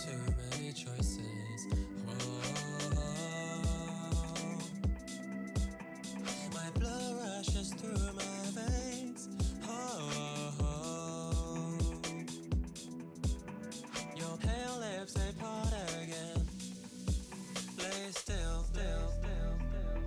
too many choices. My blood rushes through my veins. Your pale lips, they part again. Lay still, still, still, still.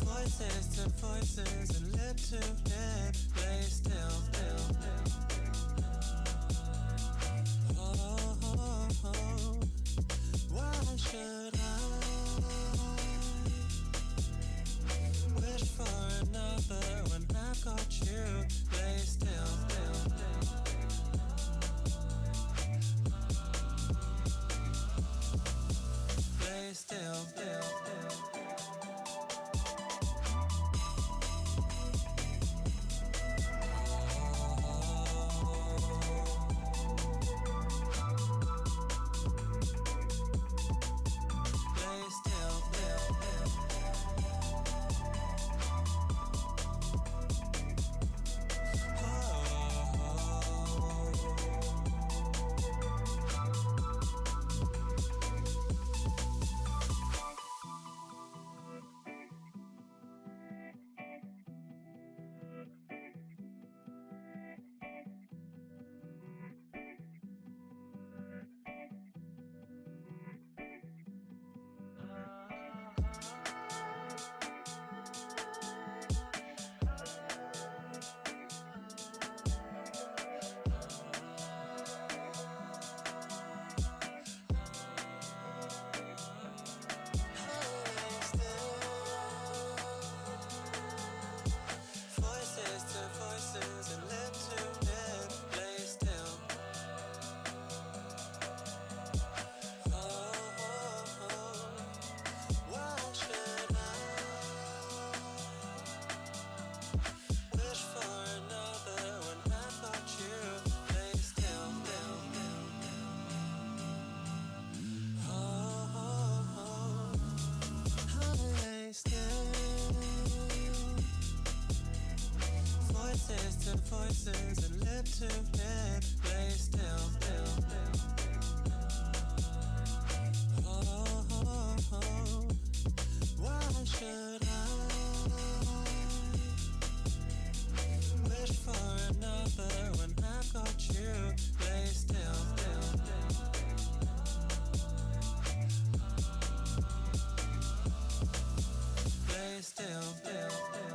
Voices to voices and lip to lip, lay still, still, still. Why should I wish for another when I've got you? Lay still, still, still. Lay still, still, still. Voices and lip to lip, lay still, still, still. Why should I wish for another when I've got you? Lay still, still, still. Lay still, still, still.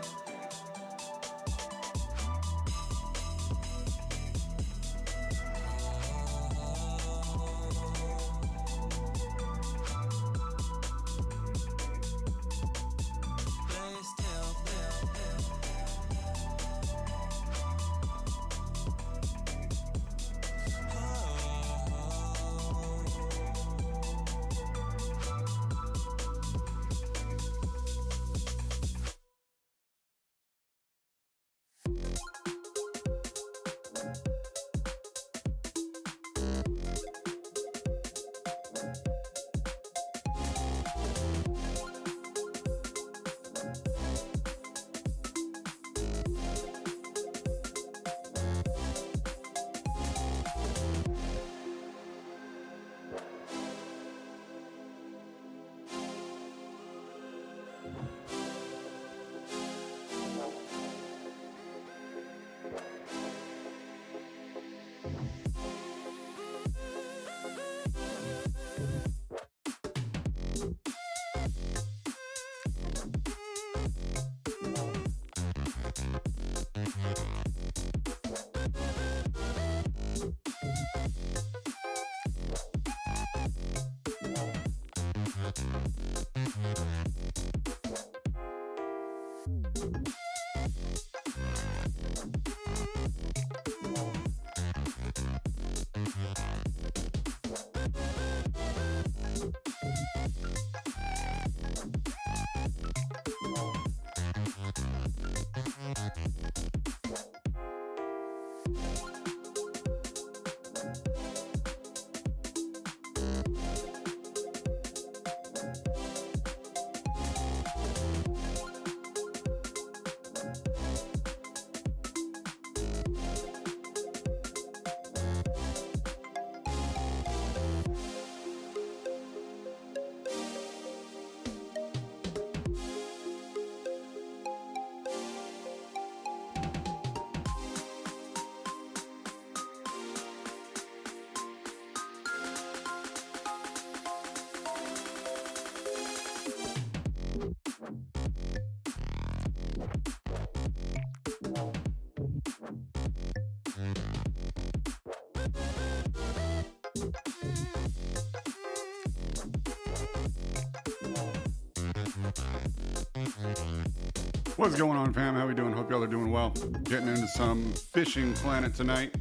What's going on, fam? How we doing? Hope y'all are doing well. Getting into some Fishing Planet tonight.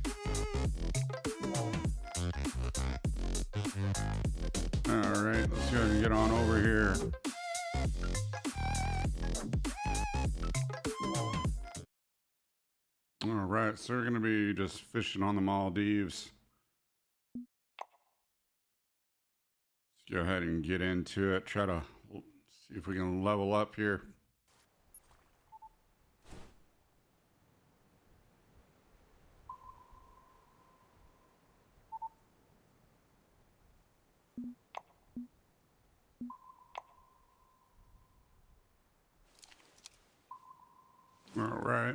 All right, let's go and get on over here. All right, so we're gonna be just fishing on the Maldives. Let's go ahead and get into it. Try to see if we can level up here. All right.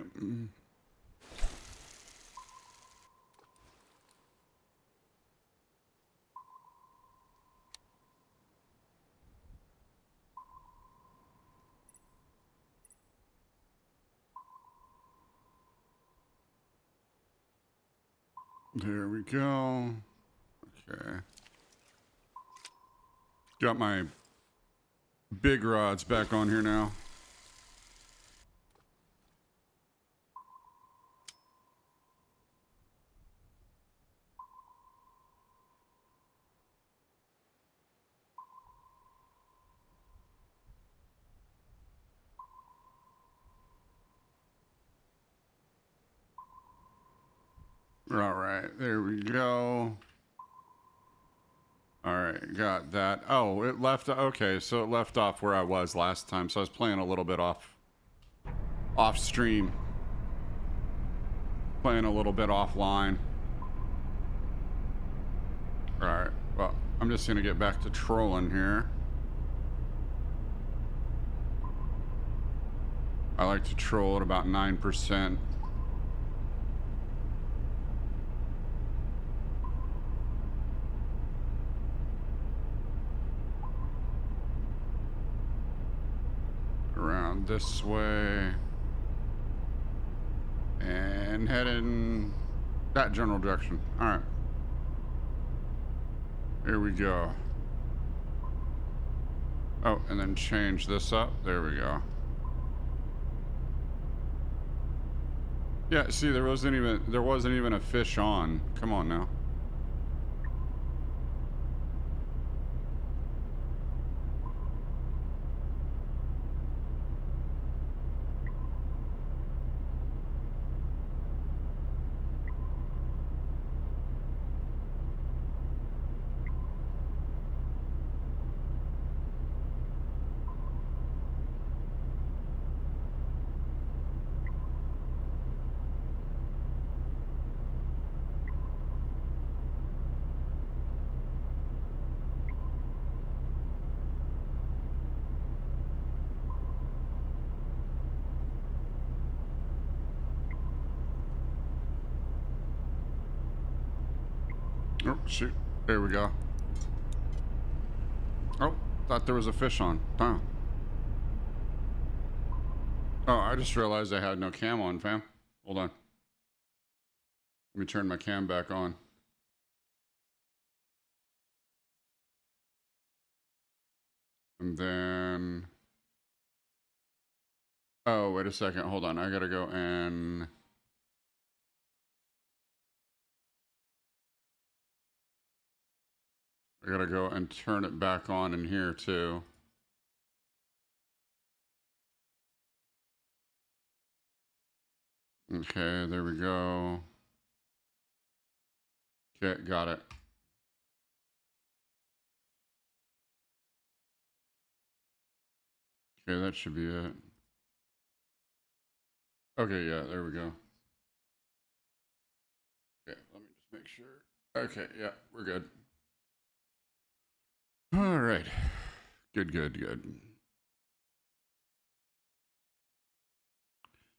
There we go. Okay. Got my big rods back on here now. All right, there we go. All right, got that. Oh, it left. Okay, so it left off where I was last time. So I was playing a little bit off stream, playing a little bit offline. All right, well, I'm just gonna get back to trolling here. I like to troll at about 9%. Around this way. And head in that general direction. All right. Here we go. Oh, and then change this up. There we go. Yeah, see, there wasn't even a fish on. Come on now. Oh, shoot. There we go. Oh, thought there was a fish on. Huh. Oh, I just realized I had no cam on, fam. Hold on. Let me turn my cam back on. And then... Oh, wait a second. Hold on. I gotta go and... I gotta go and turn it back on in here too. Okay, there we go. Okay, got it. Okay, that should be it. Okay, yeah, there we go. Okay, let me just make sure. Okay, yeah, we're good. All right. Good.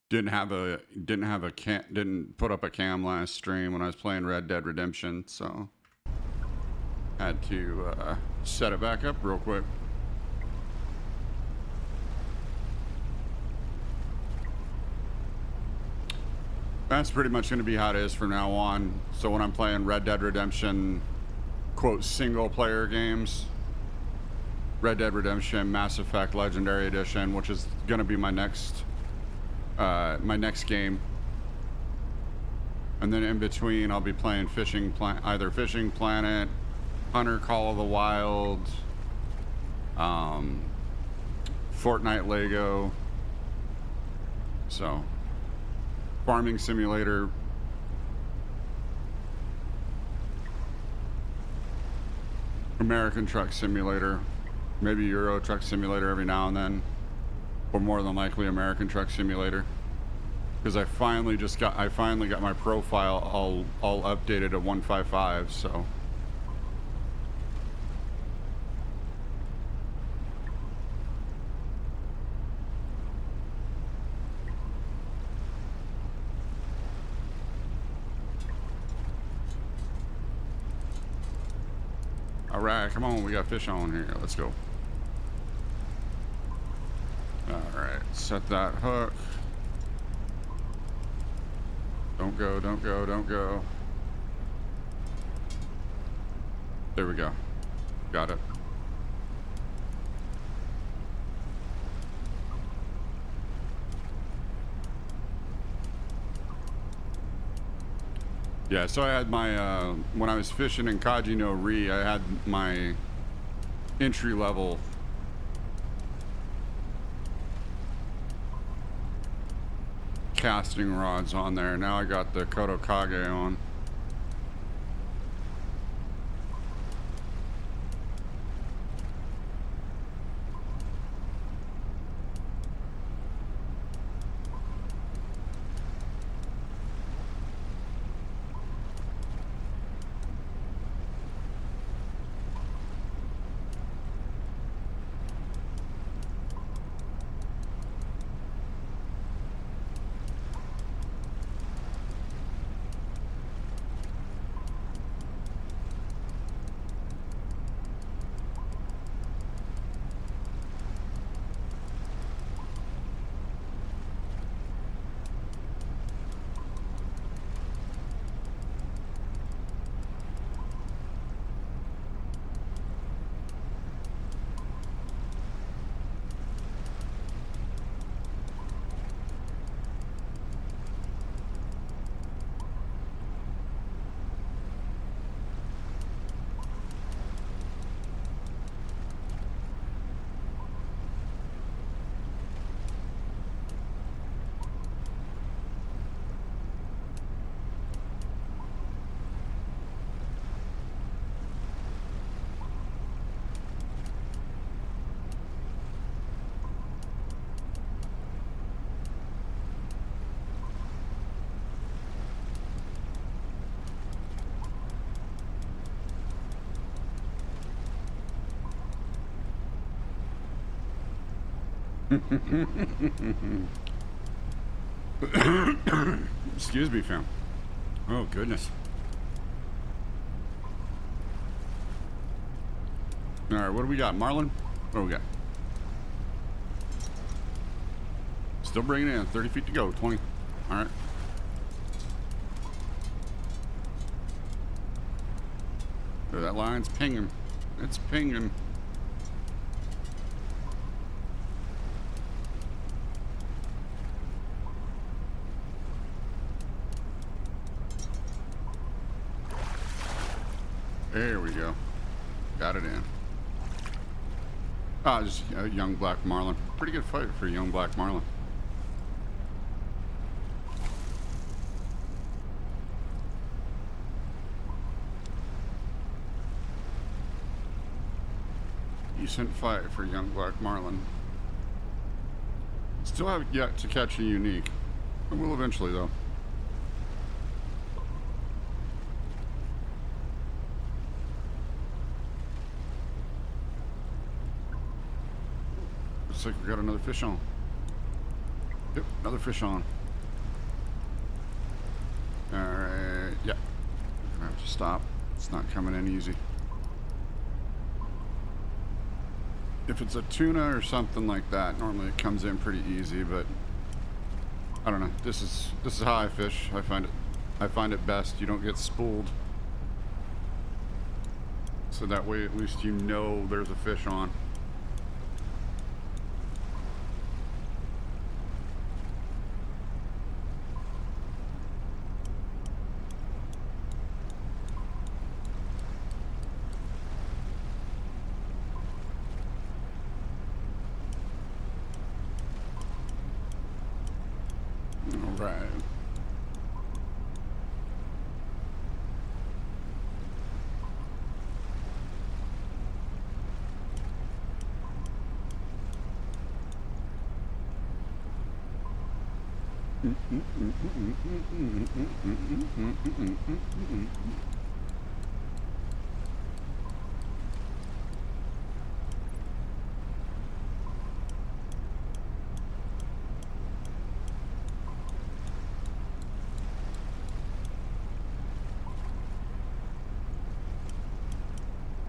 Didn't put up a cam last stream when I was playing Red Dead Redemption, so had to set it back up real quick. That's pretty much going to be how it is from now on. So when I'm playing Red Dead Redemption quote single player games. Red Dead Redemption, Mass Effect Legendary Edition, which is gonna be my next game. And then in between, I'll be playing either Fishing Planet, Hunter Call of the Wild, Fortnite Lego. So, Farming Simulator. American Truck Simulator. Maybe Euro Truck Simulator every now and then. Or more than likely American Truck Simulator. Because I finally got my profile all updated to 155, so. Alright, come on, we got fish on here. Let's go. Alright, set that hook. Don't go, don't go, don't go. There we go. Got it. Yeah, so I had my, when I was fishing in Kaji no Ri, I had my entry level casting rods on there. Now I got the Kodokage on. Excuse me, fam. Oh, goodness. All right, what do we got? Marlin? What do we got? Still bringing it in. 30 feet to go. 20. All right. Oh, that line's pinging. It's pinging. There we go. Got it in. Ah, just a young black marlin. Pretty good fight for a young black marlin. Decent fight for young black marlin. Still have yet to catch a unique. I will eventually, though. Looks like we got another fish on. Yep, another fish on. Alright, yeah. I have to stop. It's not coming in easy. If it's a tuna or something like that, normally it comes in pretty easy, but I don't know. This is how I fish. I find it best. You don't get spooled. So that way at least you know there's a fish on. All right.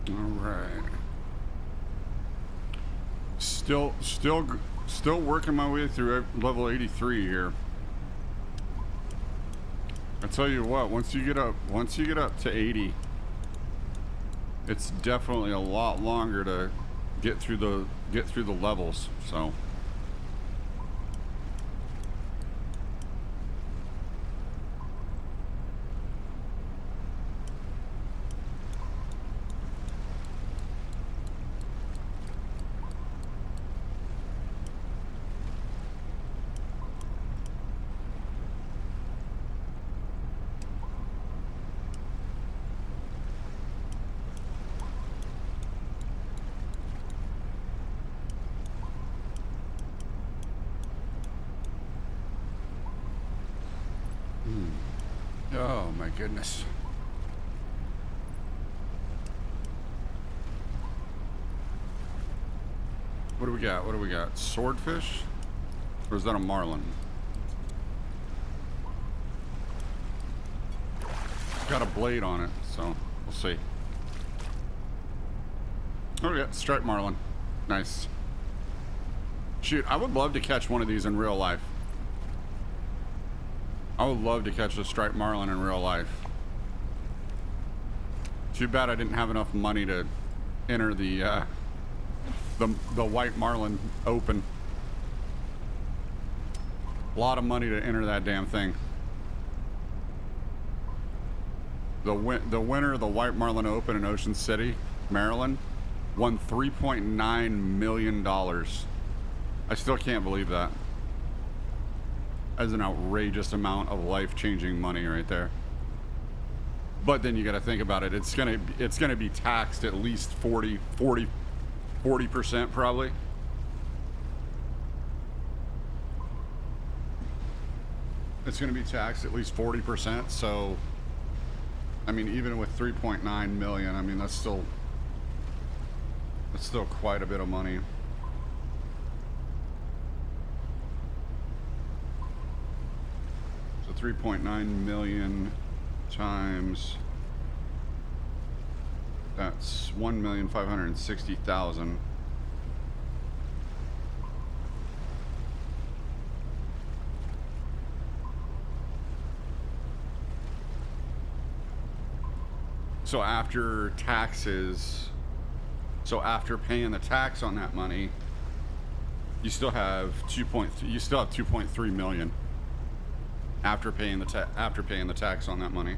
All right. Still working my way through level 83 here. I tell you what, once you get up to 80, it's definitely a lot longer to get through the levels. So. Oh my goodness. What do we got? What do we got? Swordfish? Or is that a marlin? Got a blade on it, so we'll see. Oh yeah, striped marlin. Nice. Shoot, I would love to catch one of these in real life. I would love to catch a striped marlin in real life. Too bad I didn't have enough money to enter the white marlin open. A lot of money to enter that damn thing. The winner of the white marlin open in Ocean City, Maryland, won $3.9 million. I still can't believe that. That's an outrageous amount of life-changing money right there. But then you got to think about it. It's gonna be taxed at least 40% probably. It's gonna be taxed at least 40%. So, I mean, even with 3.9 million, I mean that's still quite a bit of money. So 3.9 million times, that's 1,560,000. So after taxes, so after paying the tax on that money, you still have 2.3 million after paying the tax on that money.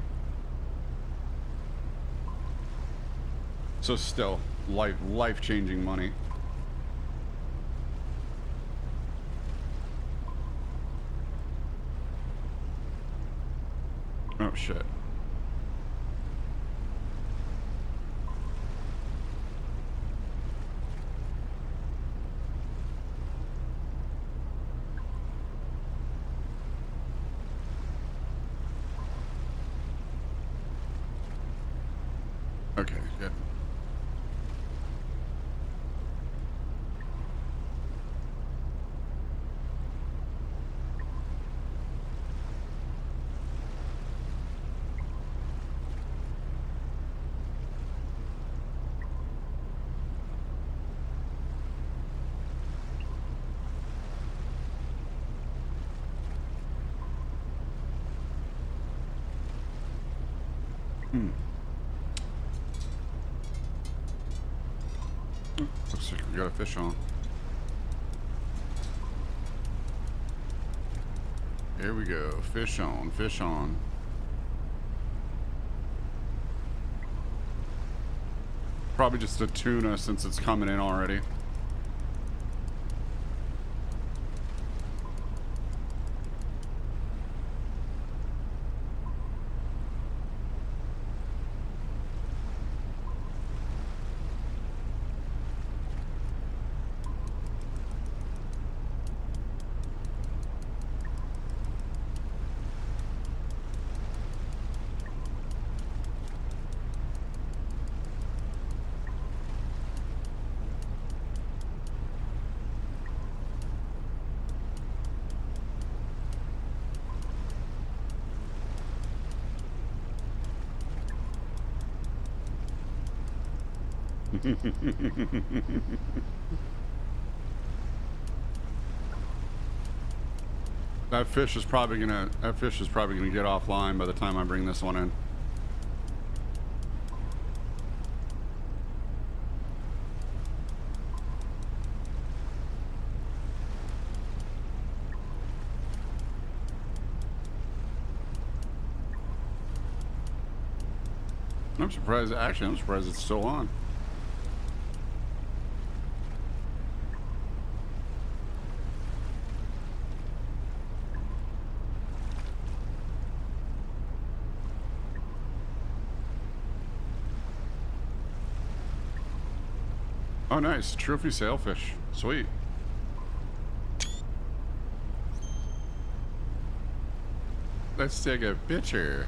So still life-changing money. Oh shit. Okay, good. Looks like we got a fish on. Here we go. Fish on, fish on. Probably just a tuna since it's coming in already. That fish is probably gonna get offline by the time I bring this one in. I'm surprised. Actually, I'm surprised it's still on. Oh, nice. Trophy sailfish. Sweet. Let's take a picture.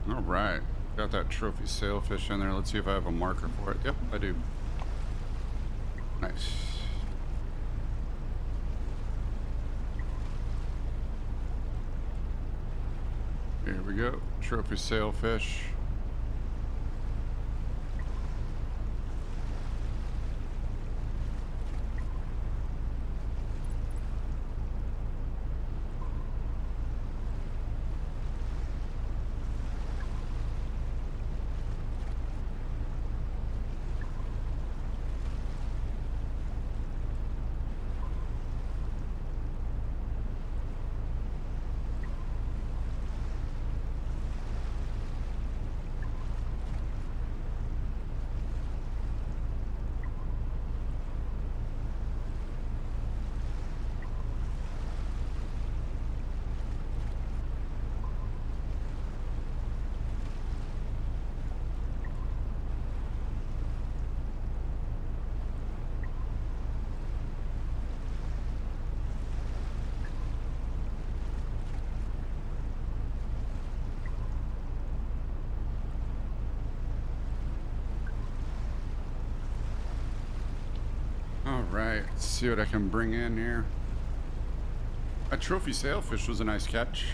All right. Got that trophy sailfish in there. Let's see if I have a marker for it. Yep, I do. Nice. Here we go. Trophy sailfish. All right, let's see what I can bring in here. A trophy sailfish was a nice catch.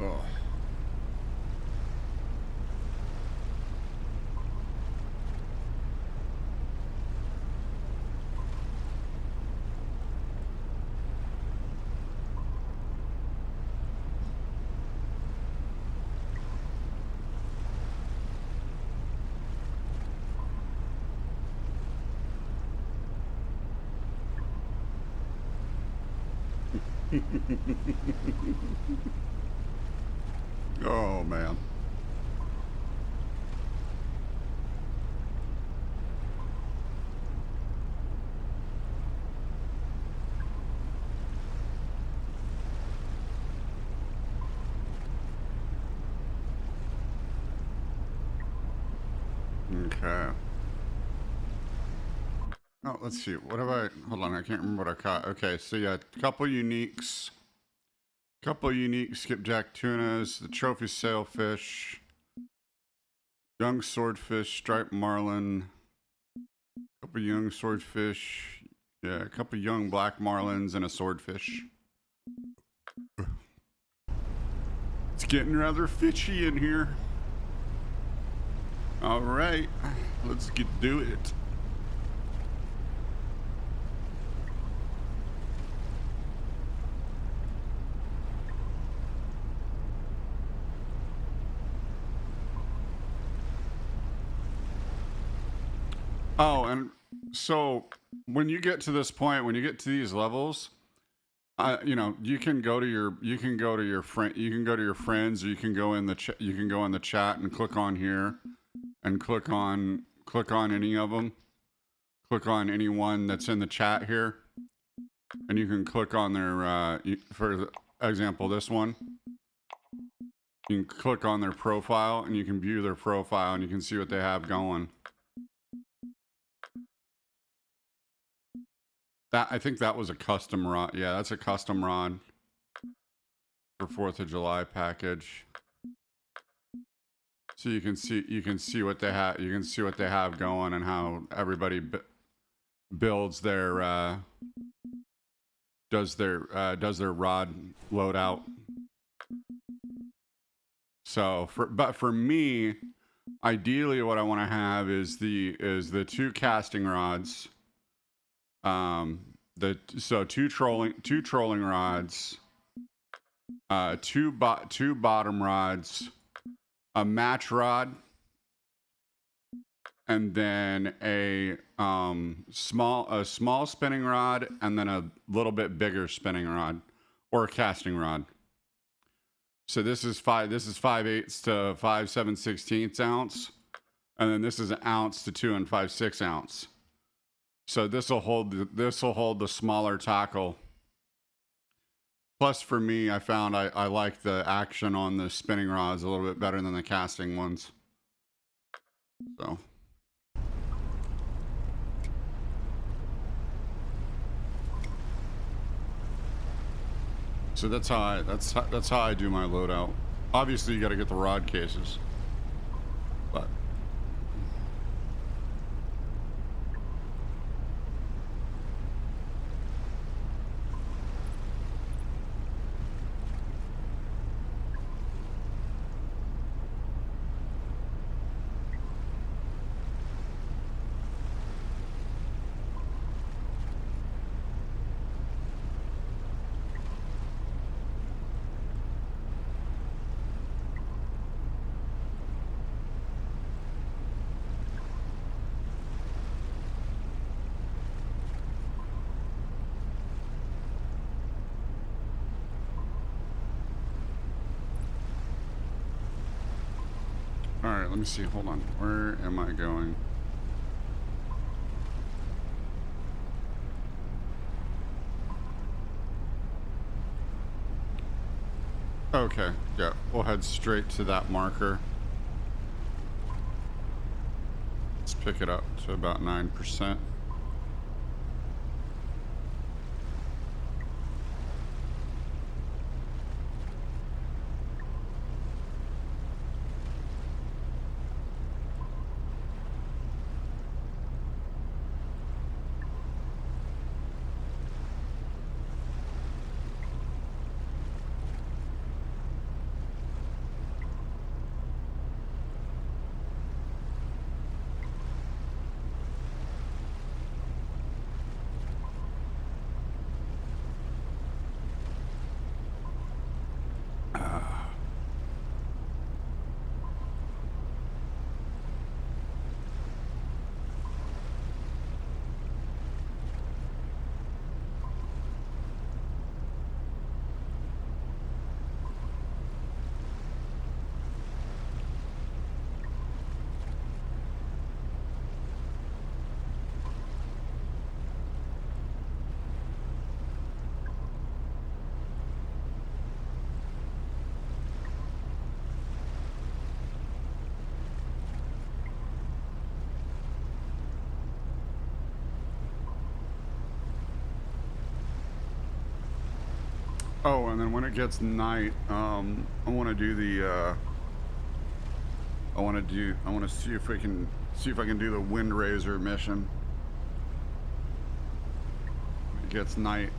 Oh. Oh, man. Okay. Oh, let's see. What have I... Hold on, I can't remember what I caught. Okay, so yeah, a couple uniques. Couple unique skipjack tunas, the trophy sailfish, Young swordfish, striped marlin, a couple young swordfish, yeah, a couple young black marlins, and a swordfish. It's getting rather fishy in here. All right, let's do it. Oh, and so when you get to this point, when you get to these levels, you know, you can go to your friends, or you can go in the chat and click on here and click on any of them. Click on anyone that's in the chat here, and you can click on their for example, this one. You can click on their profile and you can view their profile and you can see what they have going. That, I think that was a custom rod. Yeah, that's a custom rod for 4th of July package. So you can see what they have. You can see what they have going and how everybody builds their does their rod loadout. So for me, ideally, what I want to have is the 2 casting rods. Two trolling rods, 2 bottom rods, a match rod, and then a small spinning rod, and then a little bit bigger spinning rod or a casting rod. So this is 5/8 to 5 7/16 ounce, and then this is 1 ounce to 2 5/6 ounce. So this will hold the smaller tackle. Plus, for me, I found I like the action on the spinning rods a little bit better than the casting ones. So that's how I do my loadout. Obviously, you got to get the rod cases, but. All right, let me see. Hold on. Where am I going? Okay, yeah, we'll head straight to that marker. Let's pick it up to about 9%. Oh, and then when it gets night, I want to do the I want to see if I can do the Windrazor mission. It gets night.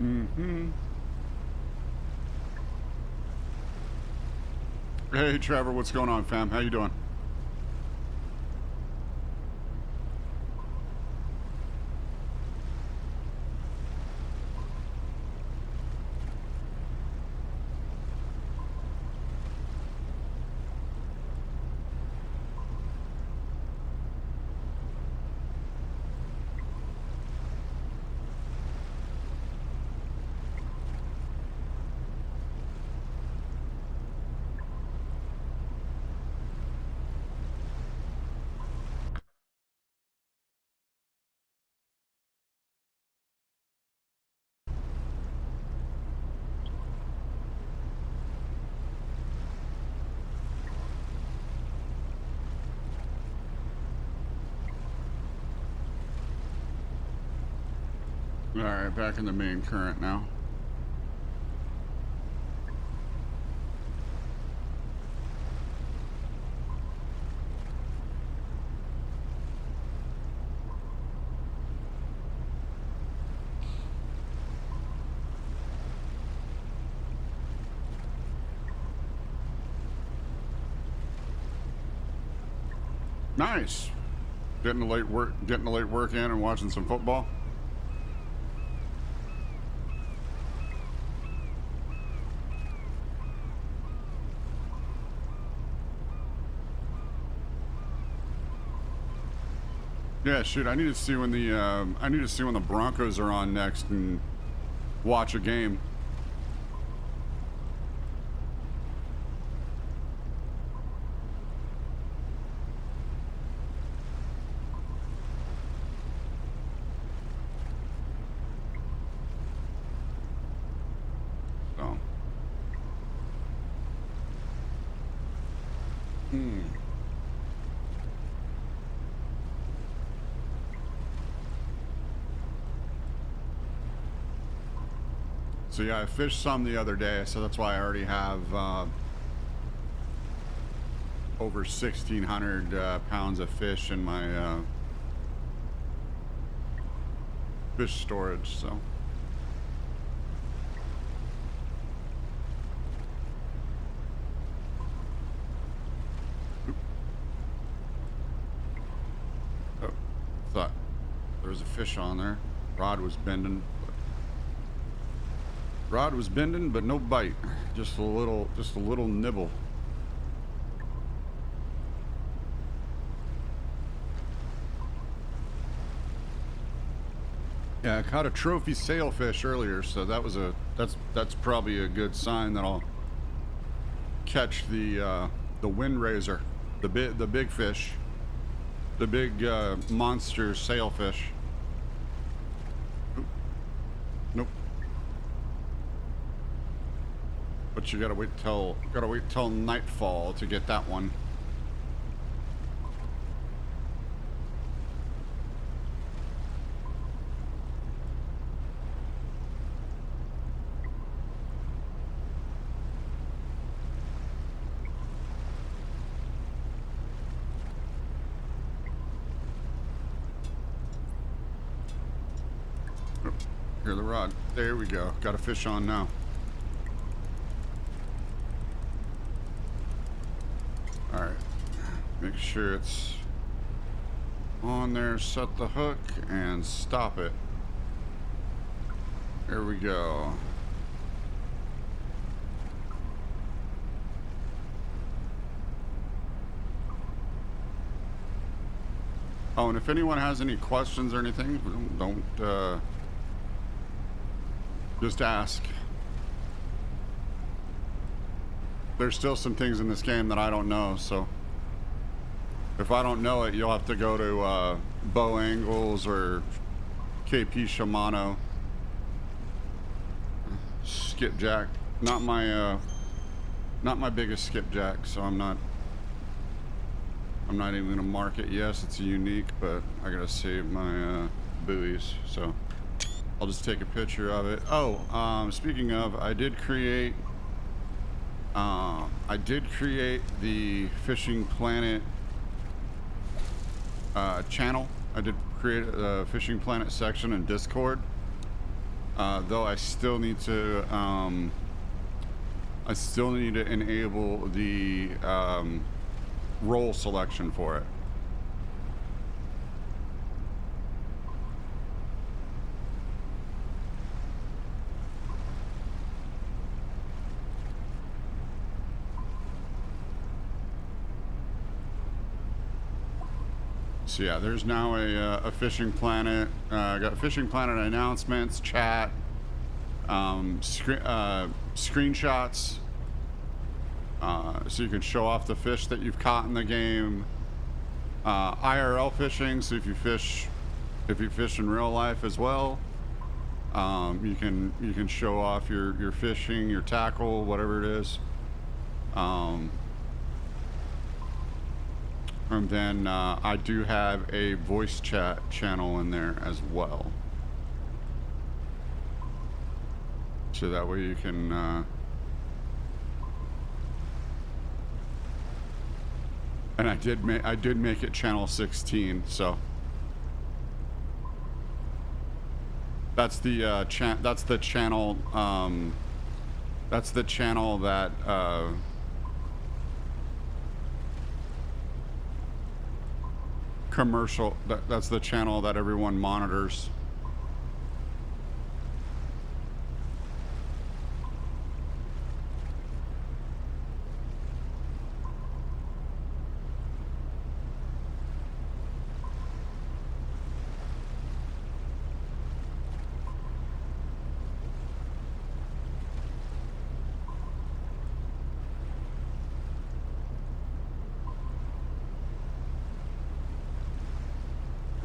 Mm-hmm. Hey, Trevor, what's going on, fam? How you doing? All right, back in the main current now. Nice. Getting a late work in and watching some football. Yeah, shoot. I need to see when the Broncos are on next and watch a game. So. So yeah, I fished some the other day, so that's why I already have over 1,600 pounds of fish in my fish storage. So. Oh, thought there was a fish on there. Rod was bending. But no bite. Just a little nibble. Yeah, I caught a trophy sailfish earlier, so that's probably a good sign that I'll catch the Windrazor, the big fish, the big monster sailfish. Oop. Nope. But you gotta wait till nightfall to get that one. Here, the rod. There we go. Got a fish on now. All right. Make sure it's on there. Set the hook and stop it. There we go. Oh, and if anyone has any questions or anything, don't just ask. There's still some things in this game that I don't know, so if I don't know it, you'll have to go to Bow Angles or KP Shimano. Skipjack, not my biggest skipjack, so I'm not even gonna mark it. Yes, it's unique, but I gotta save my buoys, so I'll just take a picture of it. Oh, speaking of, I did create the Fishing Planet channel. I did create a Fishing Planet section in Discord. Though I still need to enable the role selection for it. So yeah, there's now a Fishing Planet. Got Fishing Planet announcements, chat, screenshots, so you can show off the fish that you've caught in the game. IRL fishing, so if you fish in real life as well, you can show off your fishing, your tackle, whatever it is. And then I do have a voice chat channel in there as well, so that way you can and I did make it channel 16, so that's the channel that commercial, that's the channel that everyone monitors.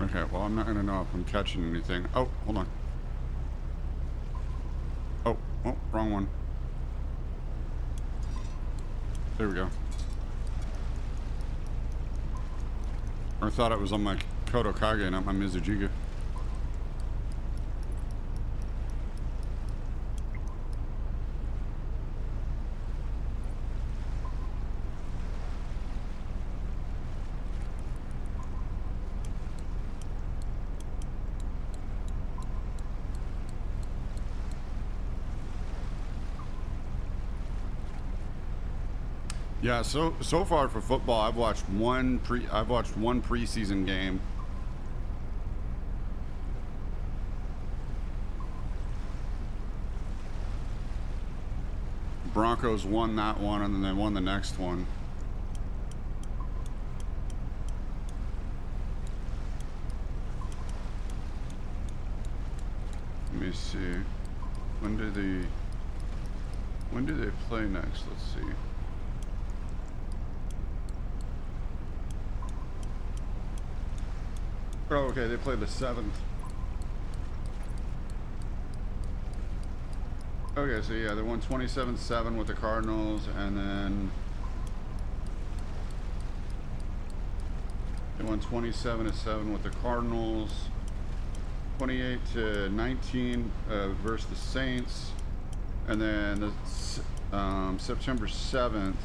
Okay, well, I'm not gonna know if I'm catching anything. Oh, hold on. Oh, wrong one. There we go. I thought it was on my Kodokage, not my Mizujiga. Yeah, so far for football, I've watched one preseason game. Broncos won that one, and then they won the next one. Let me see. When do they play next? Let's see. Oh, okay, they play the 7th. Okay, so yeah, they won 27-7 with the Cardinals, and then they won 27-7 with the Cardinals, 28-19 versus the Saints, and then the, September 7th.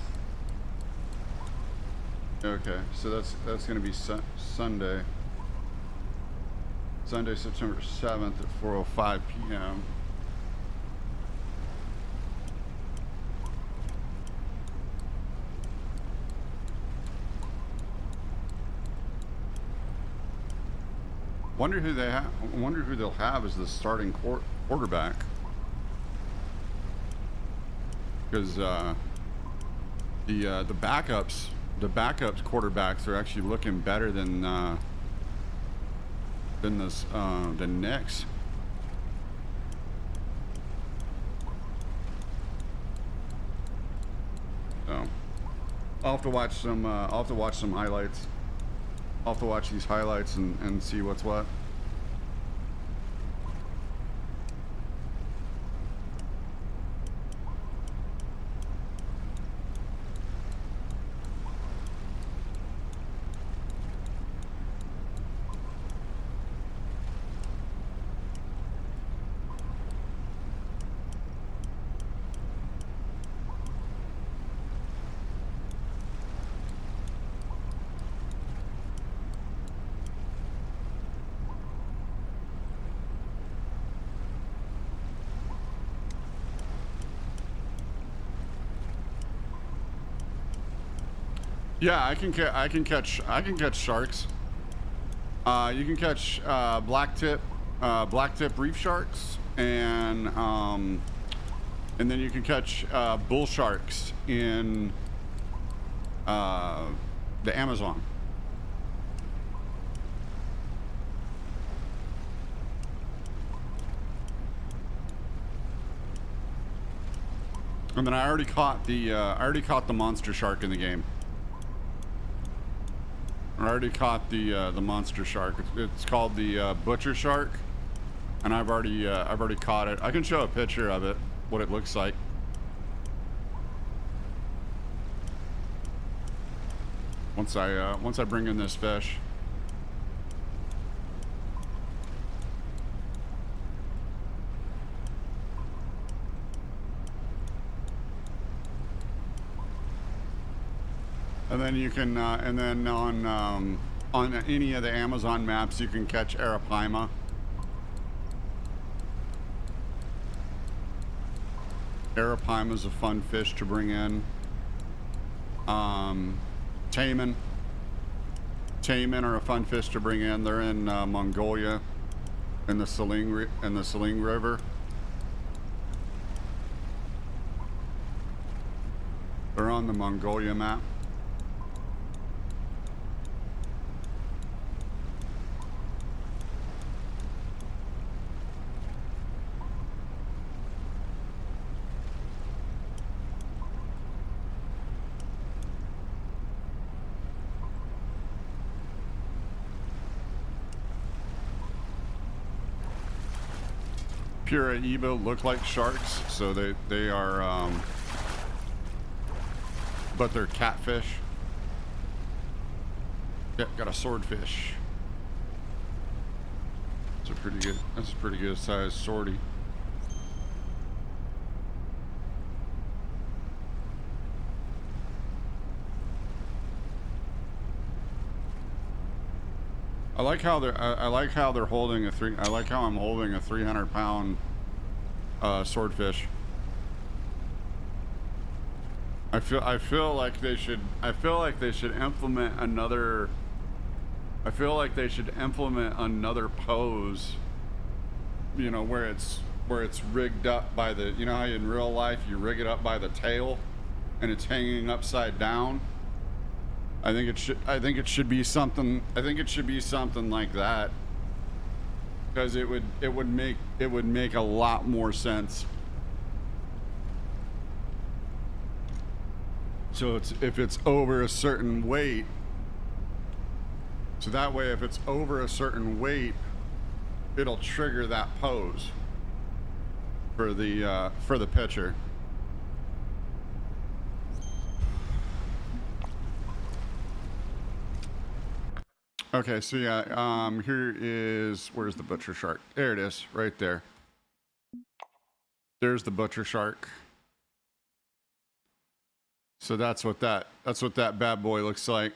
Okay, so that's going to be Sunday. Sunday, September 7th at 4:05 p.m. Wonder who they have. Wonder who they'll have as the starting quarterback. Because the backups quarterbacks are actually looking better than the Knicks. So I'll have to watch some highlights. I'll have to watch these highlights and see what's what. Yeah, I can catch sharks. You can catch black tip reef sharks, and then you can catch bull sharks in the Amazon. And then I already caught the monster shark in the game. I already caught the monster shark. It's called the butcher shark, and I've already caught it. I can show a picture of it, what it looks like. Once I bring in this fish. And then you can, and then on any of the Amazon maps, you can catch arapaima. Arapaima is a fun fish to bring in. Taimen are a fun fish to bring in. They're in Mongolia, in the Saling River. They're on the Mongolia map. Piraiba look like sharks, so they are, but they're catfish. Yep, got a swordfish. That's a pretty good sized swordie. I like how they're holding I like how I'm holding a 300-pound swordfish. I feel like they should implement another. I feel like they should implement another pose. You know, where it's rigged up by the. You know how in real life you rig it up by the tail, and it's hanging upside down. I think it should be something like that, because it would make a lot more sense. So if it's over a certain weight, so that way if it's over a certain weight, it'll trigger that pose for the pitcher. Okay, so yeah, where's the butcher shark? There it is, right there. There's the butcher shark. So that's what that bad boy looks like.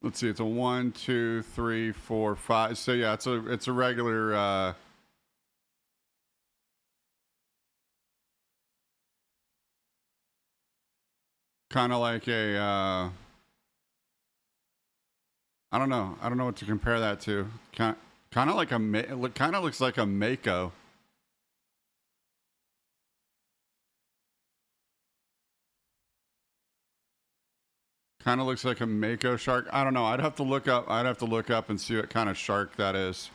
Let's see. It's a 1, 2, 3, 4, 5. So yeah, it's a regular. Kind of like a. I don't know. I don't know what to compare that to. Kind of like a. It kind of looks like a mako. Kind of looks like a mako shark. I don't know. I'd have to look up. I'd have to look up and see what kind of shark that is.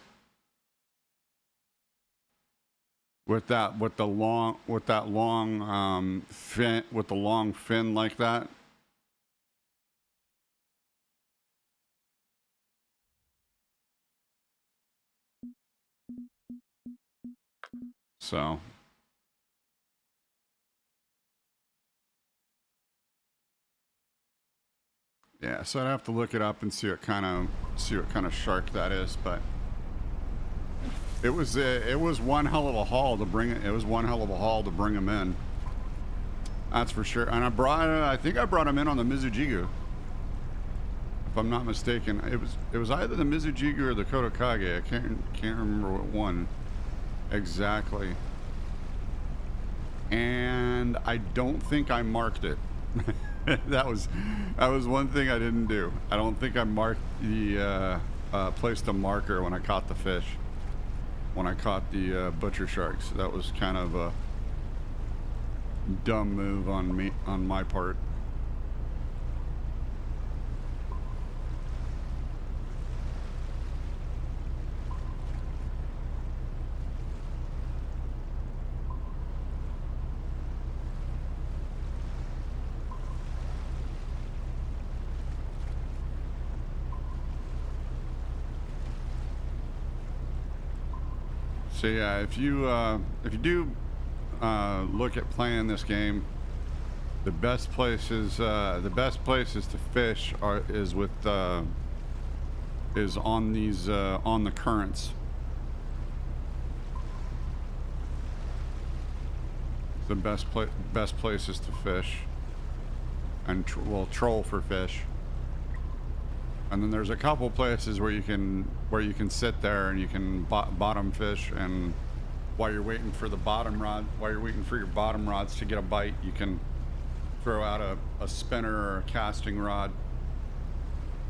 With the long fin, with the long fin like that. So yeah, so I'd have to look it up and see what kind of shark that is. But it was one hell of a haul to bring it. It was one hell of a haul to bring him in. That's for sure. And I think I brought him in on the Mizujigu, if I'm not mistaken. It was either the Mizujigu or the Kodokage. I can't remember what one exactly. And I don't think I marked it. that was one thing I didn't do. I don't think I marked the placed a marker when I caught the fish. When I caught the butcher sharks, that was kind of a dumb move on my part. So yeah, if you do look at playing this game, the best places to fish is on these on the currents. The best places to fish and troll for fish. And then there's a couple places where you can sit there and you can bottom fish, and while you're waiting for your bottom rods to get a bite, you can throw out a spinner or a casting rod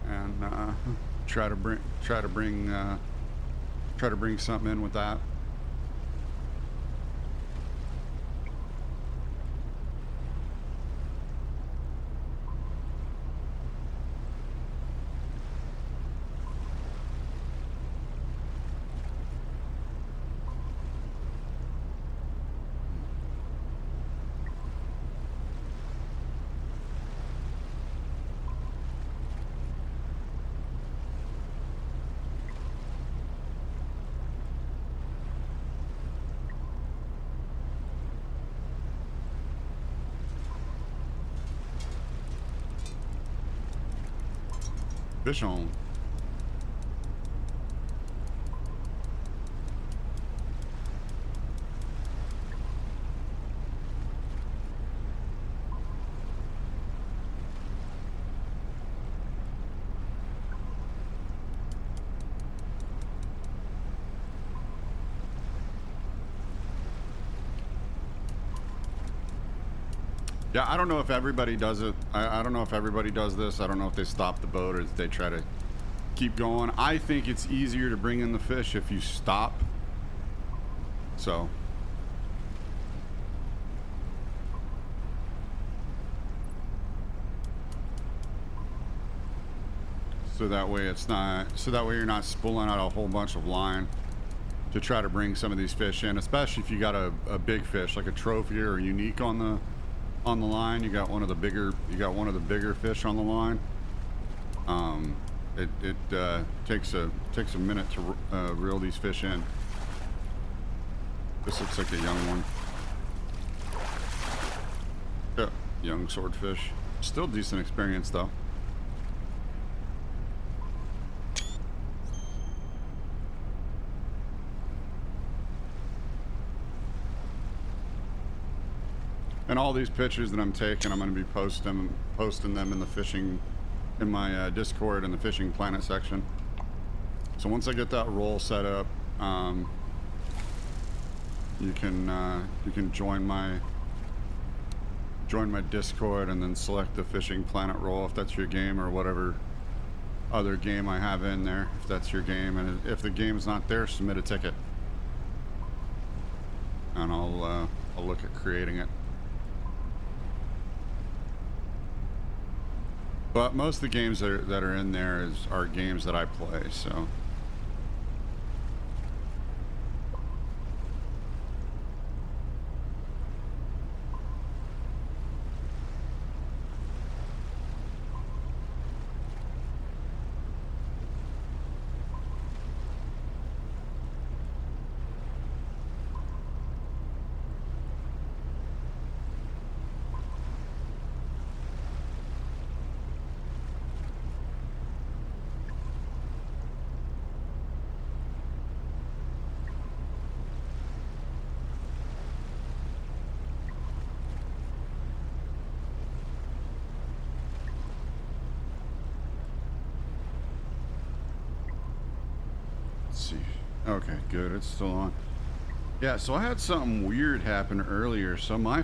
and try to bring something in with that. Fish on. Yeah, I don't know if everybody does it. I don't know if everybody does this. I don't know if they stop the boat or if they try to keep going. I think it's easier to bring in the fish if you stop. So that way you're not spooling out a whole bunch of line to try to bring some of these fish in, especially if you got a big fish like a trophy or a unique on the line. You got one of the bigger fish on the line. It takes a minute to reel these fish in. This looks like a young one. Yeah, young swordfish. Still decent experience though. And all these pictures that I'm taking, I'm going to be posting them in the fishing in my Discord in the Fishing Planet section. So once I get that role set up, you can join my Discord and then select the Fishing Planet role if that's your game, or whatever other game I have in there if that's your game. And if the game's not there, submit a ticket, and I'll look at creating it. But most of the games that are in there are games that I play, so. Okay, good. It's still on. Yeah, so I had something weird happen earlier. So my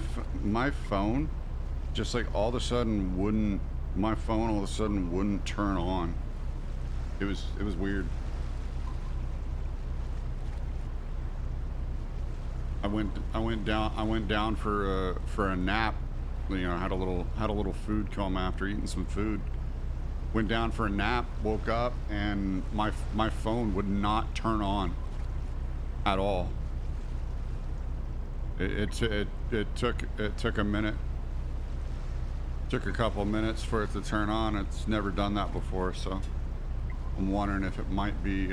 phone, just like all of a sudden wouldn't. My phone all of a sudden wouldn't turn on. It was weird. I went down for a nap. You know, had a little food coma after eating some food. Went down for a nap, woke up, and my phone would not turn on at all. It took a minute. Took a couple minutes for it to turn on. It's never done that before, so I'm wondering if it might be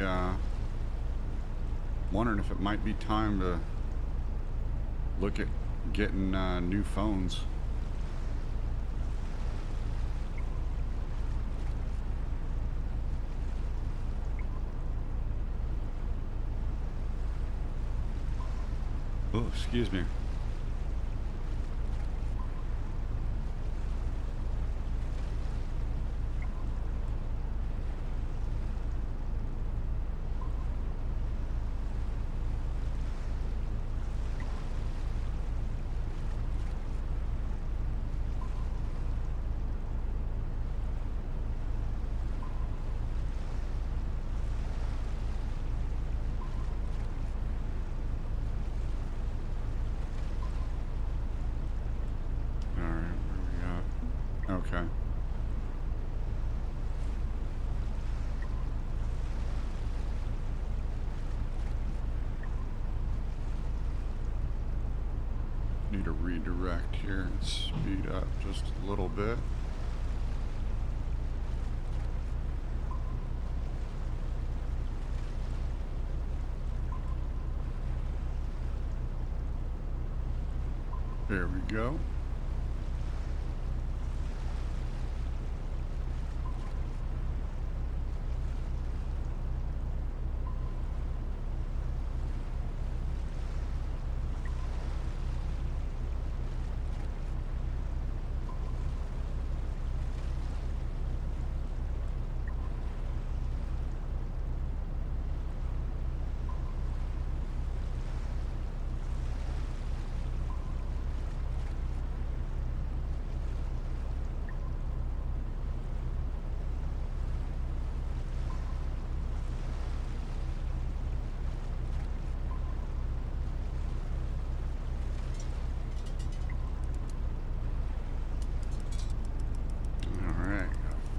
time to look at getting new phones. Oh, excuse me. Okay. Need to redirect here and speed up just a little bit. There we go.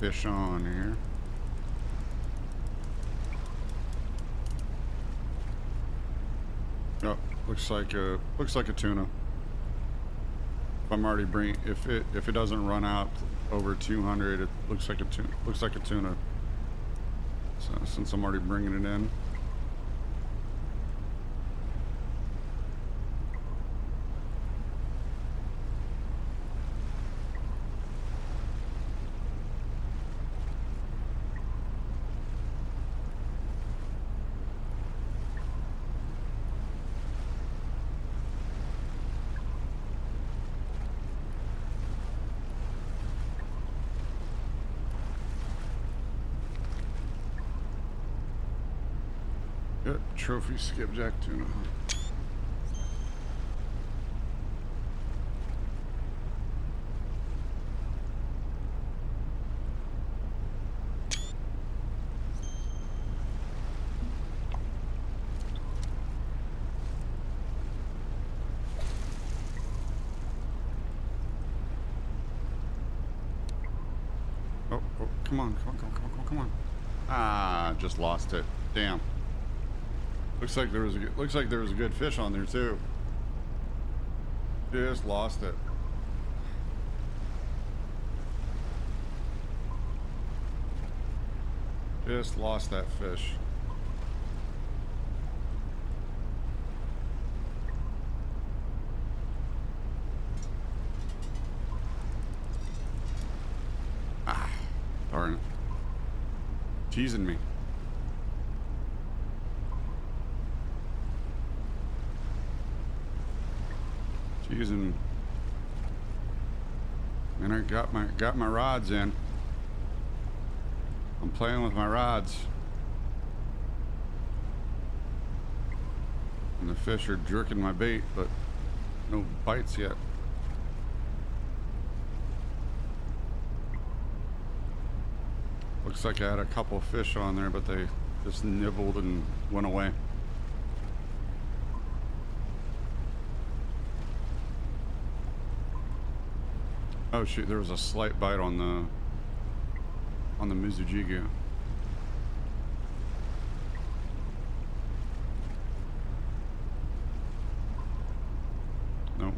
Fish on here. Oh, looks like a tuna. If I'm already if it doesn't run out over 200, it looks like a tuna. So since I'm already bringing it in. Trophy skipjack tuna. Oh, come on, come on. Ah, just lost it. Damn. Looks like there was a good fish on there too. Just lost it. Just lost that fish. Ah, darn it. Teasing me. Teasing. And I got my rods in. I'm playing with my rods. And the fish are jerking my bait, but no bites yet. Looks like I had a couple of fish on there, but they just nibbled and went away. Oh shoot, there was a slight bite on the Mizujigu. Nope.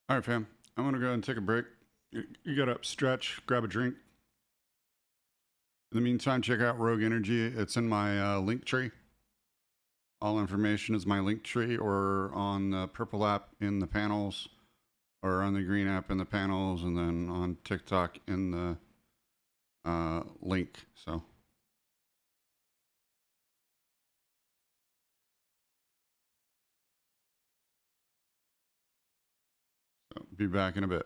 All right, fam. I'm gonna go ahead and take a break. You got up, stretch, grab a drink. In the meantime, check out Rogue Energy. It's in my link tree. All information is my link tree, or on the purple app in the panels, or on the green app in the panels, and then on TikTok in the link. So be back in a bit.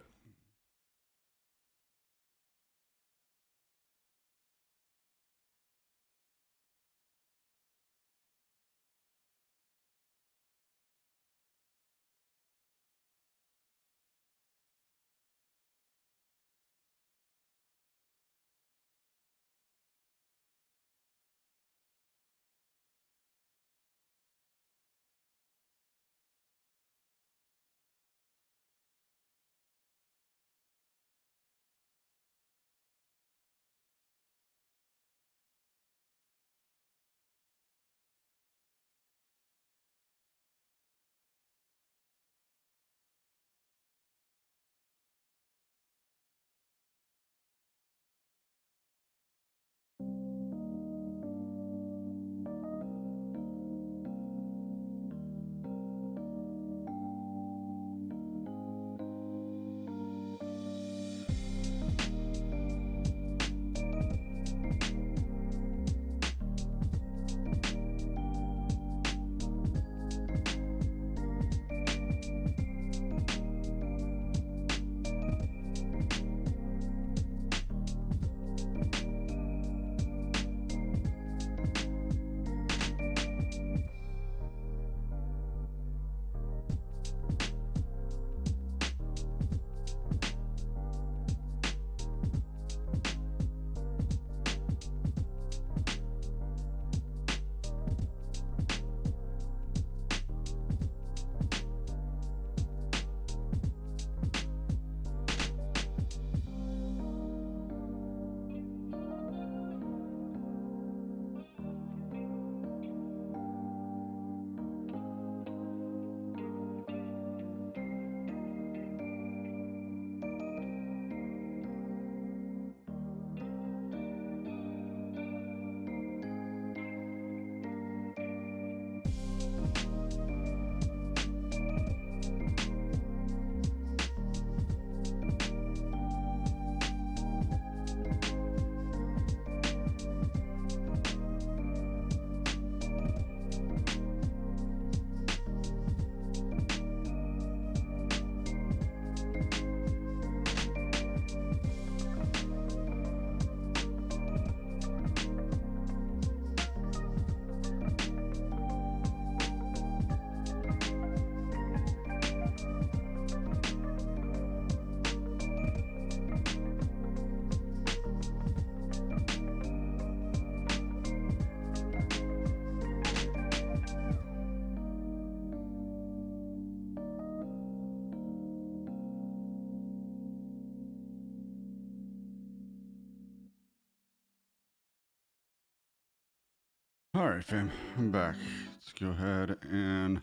All right, fam, I'm back. Let's go ahead and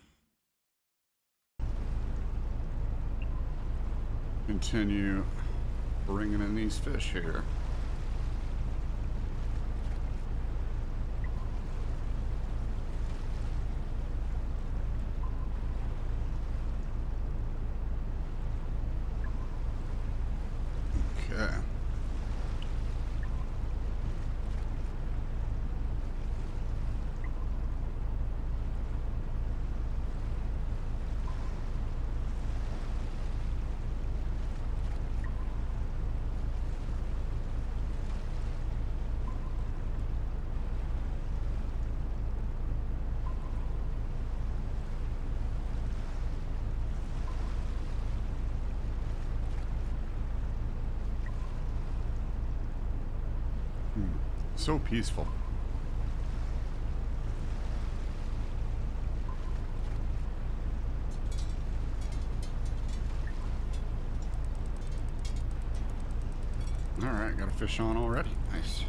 continue bringing in these fish here. Okay. So peaceful. All right, got a fish on already. Nice.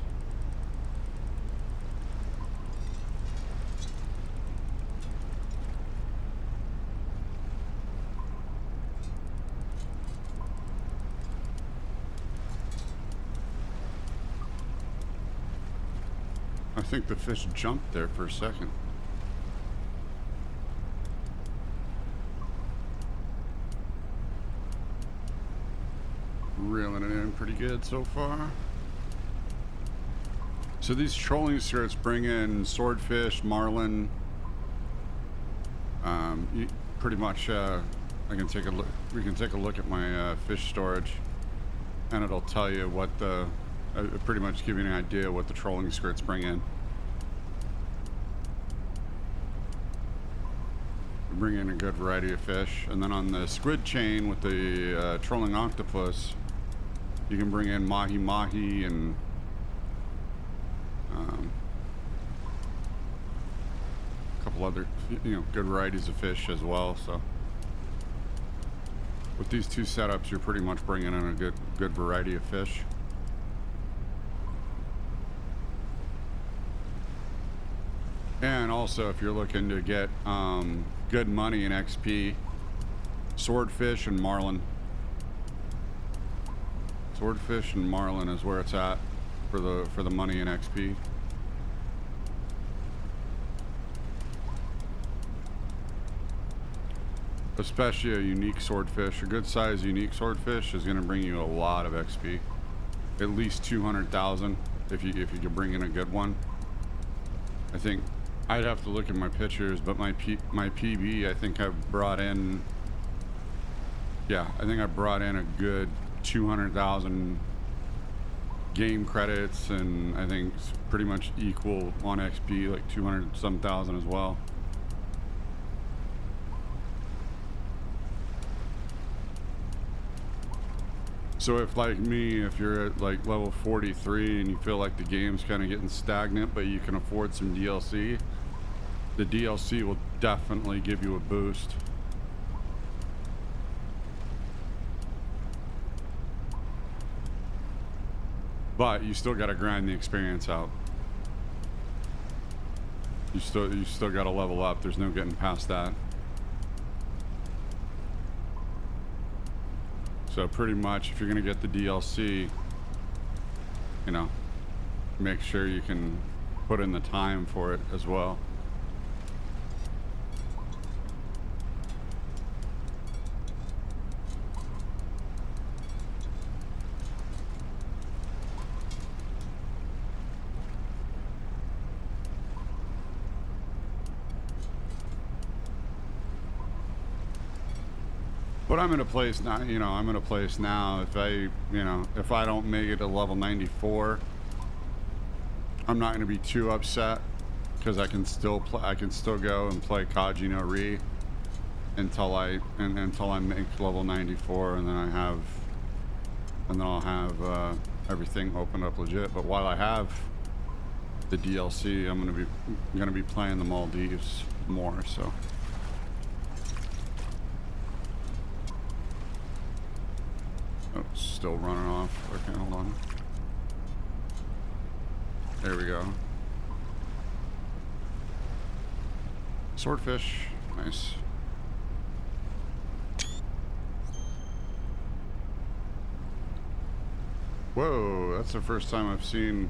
I think the fish jumped there for a second. Reeling it in pretty good so far. So these trolling skirts bring in swordfish, marlin. Pretty much, I can take a look. We can take a look at my fish storage, and it'll tell you what the. Pretty much give you an idea what the trolling skirts bring in. We bring in a good variety of fish, and then on the squid chain with the trolling octopus, you can bring in mahi and a couple other, good varieties of fish as well. So with these two setups, you're pretty much bringing in a good variety of fish. And also, if you're looking to get good money in XP, swordfish and marlin. Swordfish and marlin is where it's at for the money in XP. Especially a unique swordfish, a good size unique swordfish is going to bring you a lot of XP. At least 200,000 if you can bring in a good one. I think I'd have to look at my pictures, but my PB, I think I've brought in. Yeah, I think I brought in a good 200,000 game credits, and I think it's pretty much equal on XP, like 200 some thousand as well. So if, like me, if you're at like level 43 and you feel like the game's kind of getting stagnant, but you can afford some DLC, the DLC will definitely give you a boost. But you still got to grind the experience out. You still got to level up. There's no getting past that. So pretty much, if you're gonna get the DLC, make sure you can put in the time for it as well. But I'm in a place now, if I don't make it to level 94, I'm not going to be too upset, because I can still go and play Kaji no Ri until I make level 94, and then I'll have everything opened up legit. But while I have the DLC, I'm going to be playing the Maldives more, so. Oh, still running off. Okay, hold on. There we go. Swordfish. Nice. Whoa, that's the first time I've seen...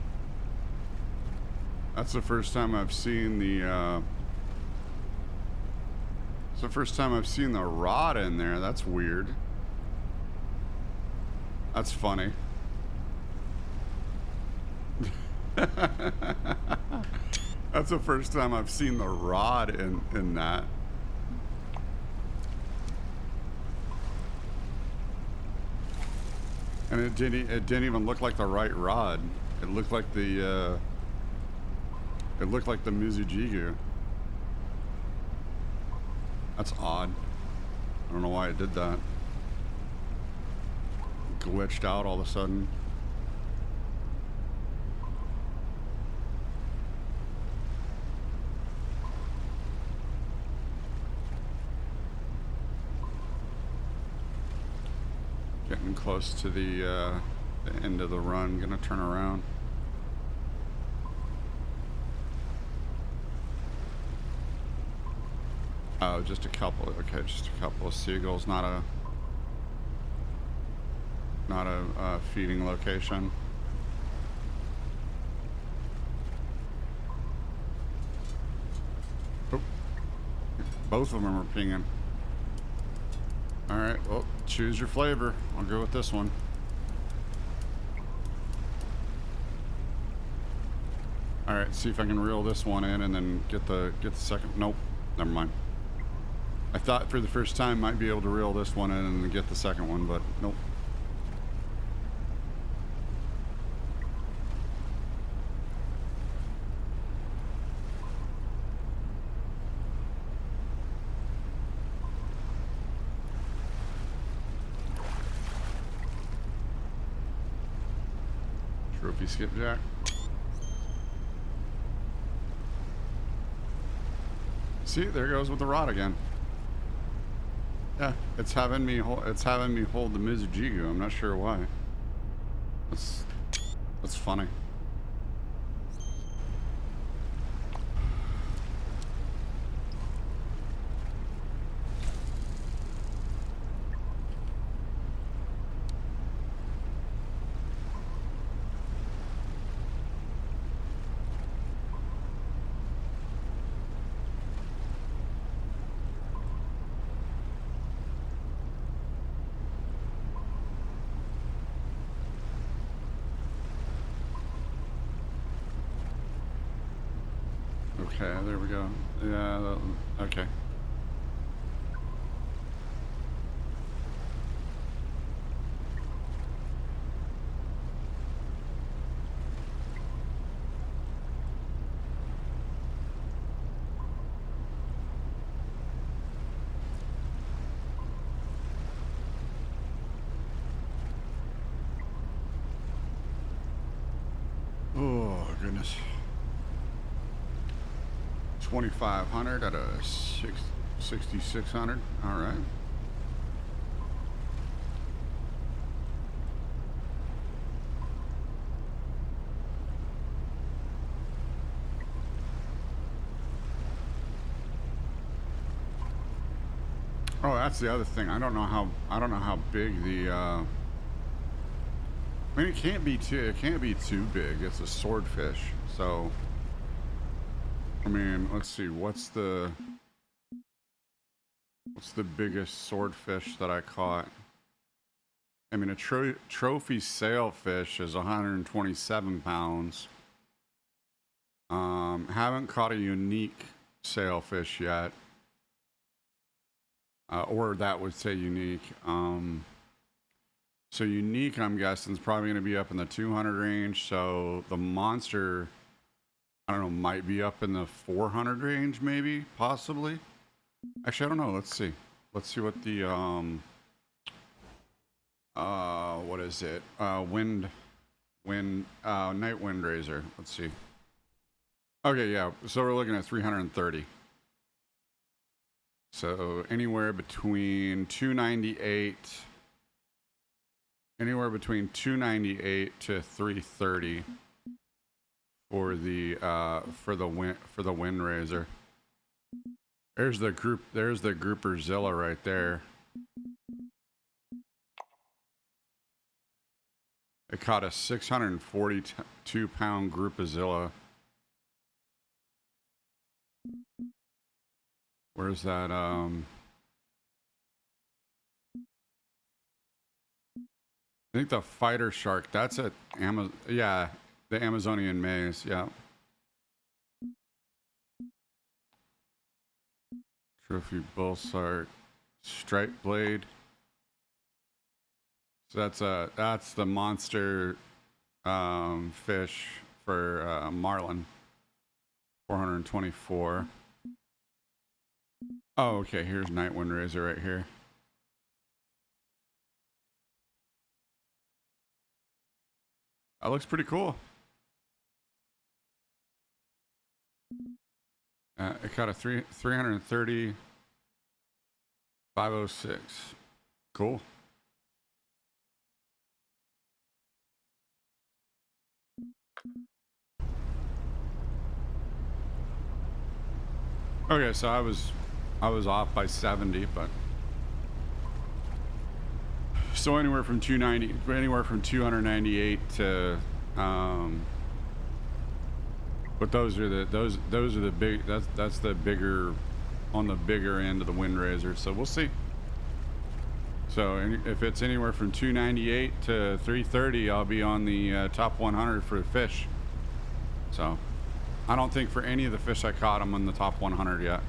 That's the first time I've seen the, It's the first time I've seen the rod in there. That's weird. That's funny. That's the first time I've seen the rod in that. And it didn't even look like the right rod. It looked like the Mizujigu. That's odd. I don't know why it did that. Glitched out all of a sudden. Getting close to the end of the run. Gonna turn around. Oh, just a couple. Okay, just a couple of seagulls. Not a feeding location. Oh, both of them are pinging. All right, well, choose your flavor. I'll go with this one. All right, see if I can reel this one in and then get the second. Nope, never mind. I thought for the first time might be able to reel this one in and get the second one, but nope. Trophy skipjack. See, there goes with the rod again. Yeah, it's having me hold the Mizujigu. I'm not sure why. That's funny. Okay, there we go. Yeah, okay. Oh, goodness. 2,500 out of 6,600. All right. Oh, that's the other thing. I don't know how big the. I mean, it can't be too big. It's a swordfish, so. I mean, let's see. What's the biggest swordfish that I caught? I mean, a trophy sailfish is 127 pounds. Haven't caught a unique sailfish yet, or that would say unique. So unique, I'm guessing, is probably going to be up in the 200 range. So the monster, I don't know, might be up in the 400 range, maybe, possibly. Actually, I don't know. Let's see. Let's see what the what is it? Night Windrazor. Let's see. Okay, yeah. So we're looking at 330. So anywhere between 298 to 330 for the Windrazor. There's the Grouperzilla right there. It caught a 642-pound Grouperzilla. Where's that? I think the fighter shark. That's at Amazon. Yeah, the Amazonian maze. Yeah. Trophy bull shark, striped blade. So that's the monster fish for marlin. 424. Oh, okay. Here's Night Windrazor right here. That looks pretty cool. It got a 330 506. Cool. Okay, so I was off by 70, but so anywhere from 298 to but those are the big, that's the bigger, on the bigger end of the Windrazor. So we'll see. So if it's anywhere from 298 to 330, I'll be on the top 100 for the fish. So I don't think for any of the fish I caught, I'm in the top 100 yet.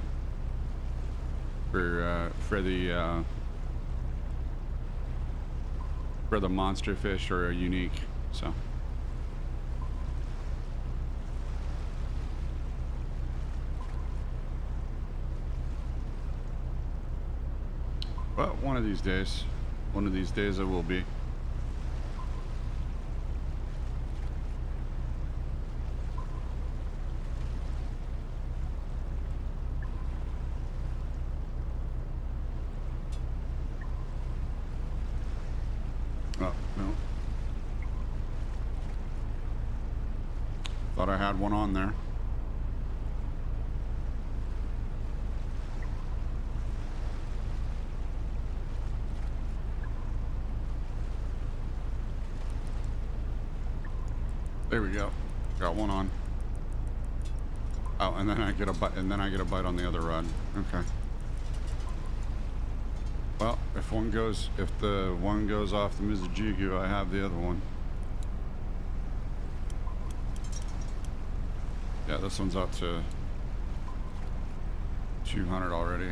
For the monster fish or a unique. So. Well, one of these days it will be. Oh, no. Thought I had one on there. There we go. Got one on. Oh, and then I get a bite. And then I get a bite on the other rod. Okay. Well, if the one goes off the Mizujigu, I have the other one. Yeah, this one's up to 200 already.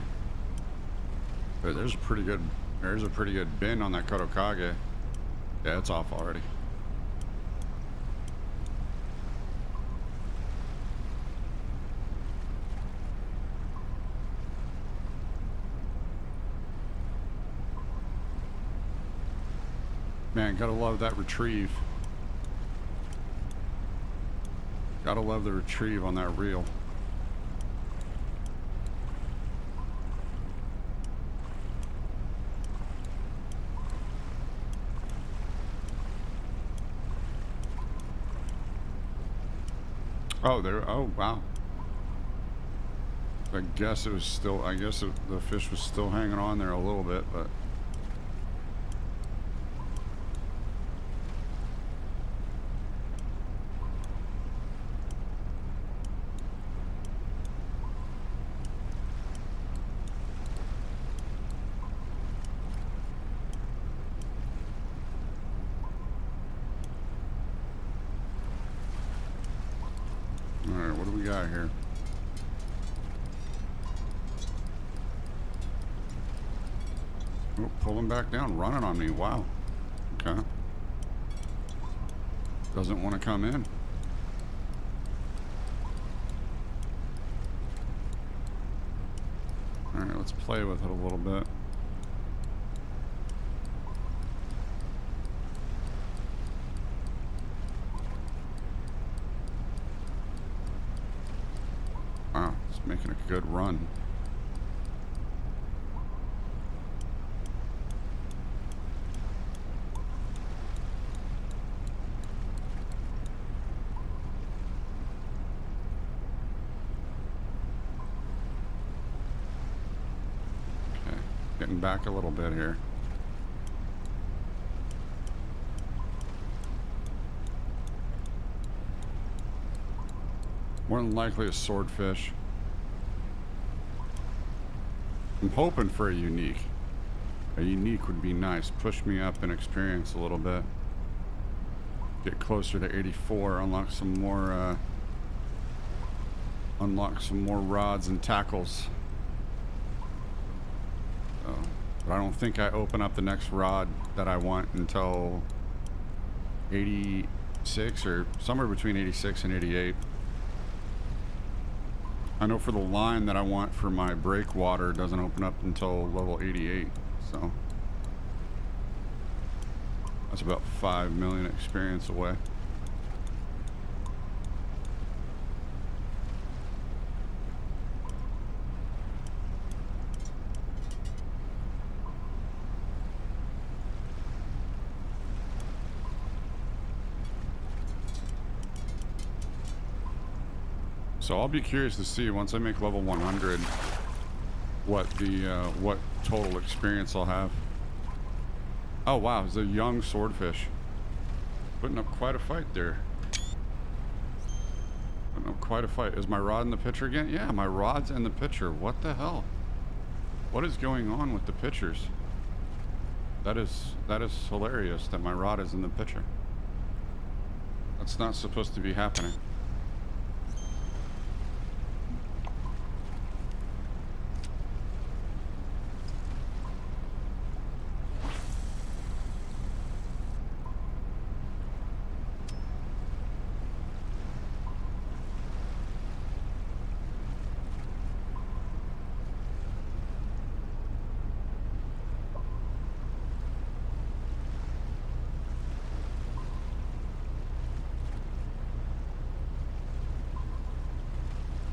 But there's a pretty good bend on that Kodokage. Yeah, it's off already. Man, gotta love that retrieve. Gotta love the retrieve on that reel. Oh, there. Oh, wow. I guess the fish was still hanging on there a little bit, but. Alright, what do we got here? Oh, pulling back down, running on me. Wow. Okay. Doesn't want to come in. Alright, let's play with it a little bit. Wow, it's making a good run. Getting back a little bit here. More than likely a swordfish. I'm hoping for a unique. A unique would be nice. Push me up in experience a little bit. Get closer to 84. Unlock some more rods and tackles. So, but I don't think I open up the next rod that I want until 86 or somewhere between 86 and 88. I know for the line that I want for my breakwater doesn't open up until level 88, so that's about 5 million experience away. So I'll be curious to see once I make level 100 what the what total experience I'll have. Oh wow, it's a young swordfish. Putting up quite a fight there. Putting up quite a fight. Is my rod in the picture again? Yeah, my rod's in the picture. What the hell? What is going on with the pictures? That is hilarious that my rod is in the picture. That's not supposed to be happening.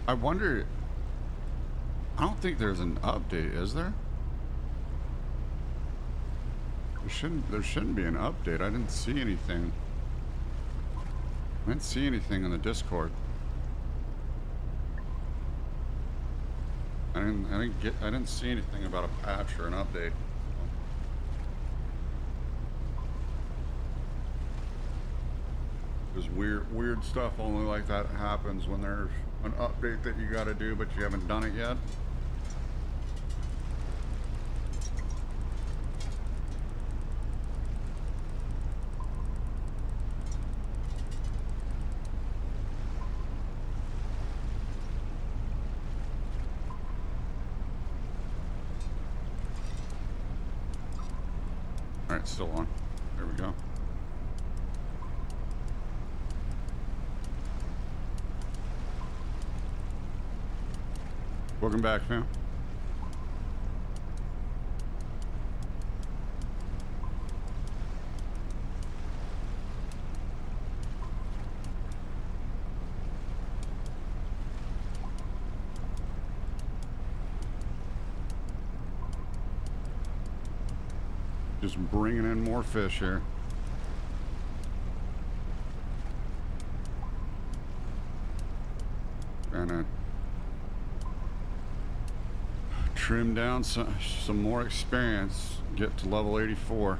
I wonder, I don't think there's an update, is there? There shouldn't be an update. I didn't see anything. I didn't see anything in the Discord. I didn't see anything about a patch or an update. There's weird stuff only like that happens when there's an update that you gotta do, but you haven't done it yet. All right, still on. There we go. Welcome back, fam. Just bringing in more fish here. And trim down some more experience, get to level 84.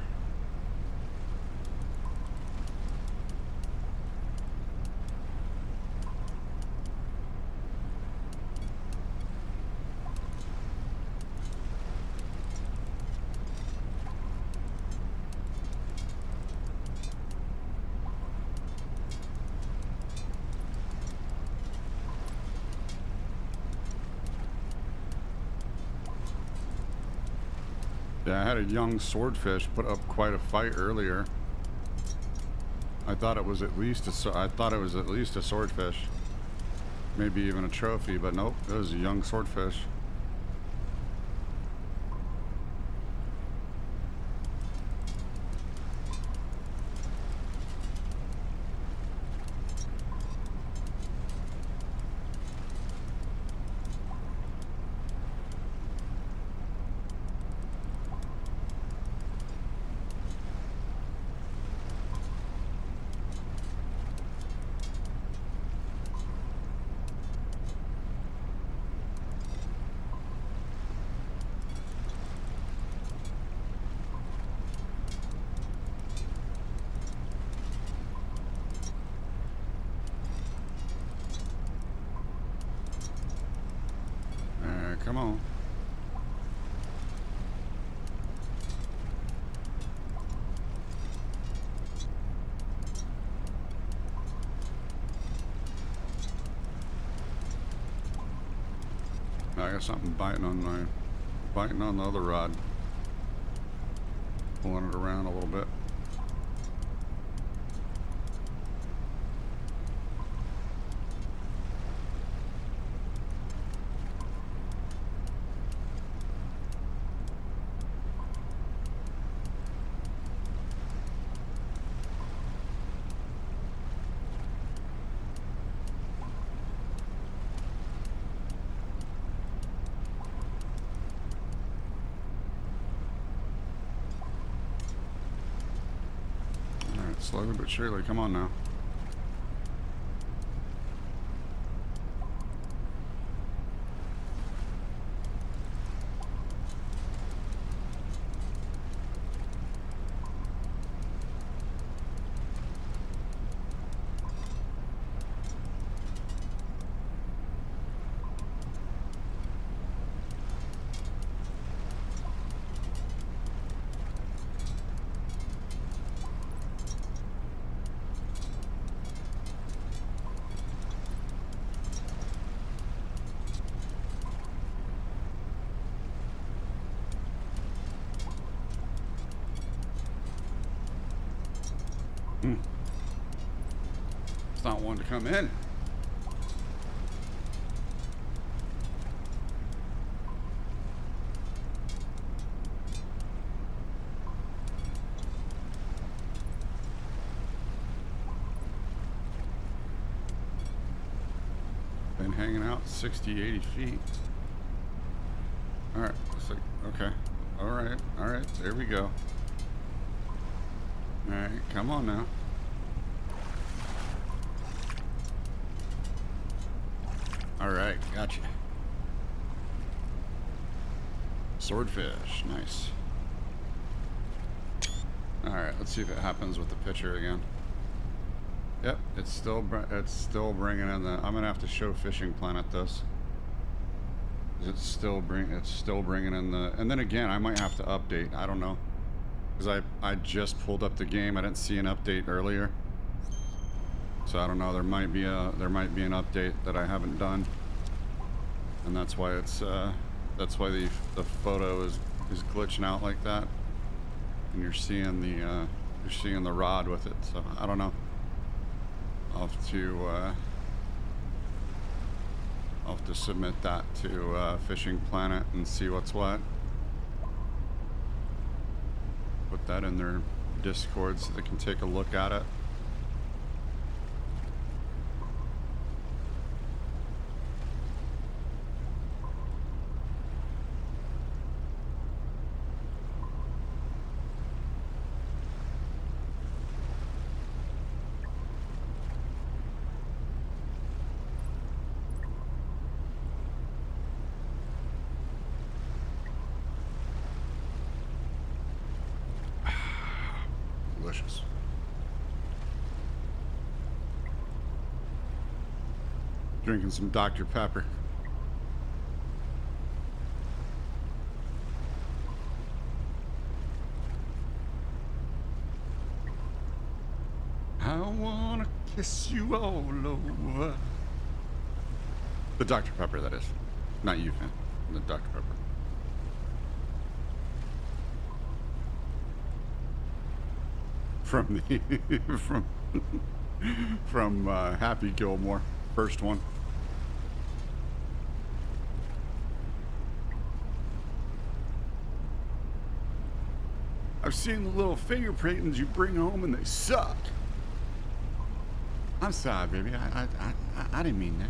Yeah, I had a young swordfish put up quite a fight earlier. I thought it was at least a swordfish, maybe even a trophy, but nope, it was a young swordfish. I got something biting on the other rod. Pulling it around a little bit. Slowly but surely, come on now. It's not one to come in. Been hanging out 60, 80 feet. All right, looks like, okay. All right, there we go. All right, come on now. All right, gotcha. Swordfish, nice. All right, let's see if it happens with the picture again. Yep, it's still bringing in the. I'm gonna have to show Fishing Planet this. It's still bringing in the. And then again, I might have to update. I don't know, because I just pulled up the game. I didn't see an update earlier. So I don't know. There might be an update that I haven't done, and that's why the photo is glitching out like that, and you're seeing the rod with it. So I don't know. I'll have to submit that to Fishing Planet and see what's what. Put that in their Discord so they can take a look at it. Delicious. Drinking some Dr. Pepper. I wanna kiss you all over. The Dr. Pepper, that is. Not you, fan. The Dr. Pepper. From the from Happy Gilmore, first one. I've seen the little fingerprintings you bring home and they suck. I'm sorry, baby. I didn't mean that.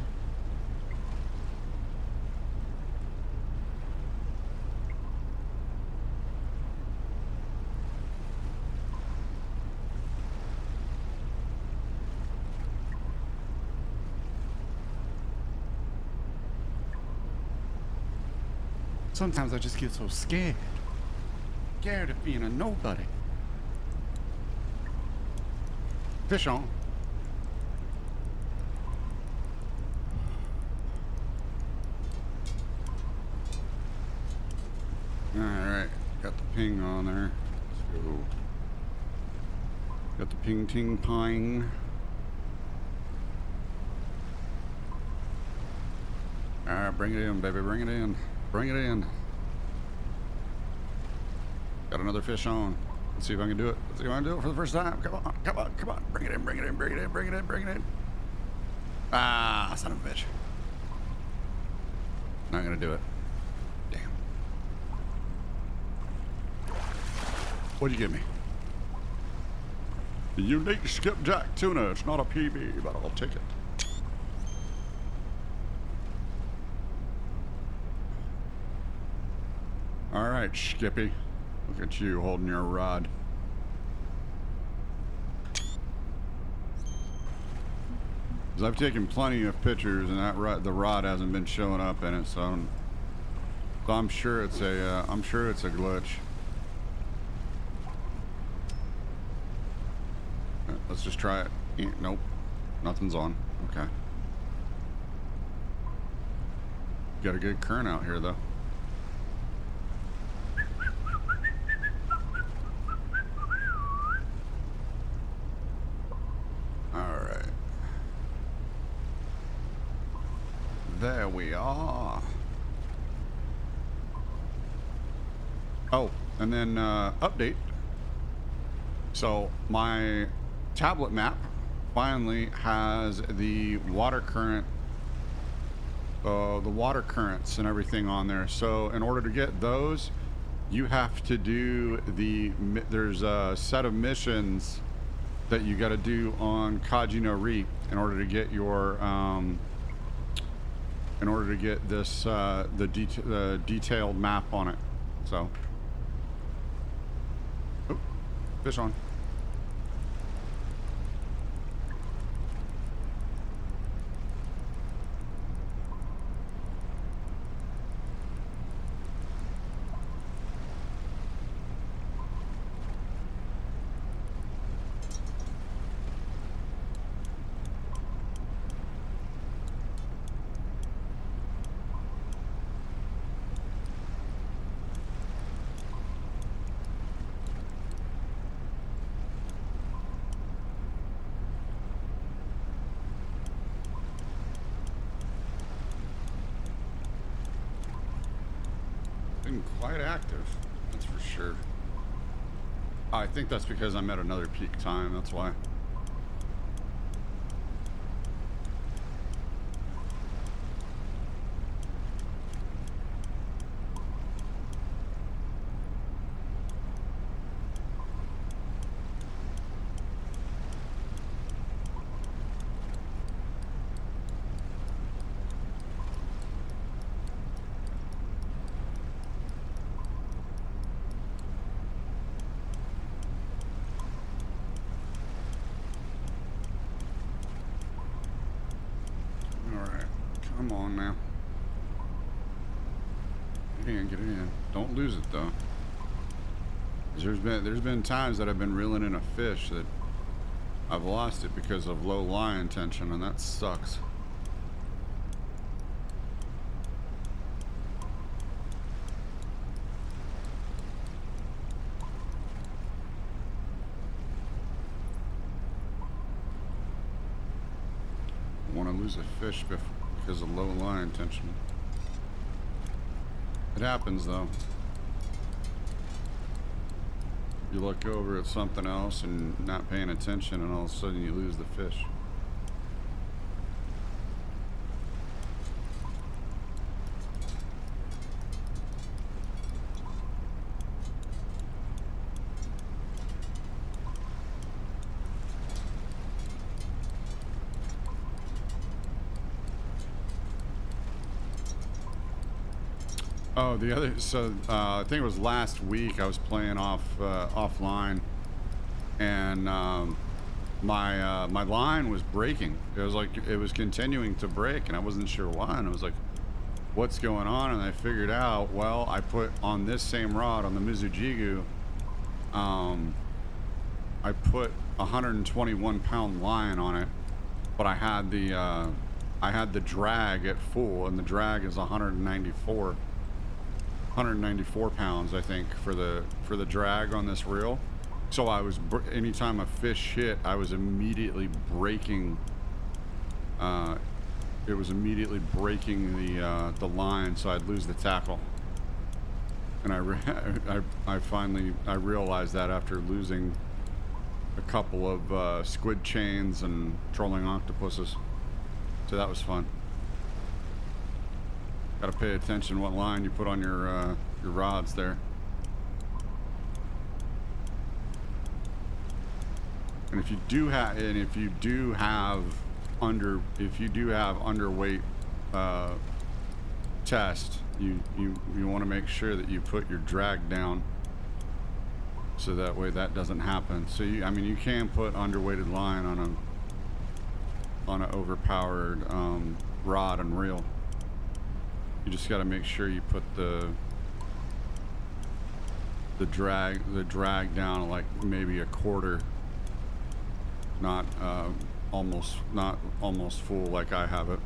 Sometimes I just get so scared. Scared of being a nobody. Fish on. Alright, got the ping on there. Let's go. Got the ping ting ping. Alright, bring it in, baby. Bring it in. Bring it in. Got another fish on. Let's see if I can do it. Let's see if I can do it for the first time. Come on, come on, come on. Bring it in, bring it in, bring it in, bring it in, bring it in. Ah, son of a bitch. Not gonna do it. Damn. What'd you give me? The unique skipjack tuna. It's not a PB, but I'll take it. All right, Skippy. Look at you holding your rod. Because I've taken plenty of pictures, and the rod hasn't been showing up in it, so I'm sure it's a glitch. Let's just try it. Nope, nothing's on. Okay. Got a good current out here, though. There we are. Oh, and then update. So my tablet map finally has the water current, the water currents and everything on there. So in order to get those, you have to do there's a set of missions that you got to do on Kajino Reef in order to get your in order to get this the detailed map on it. So, oh, fish on. Quite active, that's for sure. I think that's because I'm at another peak time, that's why. Come on now. Get in, get in. Don't lose it though. There's been times that I've been reeling in a fish that I've lost it because of low line tension, and that sucks. I want to lose a fish because of low line tension. It happens though. You look over at something else and not paying attention, and all of a sudden you lose the fish. Oh, the other, so I think it was last week I was playing offline, and my line was breaking. It was like it was continuing to break, and I wasn't sure why. And I was like, "What's going on?" And I figured out. Well, I put on this same rod on the Mizujigu. I put a 121-pound line on it, but I had the drag at full, and the drag is 194 pounds, I think, for the drag on this reel. So I was anytime a fish hit, I was immediately breaking. It it was immediately breaking the line, so I'd lose the tackle. And I finally realized that after losing a couple of squid chains and trolling octopuses. So that was fun. Got to pay attention what line you put on your rods there. And if you do have underweight test, you want to make sure that you put your drag down, so that way that doesn't happen. So you can put underweighted line on an overpowered rod and reel. You just got to make sure you put the drag down like maybe a quarter, not almost full like I have it.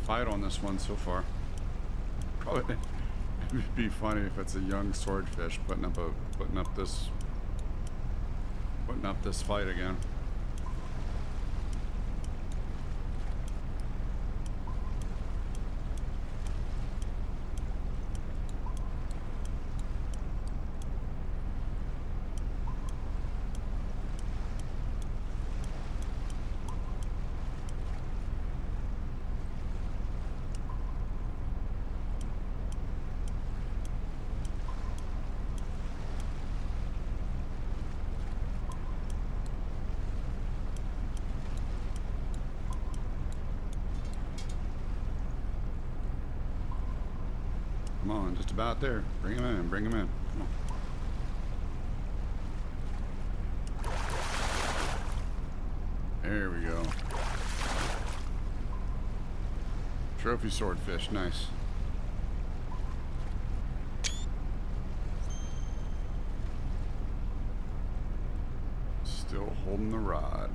Fight on this one so far. Probably it'd be funny if it's a young swordfish putting up this fight again. Come on, just about there. Bring him in, bring him in. Come on. There we go. Trophy swordfish, nice. Still holding the rod.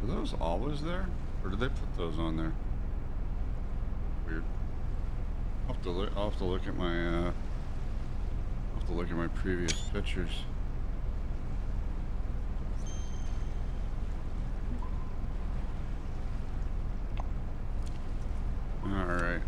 Are those always there? Or did they put those on there? Weird. I'll have to look at my previous pictures. Alright.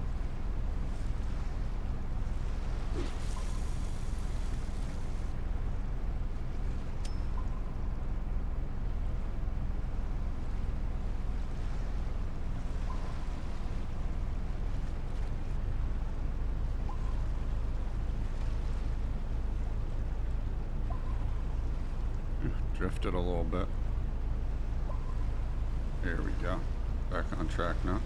Drifted a little bit. Here we go. Back on track now.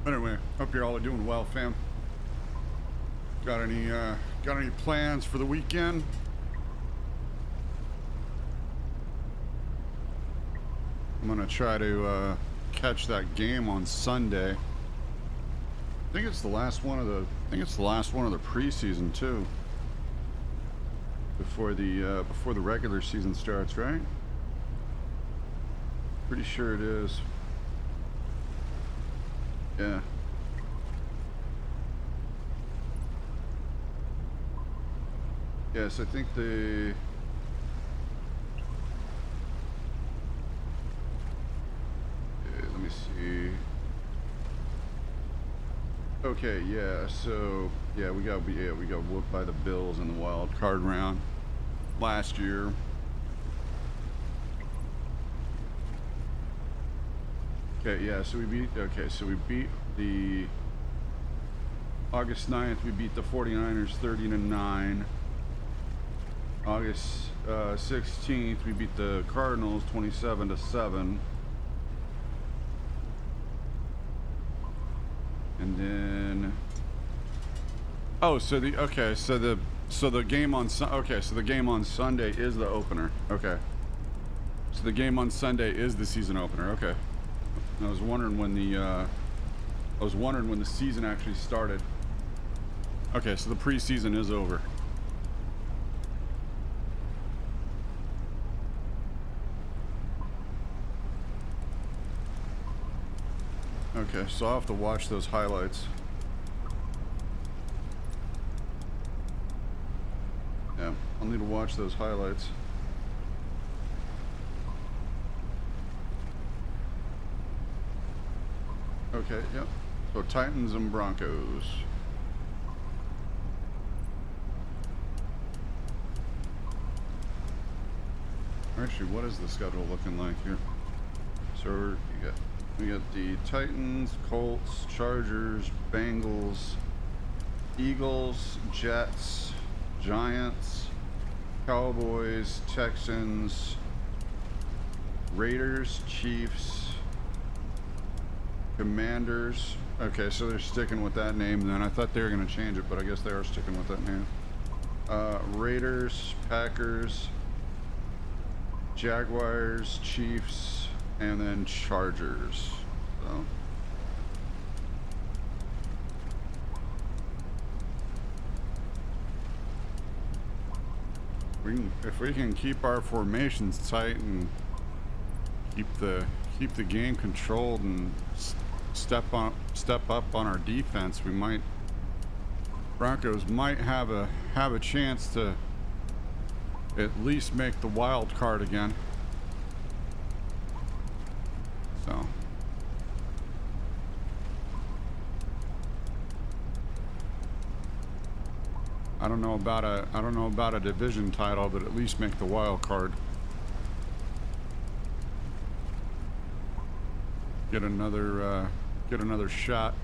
Anyway, hope you're all doing well, fam. Got any plans for the weekend? I'm gonna try to catch that game on Sunday. I think it's the last one of the preseason too. Before the regular season starts, right? Pretty sure it is. Yeah. Yes, I think Okay, yeah. So yeah, we got whooped by the Bills in the wild card round last year. Okay, yeah. So we beat. Okay, so we beat the August 9th. We beat the 49ers 30-9. August 16th, we beat the Cardinals 27-7. And then, oh, so the game on the game on Sunday is the opener. Okay. So the game on Sunday is the season opener. Okay. I was wondering when the season actually started. Okay, so the preseason is over. Okay, so I'll have to watch those highlights. Yeah, I'll need to watch those highlights. Okay, yep. So Titans and Broncos. Actually, what is the schedule looking like here? So we got the Titans, Colts, Chargers, Bengals, Eagles, Jets, Giants, Cowboys, Texans, Raiders, Chiefs, Commanders. Okay, so they're sticking with that name then. I thought they were going to change it, but I guess they are sticking with that name. Raiders, Packers, Jaguars, Chiefs, and then Chargers. So if we can keep our formations tight and keep the game controlled and step up on our defense, Broncos might have a chance to at least make the wild card again. So I don't know about a division title, but at least make the wild card. Get another shot.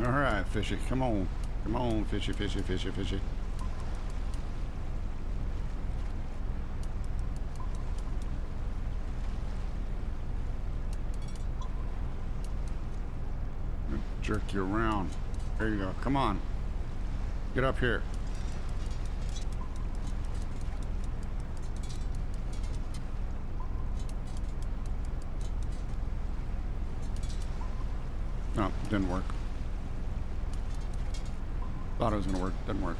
All right, Fishy, come on, Fishy. Jerk you around. There you go. Come on, get up here. No, didn't work. Thought it was gonna work, didn't work.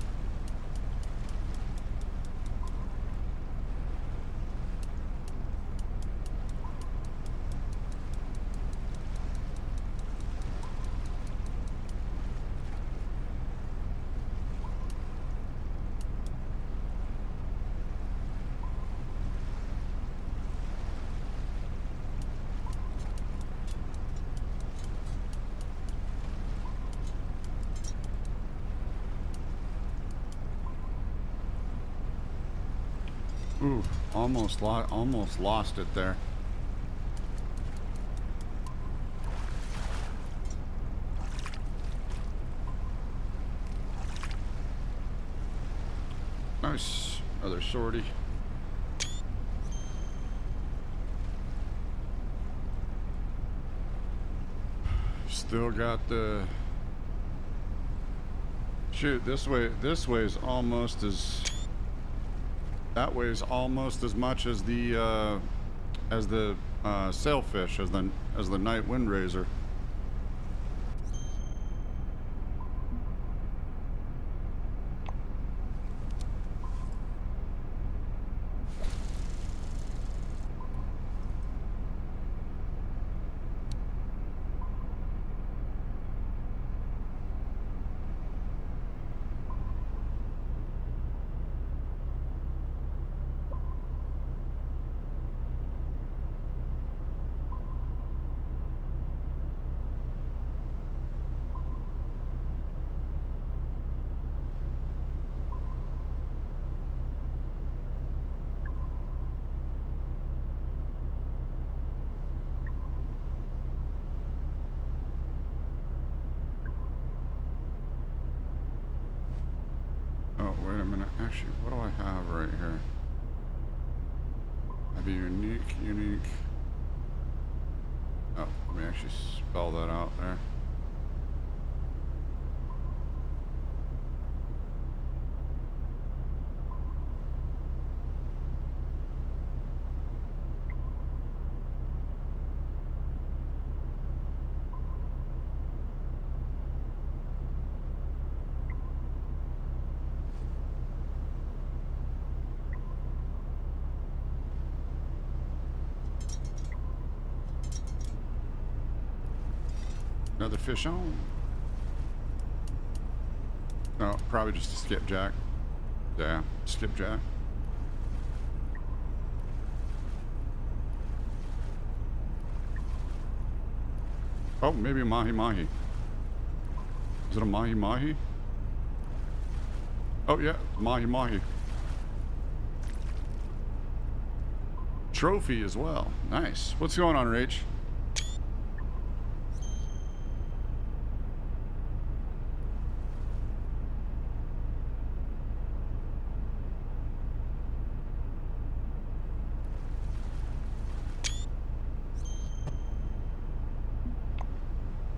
Ooh, almost lost it there. Nice, another sortie. Still got the shoot. This way is almost as. That weighs almost as much as the sailfish, as the night Windrazor. a minute. Actually, what do I have right here? I have a unique. Oh, let me actually spell that out there. Another fish on. No, probably just a skipjack. Yeah, skipjack. Oh, maybe a mahi-mahi. Is it a mahi-mahi? Oh, yeah, mahi-mahi. Trophy as well. Nice. What's going on, Rach?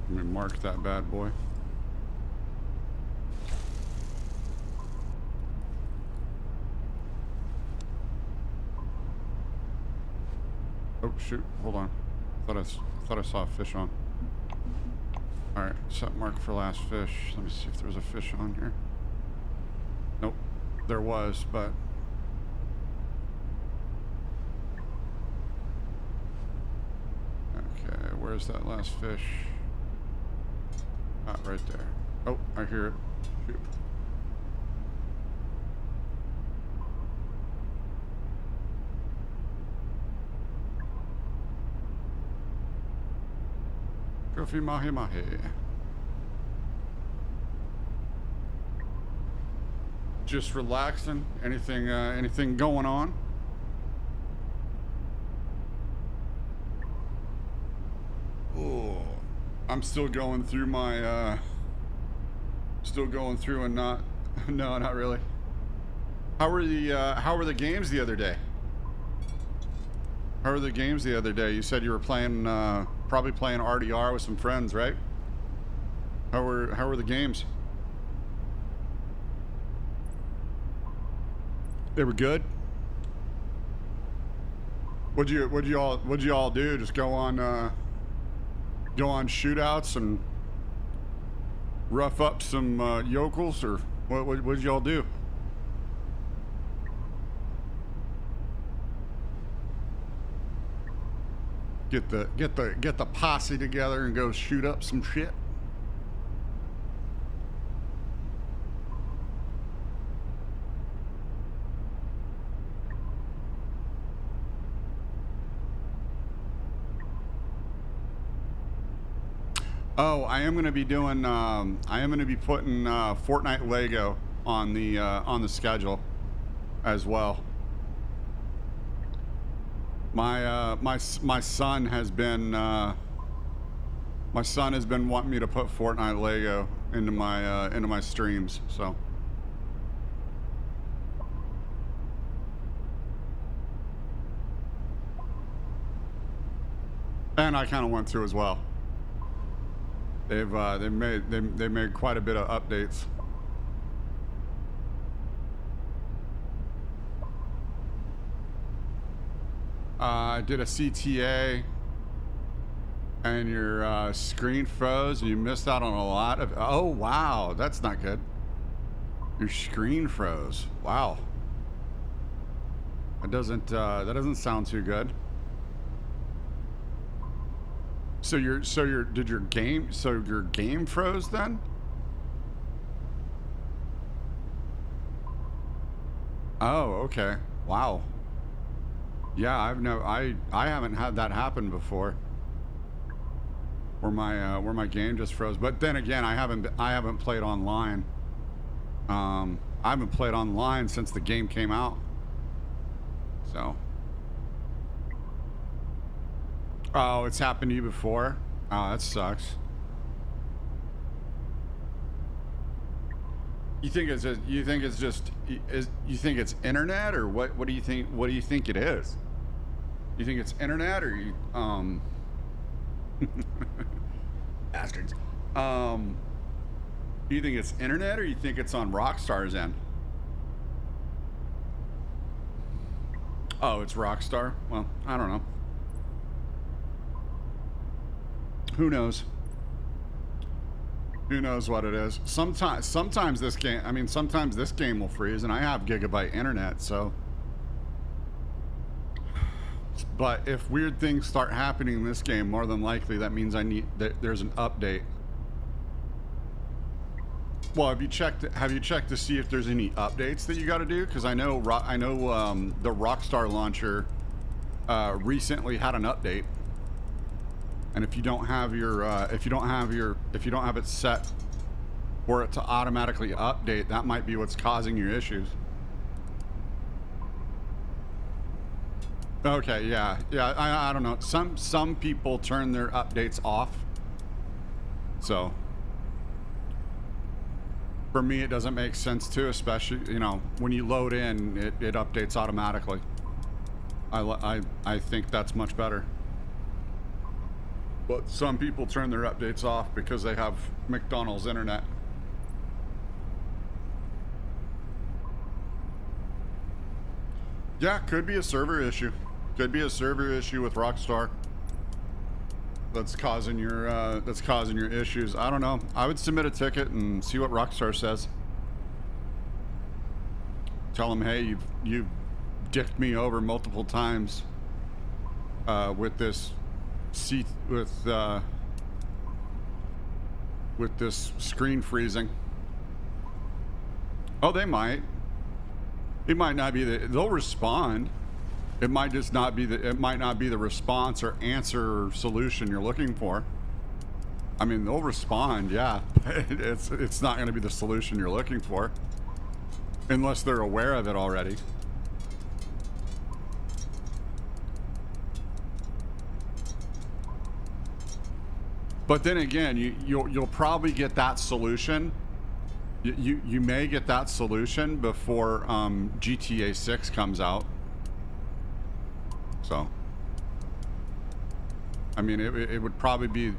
Let me mark that bad boy. Oh shoot! Hold on. Thought I saw a fish on. All right, set mark for last fish. Let me see if there's a fish on here. Nope, there was, but. Okay, where's that last fish? Ah, right there. Oh, I hear it. Shoot. Trophy mahi-mahi. Just relaxing. Anything going on? Oh, I'm still going through my, and not, no, not really. How were the games the other day? How were the games the other day? You said you were playing, probably playing RDR with some friends, right? How were the games? They were good. What'd you all do? Just go on shootouts and rough up some yokels, or what'd y'all do? Get the posse together and go shoot up some shit. Oh, I am gonna be doing. I am gonna be putting Fortnite Lego on the schedule as well. My son has been wanting me to put Fortnite Lego into my streams, so. And I kind of want to as well. They've made quite a bit of updates. I did a CTA, and your screen froze, and you missed out on a lot of. Oh wow, that's not good. Your screen froze. Wow. That doesn't sound too good. So your game froze then? Oh, okay. Wow. Yeah, I haven't had that happen before. Where my game just froze. But then again, I haven't played online. I haven't played online since the game came out. So. Oh, it's happened to you before? Oh, that sucks. You think it's just, you think it's internet, or what do you think, it is? You think it's internet, or you bastards. Do you think it's internet, or you think it's on Rockstar's end? Oh, it's Rockstar? Well, I don't know. Who knows? Who knows what it is? Sometimes this game, sometimes this game will freeze, and I have gigabyte internet, so. But if weird things start happening in this game, more than likely that means there's an update. Well, have you checked to see if there's any updates that you got to do? Because I know the Rockstar launcher recently had an update. And if you don't have it set for it to automatically update, that might be what's causing your issues. Okay, yeah. I don't know. Some people turn their updates off. So for me, it doesn't make sense too, especially when you load in, it updates automatically. I think that's much better. But some people turn their updates off because they have McDonald's internet. Yeah, could be a server issue. Could be a server issue with Rockstar that's causing your issues. I don't know. I would submit a ticket and see what Rockstar says. Tell them, hey, you've dicked me over multiple times with this with this screen freezing. Oh, they might. It might not be they'll respond. It might just not be it might not be the response or answer or solution you're looking for. I mean, they'll respond, yeah. It's not going to be the solution you're looking for unless they're aware of it already. But then again, you'll probably get that solution. You may get that solution before GTA 6 comes out. So, I mean, it would probably be a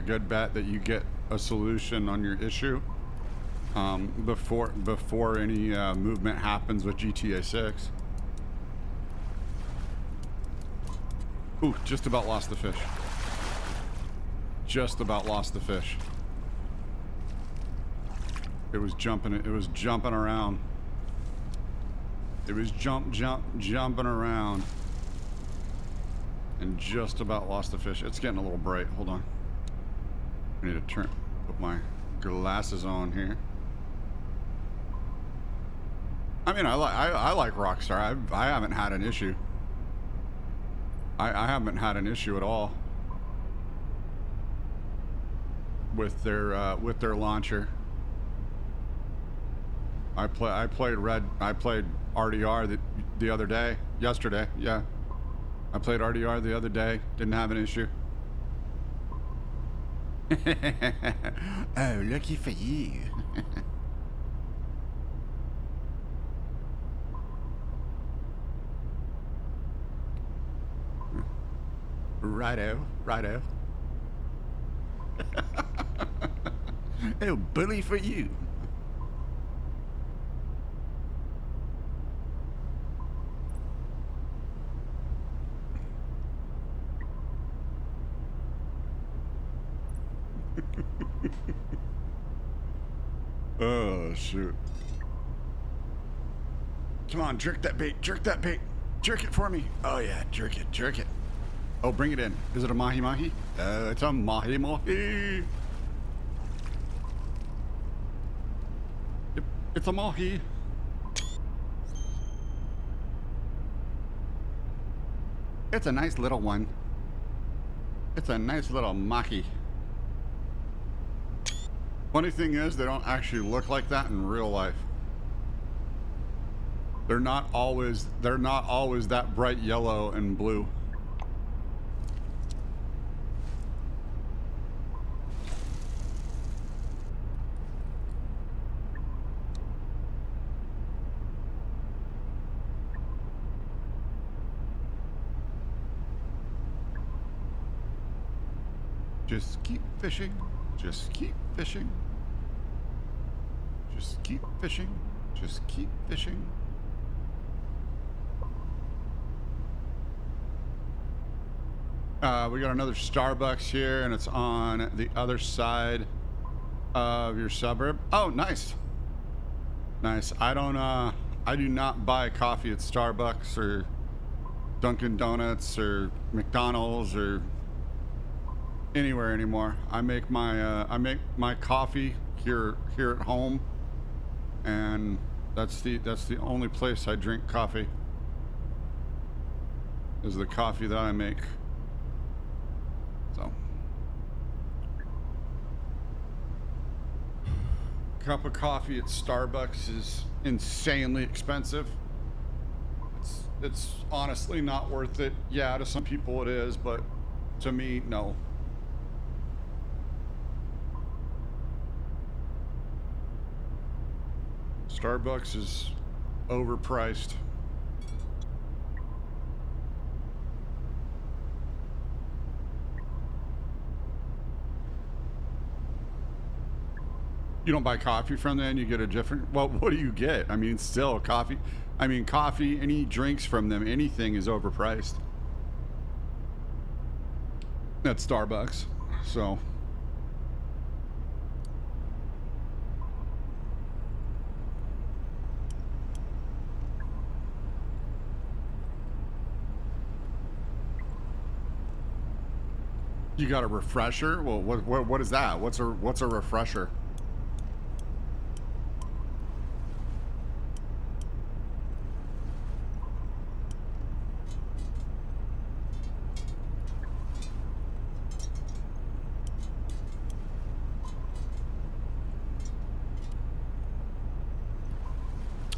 good bet that you get a solution on your issue before any movement happens with GTA 6. Ooh, just about lost the fish. Just about lost the fish. It was jumping around. It was jumping around. And just about lost the fish. It's getting a little bright. Hold on. I need to put my glasses on here. I mean, I like Rockstar. I haven't had an issue. I haven't had an issue at all with their launcher. I played RDR the other day, yesterday. Yeah, I played RDR the other day. Didn't have an issue. Oh, lucky for you. Righto. Oh, bully for you. Oh, shoot. Come on, jerk that bait. Jerk it for me. Oh, yeah, jerk it. Oh, bring it in. Is it a mahi-mahi? It's a mahi-mahi. Yep, it's a mahi. It's a nice little one. It's a nice little mahi. Funny thing is, they don't actually look like that in real life. They're not always that bright yellow and blue. Just keep fishing. Just keep fishing. Just keep fishing. Just keep fishing. We got another Starbucks here, and it's on the other side of your suburb. Oh, nice. Nice. I do not buy coffee at Starbucks or Dunkin' Donuts or McDonald's or anywhere anymore. I make my coffee here at home, and that's the only place I drink coffee. Is the coffee that I make. So, cup of coffee at Starbucks is insanely expensive. It's honestly not worth it. Yeah, to some people it is, but to me, no. Starbucks is overpriced. You don't buy coffee from them, you get a different, well, what do you get? I mean, still coffee. I mean, coffee, any drinks from them, anything is overpriced. At Starbucks, so. You got a refresher? Well, what is that? What's a refresher?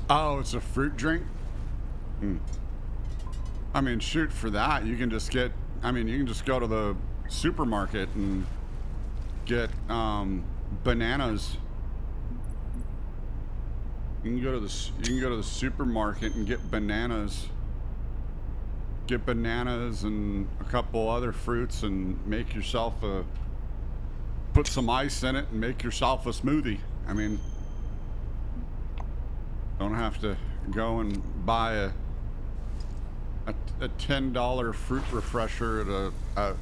Oh, it's a fruit drink? I mean, shoot, for that, you can just get, I mean, you can just go to the supermarket and get bananas. You can go to the supermarket and get bananas. Get bananas and a couple other fruits and make yourself put some ice in it and make yourself a smoothie. I mean, don't have to go and buy a $10 fruit refresher at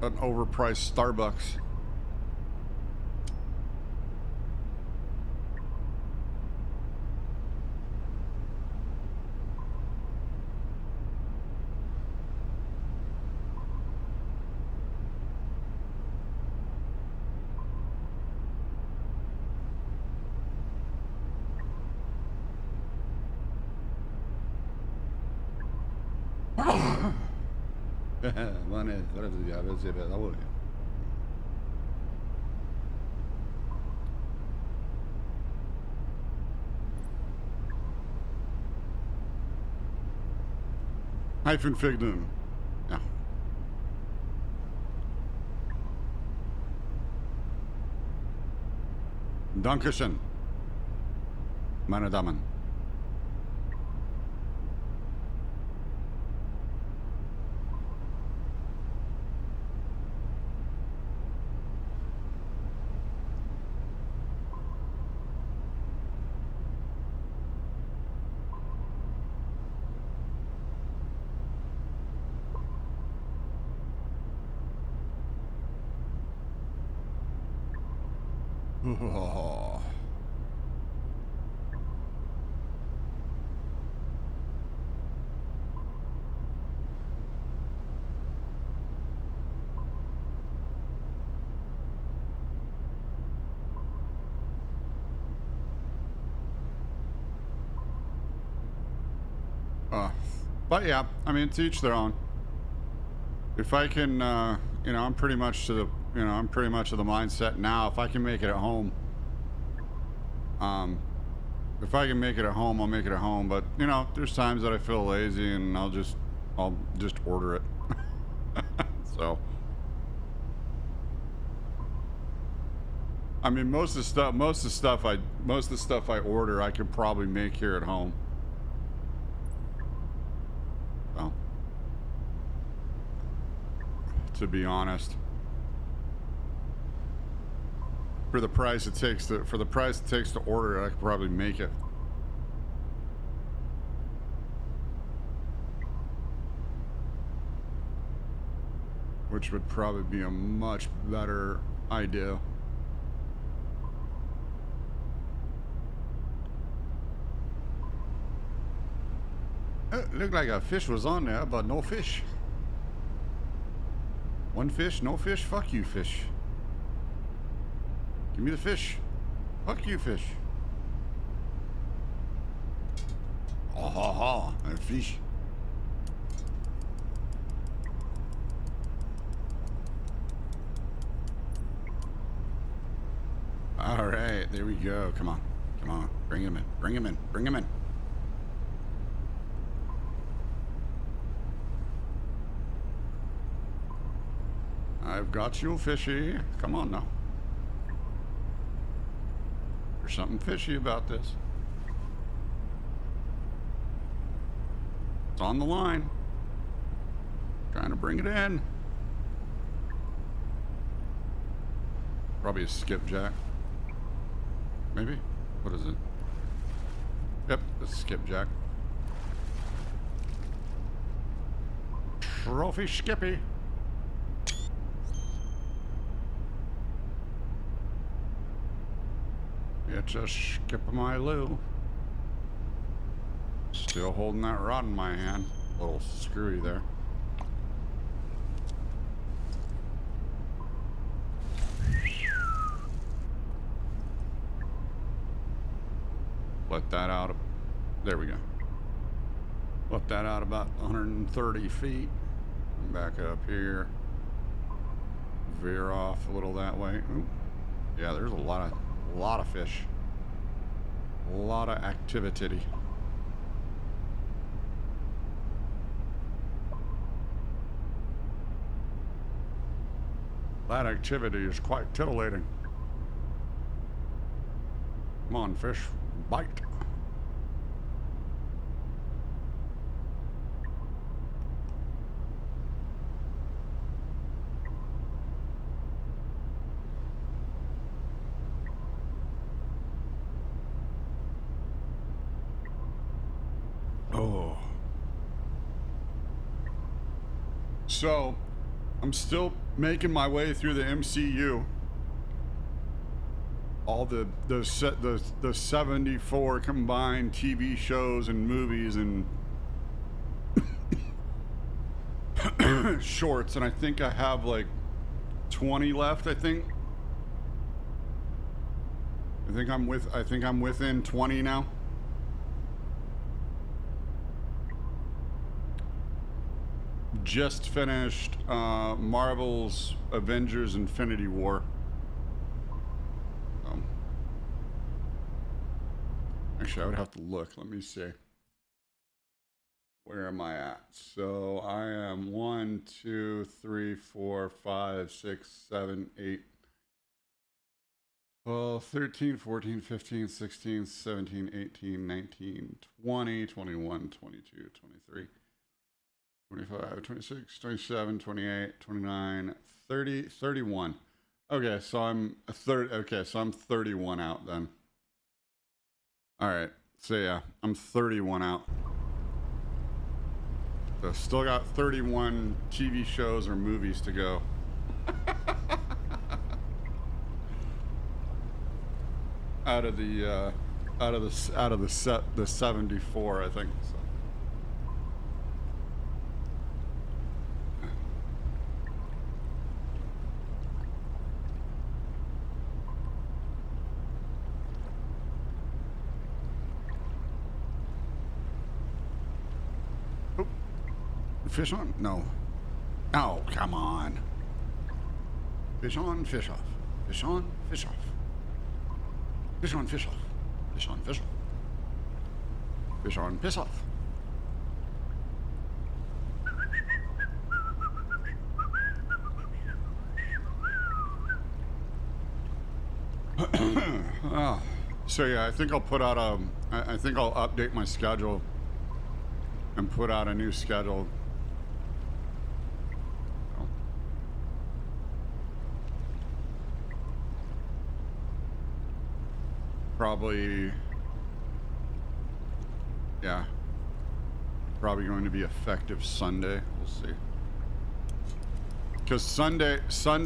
an overpriced Starbucks. Hyphen Fignum. Ja. Dankeschön, meine Damen. Oh. But yeah, I mean, to each their own. If I can, you know, I'm pretty much of the mindset now. If I can make it at home, if I can make it at home, I'll make it at home. But you know, there's times that I feel lazy and I'll just order it. So, I mean, most of the stuff I order, I could probably make here at home. So, to be honest. For the price it takes to order it, I could probably make it. Which would probably be a much better idea. It looked like a fish was on there, but no fish. One fish, no fish, fuck you, fish. Give me the fish. Fuck you, fish. Oh, ha, ha, a fish. All right, there we go. Come on, come on. Bring him in, bring him in, bring him in. I've got you, fishy. Come on now. There's something fishy about this. It's on the line. Trying to bring it in. Probably a skipjack. Maybe? What is it? Yep, it's skipjack. Trophy Skippy. It's a skip of my loo. Still holding that rod in my hand. A little screwy there. Let that out. There we go. Let that out about 130 feet. Come back up here. Veer off a little that way. Ooh. Yeah, there's a lot of fish. A lot of activity. That activity is quite titillating. Come on, fish. Bite. Oh. So, I'm still making my way through the MCU. All the 74 combined TV shows and movies and shorts, and I think I have like 20 left. I think I'm within 20 now. Just finished Marvel's Avengers Infinity War. Actually, I would have to look. Let me see. Where am I at? So I am 1, 2, 3, 4, 5, 6, 7, 8, 12, 13, 14, 15, 16, 17, 18, 19, 20, 21, 22, 23, 25, 26, 27, 28, 29, 30, 31. Okay, so I'm 31 out then. All right, so yeah, I'm 31 out. So still got 31 TV shows or movies to go. out of the 74, I think. So. Fish on? No. Oh, come on. Fish on, fish off. Fish on, fish off. Fish on, fish off. Fish on, fish off. Fish on, piss off. Oh, so yeah, I think I'll put out I think I'll update my schedule and put out a new schedule. probably, yeah, probably going to be effective Sunday. We'll see. Because Sunday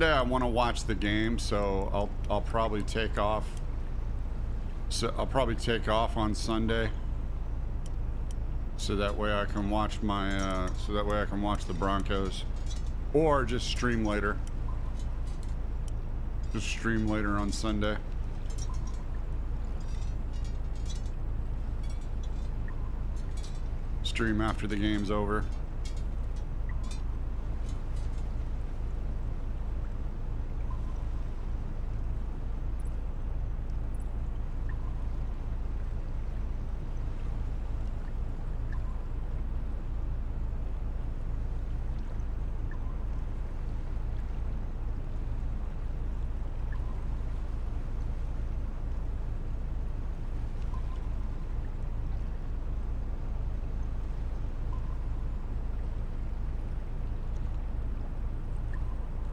I want to watch the game, so I'll probably take off. So I'll probably take off on Sunday, so that way I can watch my so that way I can watch the Broncos, or just stream later. Just stream later on Sunday. Stream after the game's over.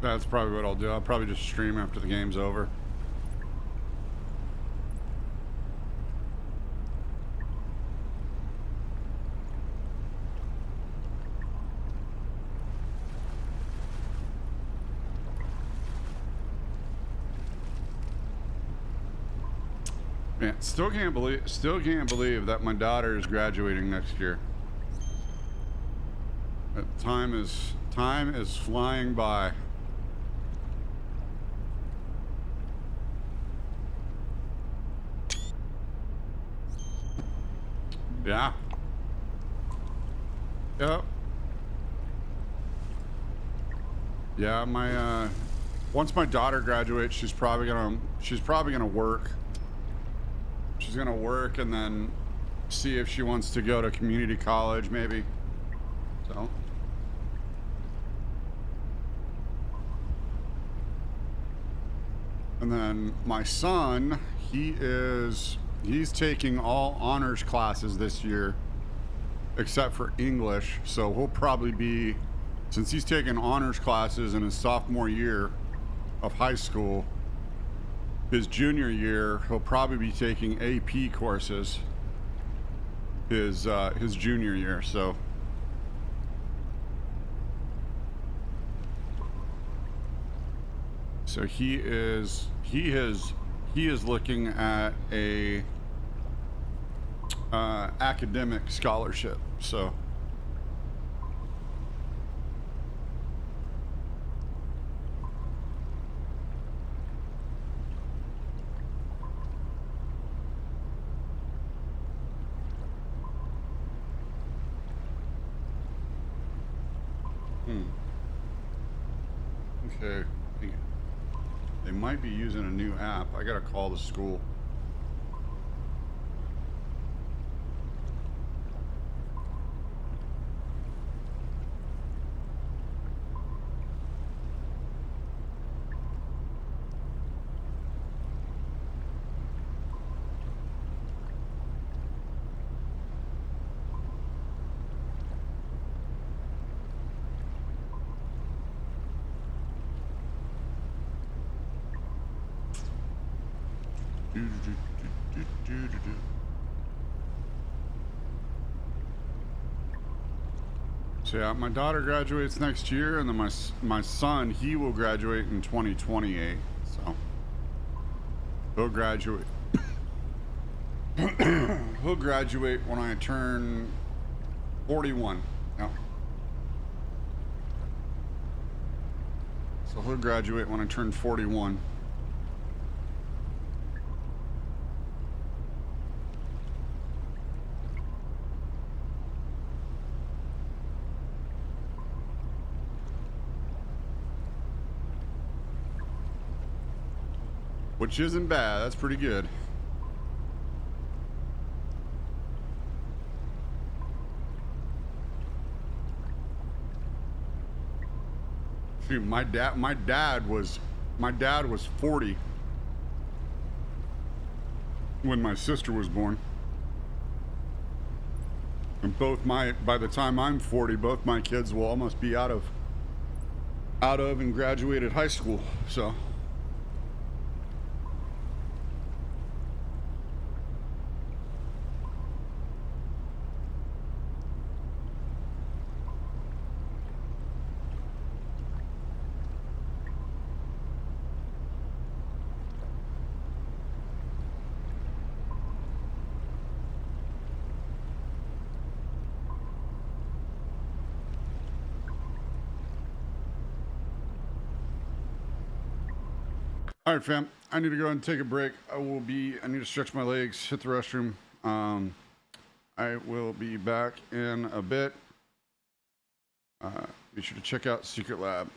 That's probably what I'll do. I'll probably just stream after the game's over. Man, still can't believe that my daughter is graduating next year. Time is flying by. Yeah. Yep. Yeah, my once my daughter graduates, she's probably gonna work. She's gonna work and then see if she wants to go to community college, maybe. So. And then my son, he's taking all honors classes this year, except for English. So he'll probably be, since he's taking honors classes in his sophomore year of high school, his junior year, he'll probably be taking AP courses his junior year. So he is looking at a academic scholarship. So okay. They might be using a new app. I gotta call the school. So yeah, my daughter graduates next year, and then my son, he will graduate in 2028. So he'll graduate. He'll graduate when I turn 41. Yeah. So he'll graduate when I turn 41. Which isn't bad. That's pretty good. Shoot, my dad was 40 when my sister was born. And by the time I'm 40, both my kids will almost be out of and graduated high school. So All right, fam. I need to go and take a break. I need to stretch my legs, hit the restroom. I will be back in a bit. Be sure to check out Secret Lab.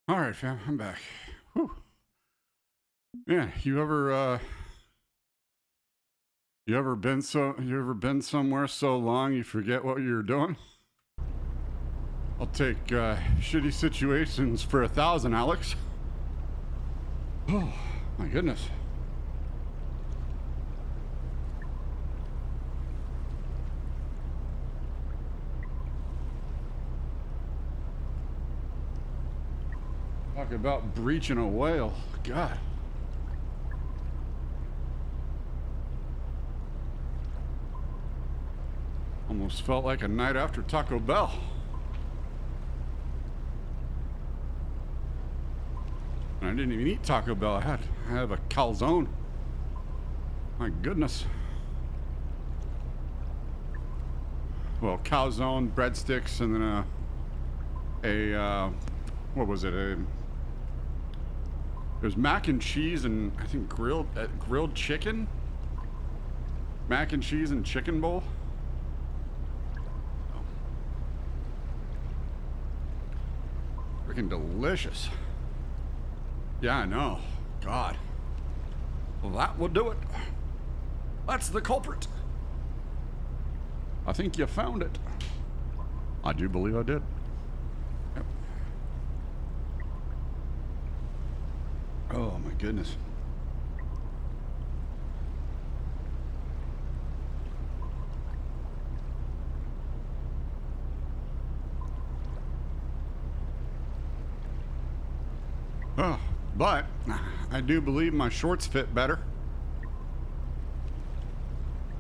All right, fam, I'm back. Whew. Yeah, you ever been somewhere so long you forget what you were doing? I'll take shitty situations for 1,000, Alex. Oh, my goodness. Talk about breaching a whale. God. Almost felt like a night after Taco Bell. And I didn't even eat Taco Bell. I had a calzone. My goodness. Well, calzone, breadsticks, and then what was it? It was mac and cheese and I think grilled chicken. Mac and cheese and chicken bowl. Freaking delicious. Yeah, I know. God. Well, that will do it. That's the culprit. I think you found it. I do believe I did. Yep. Oh my goodness. Oh, but I do believe my shorts fit better.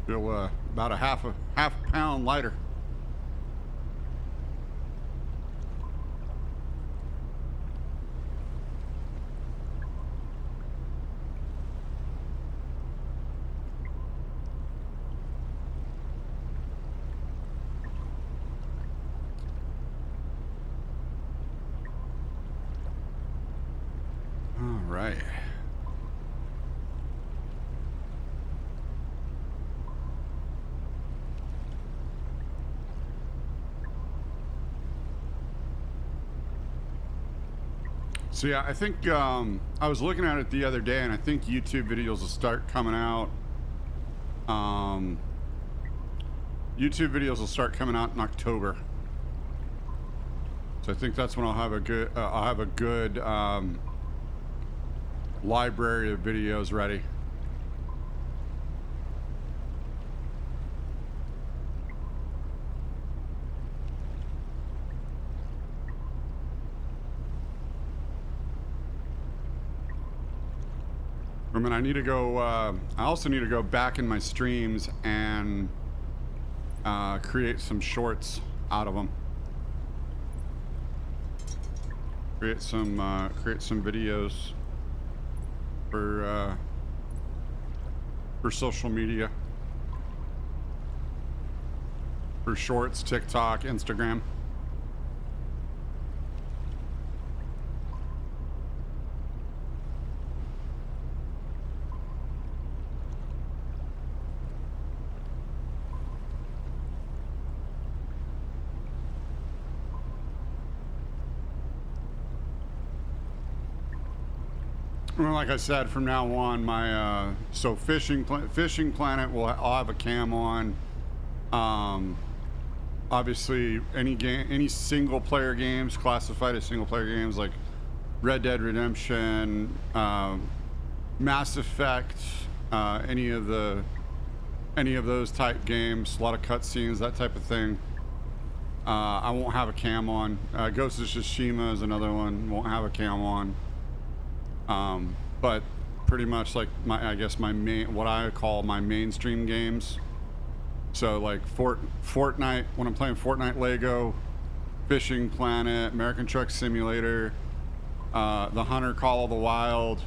Feel about a half pound lighter. All right. So yeah, I think I was looking at it the other day, and I think YouTube videos will start coming out. YouTube videos will start coming out in October. So I think that's when I'll have a good library of videos ready. I mean, I need to go, I also need to go back in my streams and create some shorts out of them. Create some videos for social media. For shorts, TikTok, Instagram. Well, like I said, from now on, my so Fishing Planet I'll have a cam on. Obviously, any single player games classified as single player games like Red Dead Redemption, Mass Effect, any of those type games, a lot of cutscenes, that type of thing. I won't have a cam on. Ghost of Tsushima is another one. Won't have a cam on. But pretty much like what I call my mainstream games. So like Fortnite, when I'm playing Fortnite Lego, Fishing Planet, American Truck Simulator, the Hunter Call of the Wild,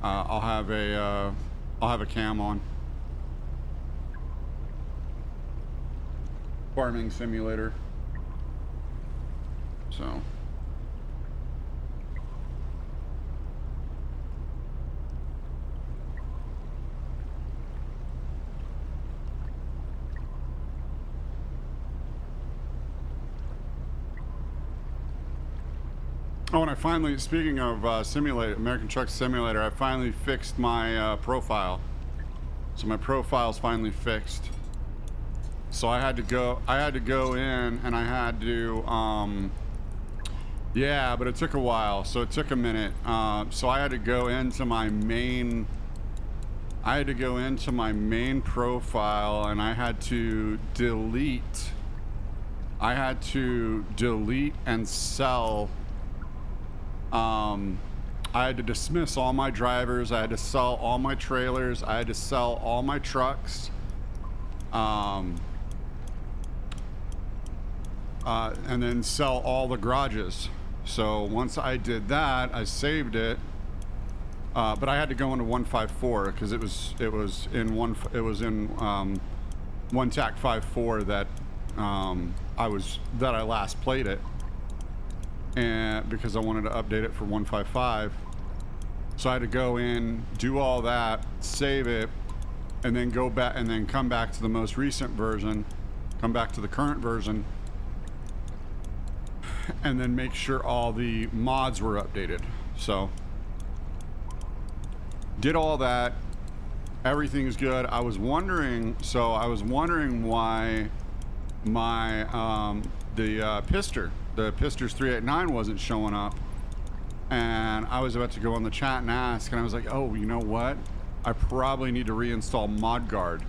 I'll have a cam on. Farming Simulator. So. Oh, and I finally, speaking of American Truck Simulator, I finally fixed my profile. So my profile's finally fixed. So I had to go in and I had to, yeah, but it took a while. So it took a minute. So I had to go into my main profile and I had to delete and sell. I had to dismiss all my drivers. I had to sell all my trailers. I had to sell all my trucks. And then sell all the garages. So once I did that, I saved it. But I had to go into 154 because it was in one TAC 54 that I last played it, and because I wanted to update it for 155. So I had to go in, do all that, save it, and then go back and then come back to the most recent version, come back to the current version, and then make sure all the mods were updated. So did all that. Everything's good. I was wondering why my the Pisters 389 wasn't showing up, and I was about to go on the chat and ask, and I was like, oh, you know what? I probably need to reinstall ModGuard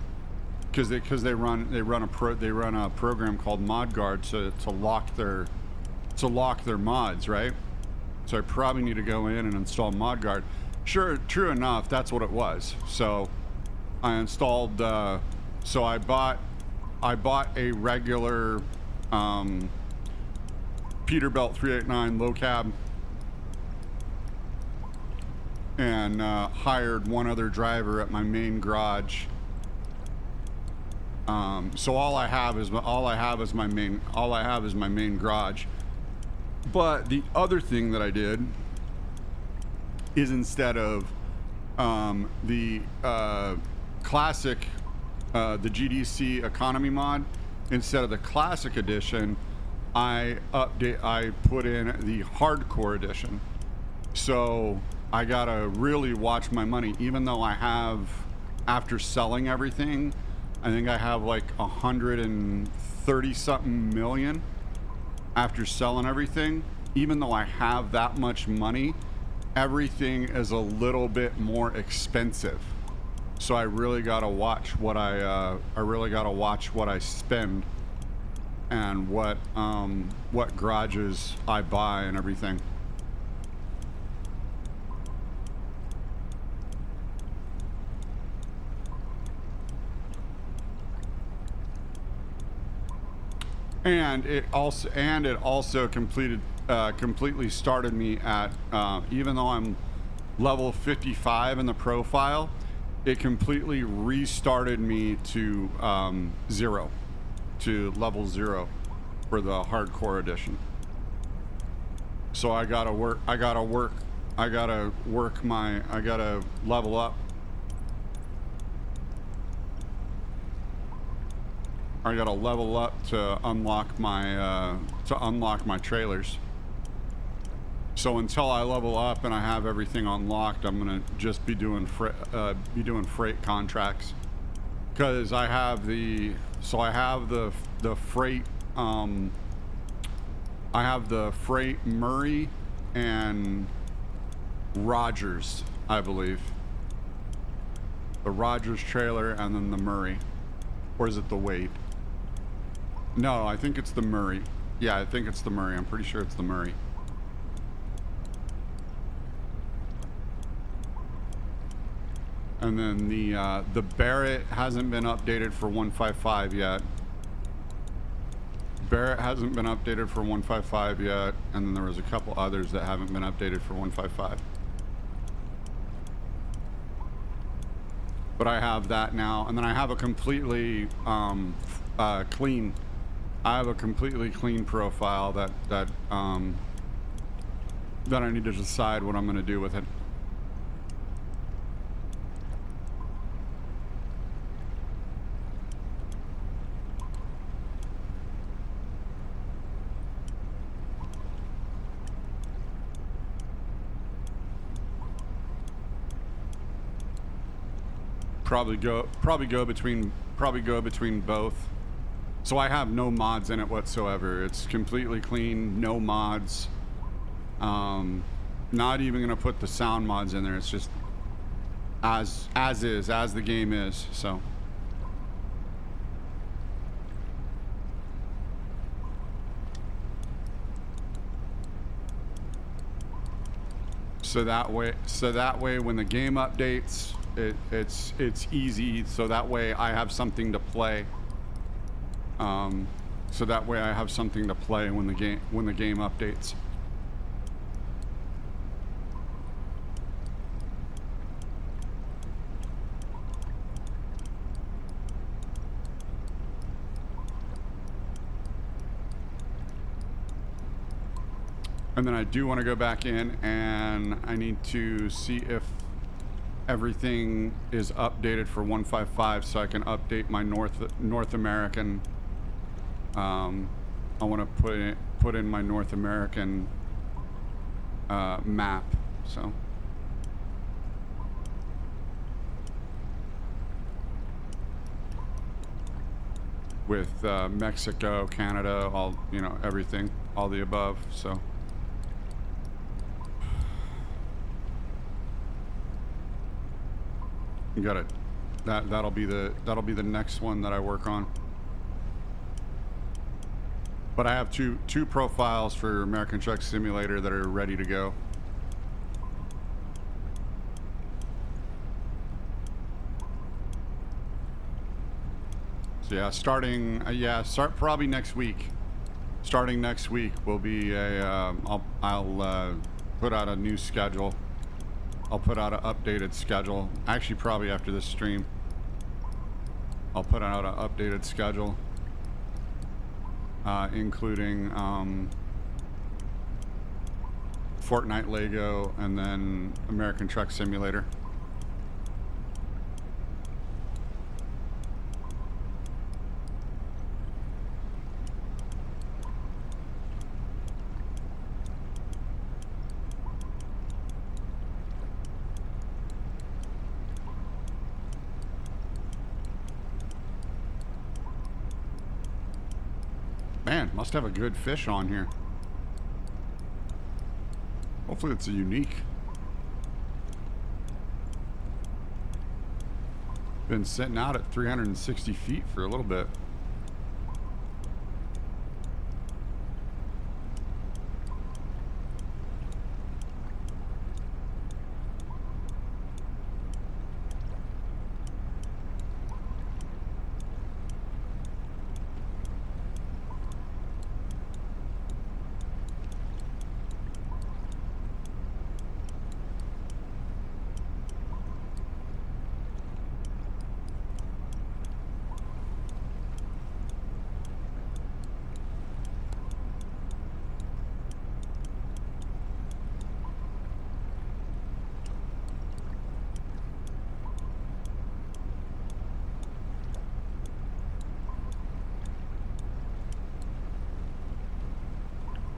because they run a program called ModGuard to lock their mods, right? So I probably need to go in and install ModGuard. Sure, true enough, that's what it was. So I installed. So I bought a regular Peterbilt 389 low cab and hired one other driver at my main garage. So all I have is my main garage. But the other thing that I did is instead of the classic, the GDC economy mod, instead of the classic edition, I put in the hardcore edition. So I gotta really watch my money, even though I have, after selling everything, I think I have like 130 something million after selling everything. Even though I have that much money, everything is a little bit more expensive. So I really gotta watch what I spend and what garages I buy and everything. And it also completely started me at, even though I'm level 55 in the profile, it completely restarted me to level 0 for the hardcore edition. So I gotta level up. I gotta level up to unlock my trailers. So until I level up and I have everything unlocked, I'm gonna just be doing freight contracts, because I have the freight. I have the freight Murray and Rogers, I believe. The Rogers trailer and then the Murray, or is it the Wade? No, I think it's the Murray. Yeah, I think it's the Murray. I'm pretty sure it's the Murray. And then the Barrett hasn't been updated for 155 yet. Barrett hasn't been updated for 155 yet, and then there was a couple others that haven't been updated for 155. But I have that now, and then I have a completely clean. I have a completely clean profile that I need to decide what I'm going to do with it. Probably go between both. So I have no mods in it whatsoever. It's completely clean, no mods. Not even gonna put the sound mods in there. It's just as is, as the game is. So that way when the game updates, it's easy. So that way I have something to play. So that way I have something to play when the game updates. And then I do want to go back in and I need to see if everything is updated for 155 so I can update my North American. I want to put in my North American map. So with Mexico, Canada, all, you know, everything, all the above. So you got it. That'll be the next one that I work on. But I have two profiles for American Truck Simulator that are ready to go. So yeah, start probably next week. Starting next week will be a I'll put out a new schedule. I'll put out an updated schedule. Actually, probably after this stream, I'll put out an updated schedule, including Fortnite Lego and then American Truck Simulator. Man, must have a good fish on here. Hopefully it's a unique. Been sitting out at 360 feet for a little bit.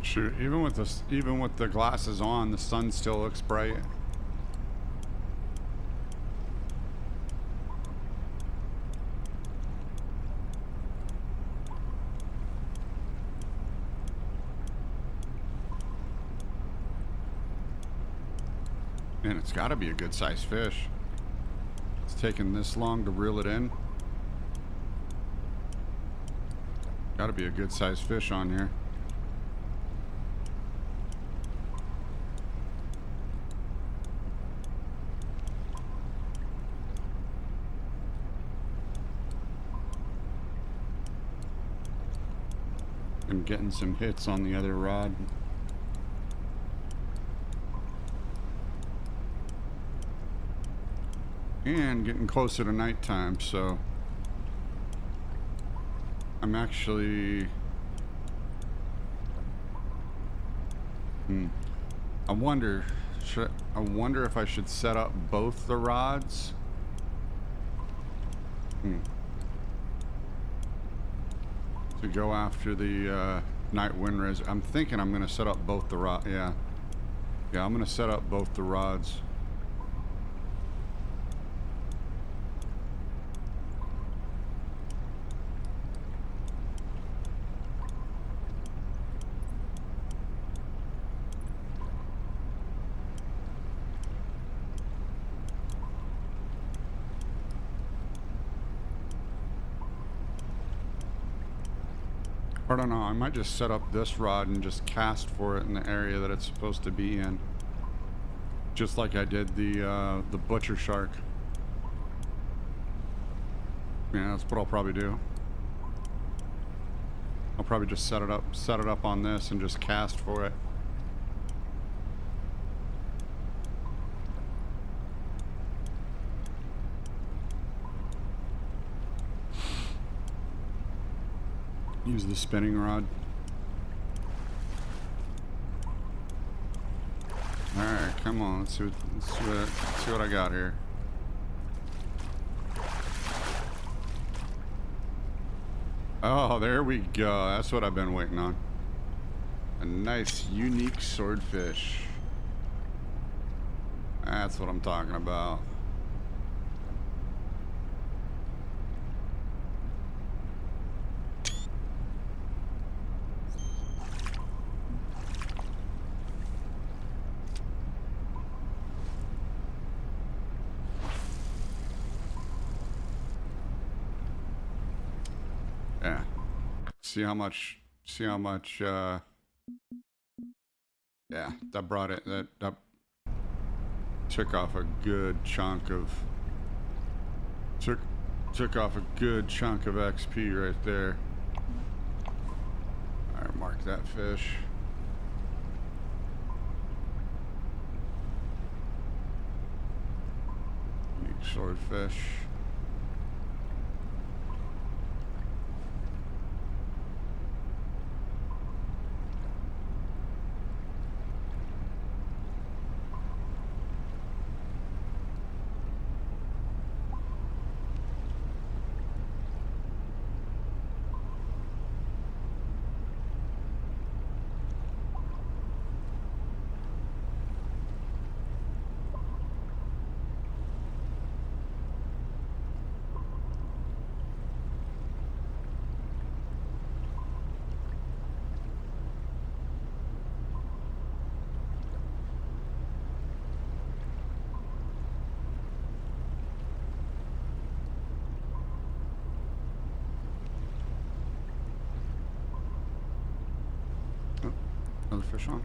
Shoot, even with the glasses on, the sun still looks bright. And it's got to be a good sized fish. It's taken this long to reel it in. Got to be a good sized fish on here. And getting some hits on the other rod. And getting closer to nighttime, so I'm actually I wonder if I should set up both the rods. To go after the night Windrazor. I'm thinking I'm gonna set up both the rod. Yeah, I'm gonna set up both the rods. I don't know, I might just set up this rod and just cast for it in the area that it's supposed to be in. Just like I did the butcher shark. Yeah, that's what I'll probably do. I'll probably just set it up on this and just cast for it. Use the spinning rod. Alright, come on, let's see what I got here. Oh, there we go. That's what I've been waiting on. A nice, unique swordfish. That's what I'm talking about. Yeah. See how much, yeah, that brought it, that took off a good chunk of, took off a good chunk of XP right there. Alright, mark that fish. Unique swordfish. Another fish on.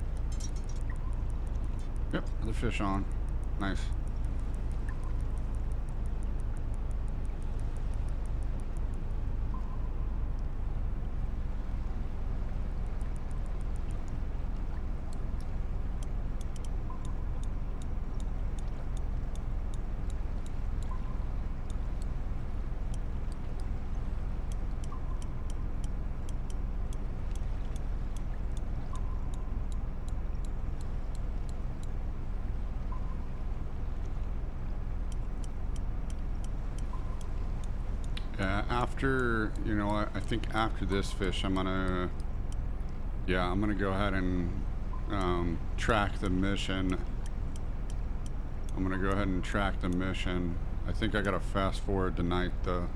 Yep, another fish on. Nice. After, you know what, I think after this fish, I'm gonna go ahead and track the mission. I'm gonna go ahead and track the mission. I think I gotta fast forward tonight though.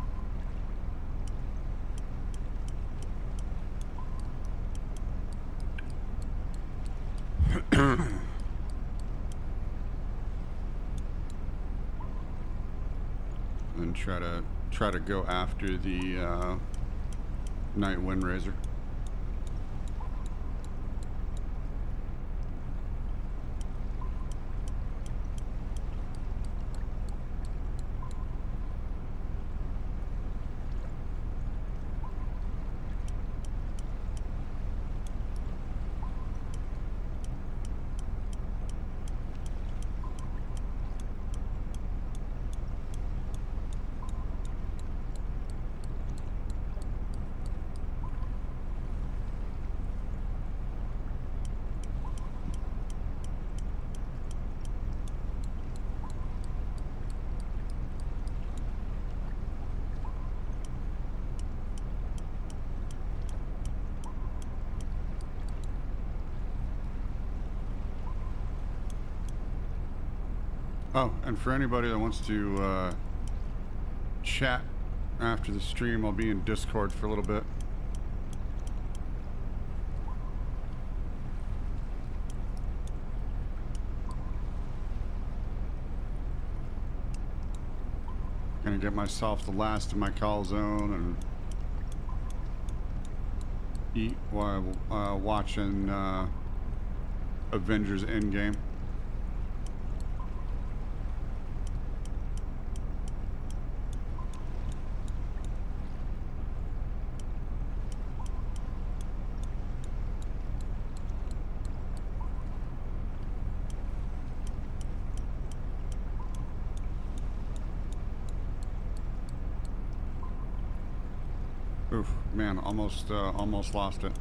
And try to go after the night Windrazor. Oh, and for anybody that wants to chat after the stream, I'll be in Discord for a little bit. Gonna get myself the last of my calzone and eat while watching Avengers Endgame. Oof, man, almost lost it.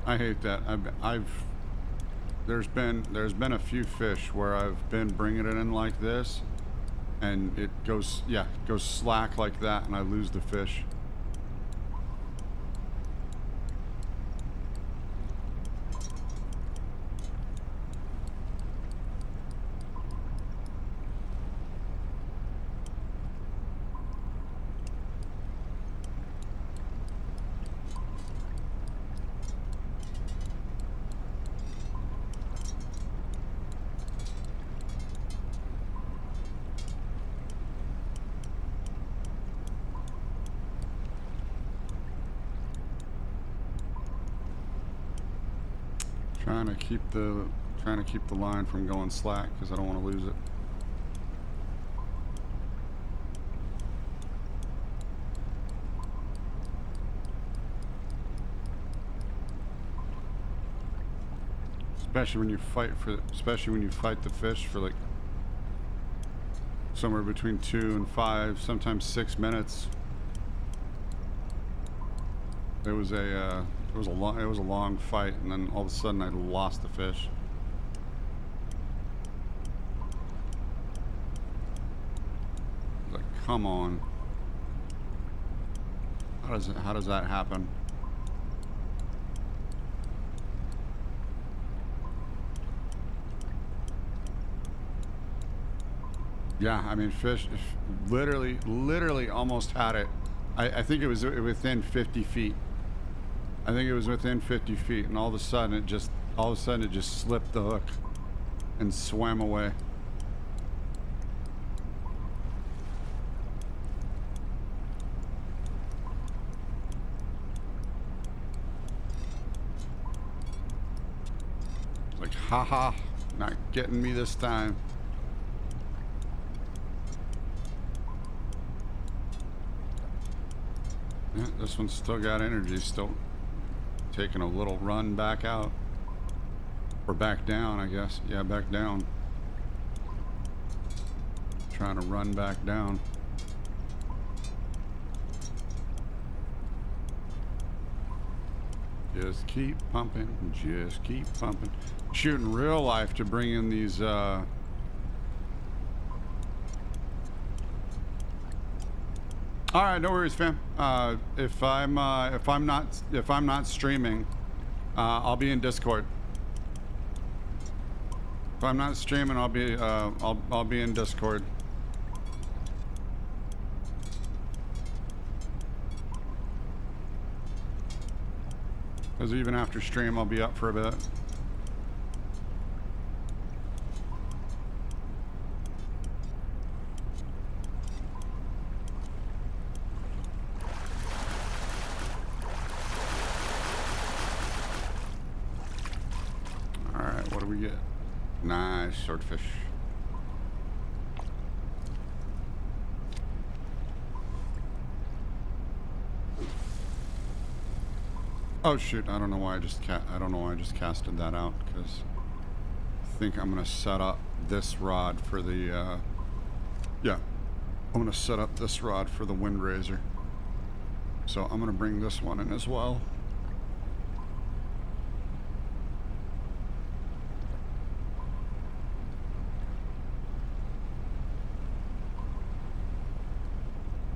I hate that. There's been a few fish where I've been bringing it in like this, and it goes slack like that, and I lose the fish. Trying to keep the line from going slack because I don't want to lose it. Especially when you fight the fish for like somewhere between 2 and 5, sometimes 6 minutes. It was a long fight, and then all of a sudden I lost the fish. Like, come on. How does that happen? Yeah, I mean, fish literally almost had it. I think it was within 50 feet. I think it was within 50 feet, and all of a sudden it just slipped the hook and swam away. Like, haha, not getting me this time. Yeah, this one's still got energy, still taking a little run back out. Or back down, I guess. Yeah, back down. Trying to run back down. Just keep pumping, just keep pumping. Shooting real life to bring in these all right, no worries, fam. If I'm not streaming, I'll be in Discord. If I'm not streaming, I'll be in Discord. Because even after stream, I'll be up for a bit. Alright, what do we get? Nice swordfish. Oh shoot! I don't know why I just casted that out, because I think I'm gonna set up this rod for the yeah, I'm gonna set up this rod for the Windrazor. So I'm gonna bring this one in as well.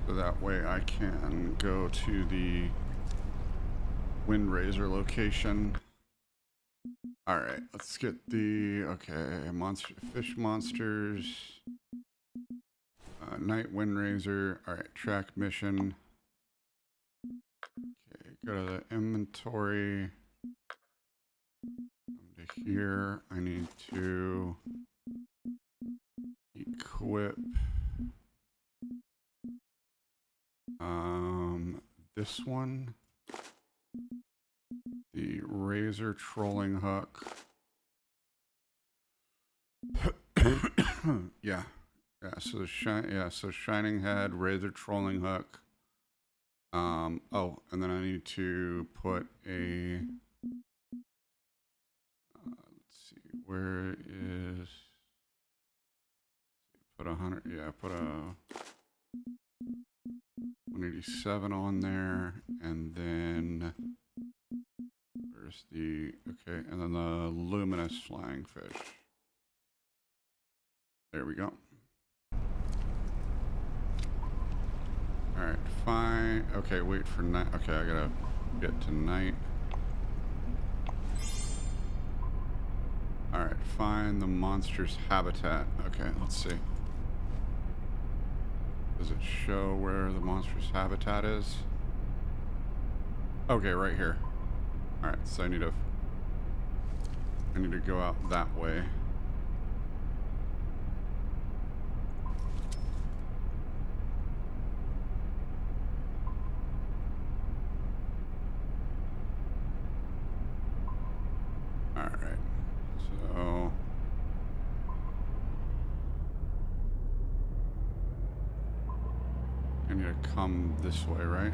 So that way I can go to the Windrazor location. All right, let's get the fish monsters, night Windrazor. All right, track mission. Okay, go to the inventory. Come to here. I need to equip. this one, the Razor trolling hook. Yeah. Yeah, so shining head, Razor trolling hook. Oh, and then I need to put a let's see, where is put 100, yeah, put a 187 on there, and then where's the okay, and then the luminous flying fish. There we go. All right, fine. Okay, wait for night. Okay, I gotta get to night. All right, find the monster's habitat. Okay, let's see. Does it show where the monster's habitat is? Okay, right here. All right, so I need to go out that way. All right, so I need to come this way, right?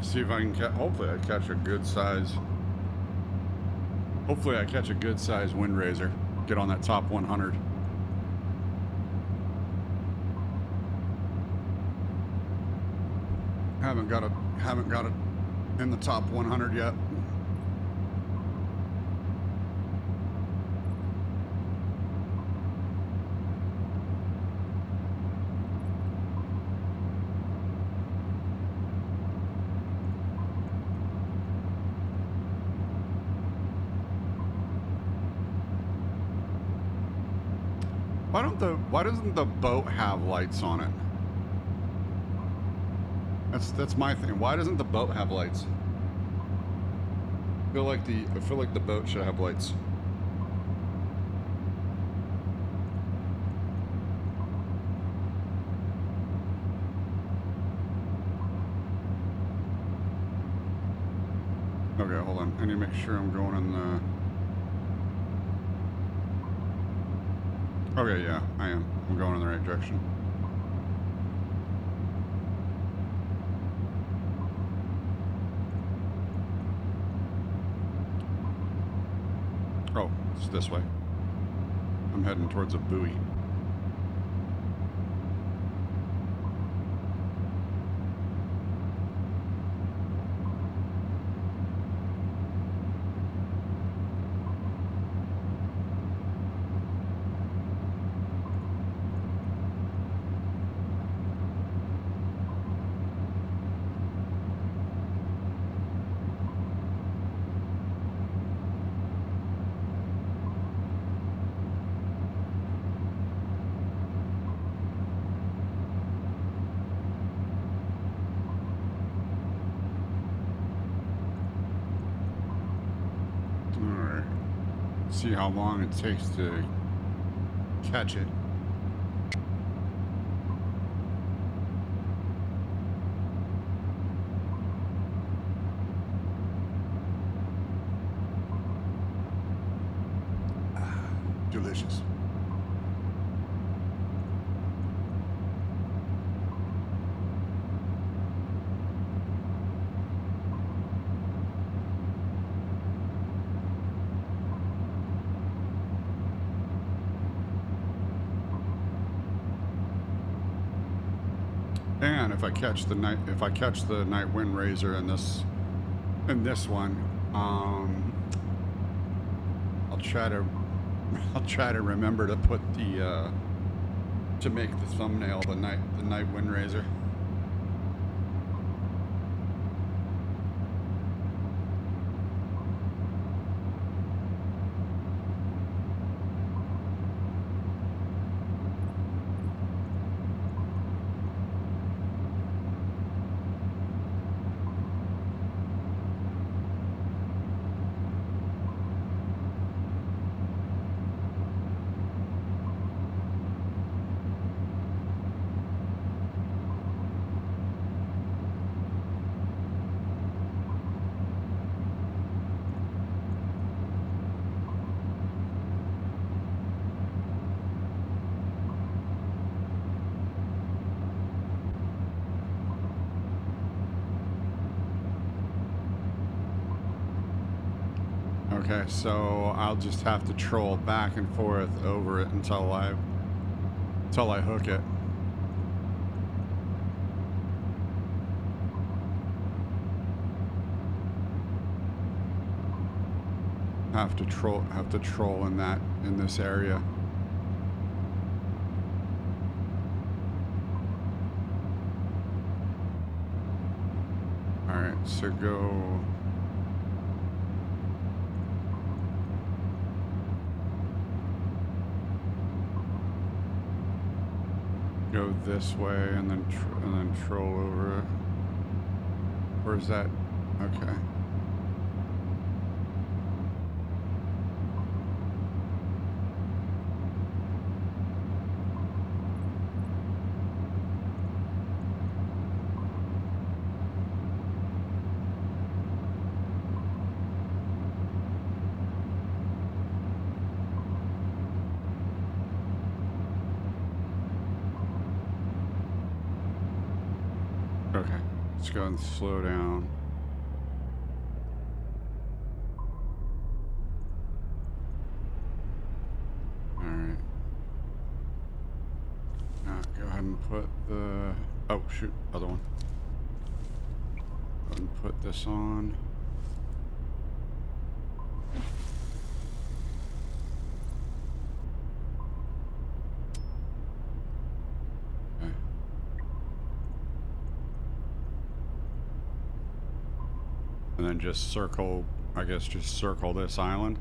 See if I can catch. Hopefully, I catch a good size. Hopefully, I catch a good size Windrazor. Get on that top 100. Haven't got it in the top 100 yet. Why doesn't the boat have lights on it? That's my thing. Why doesn't the boat have lights? I feel like the boat should have lights. Okay, hold on. I need to make sure I'm going in the... Okay, yeah, I am. I'm going in the right direction. Oh, it's this way. I'm heading towards a buoy. See how long it takes to catch it. Delicious. And if I catch the night Windrazor in this one, I'll try to remember to put the to make the thumbnail the night Windrazor. Okay, so I'll just have to troll back and forth over it until I hook it. Have to troll in this area. All right, so go this way and then troll over it. Or is that okay? Okay, let's go and slow down. All right. Now go ahead and put the, oh shoot, other one. Go ahead and put this on. Okay. And then just circle, I guess just circle this island.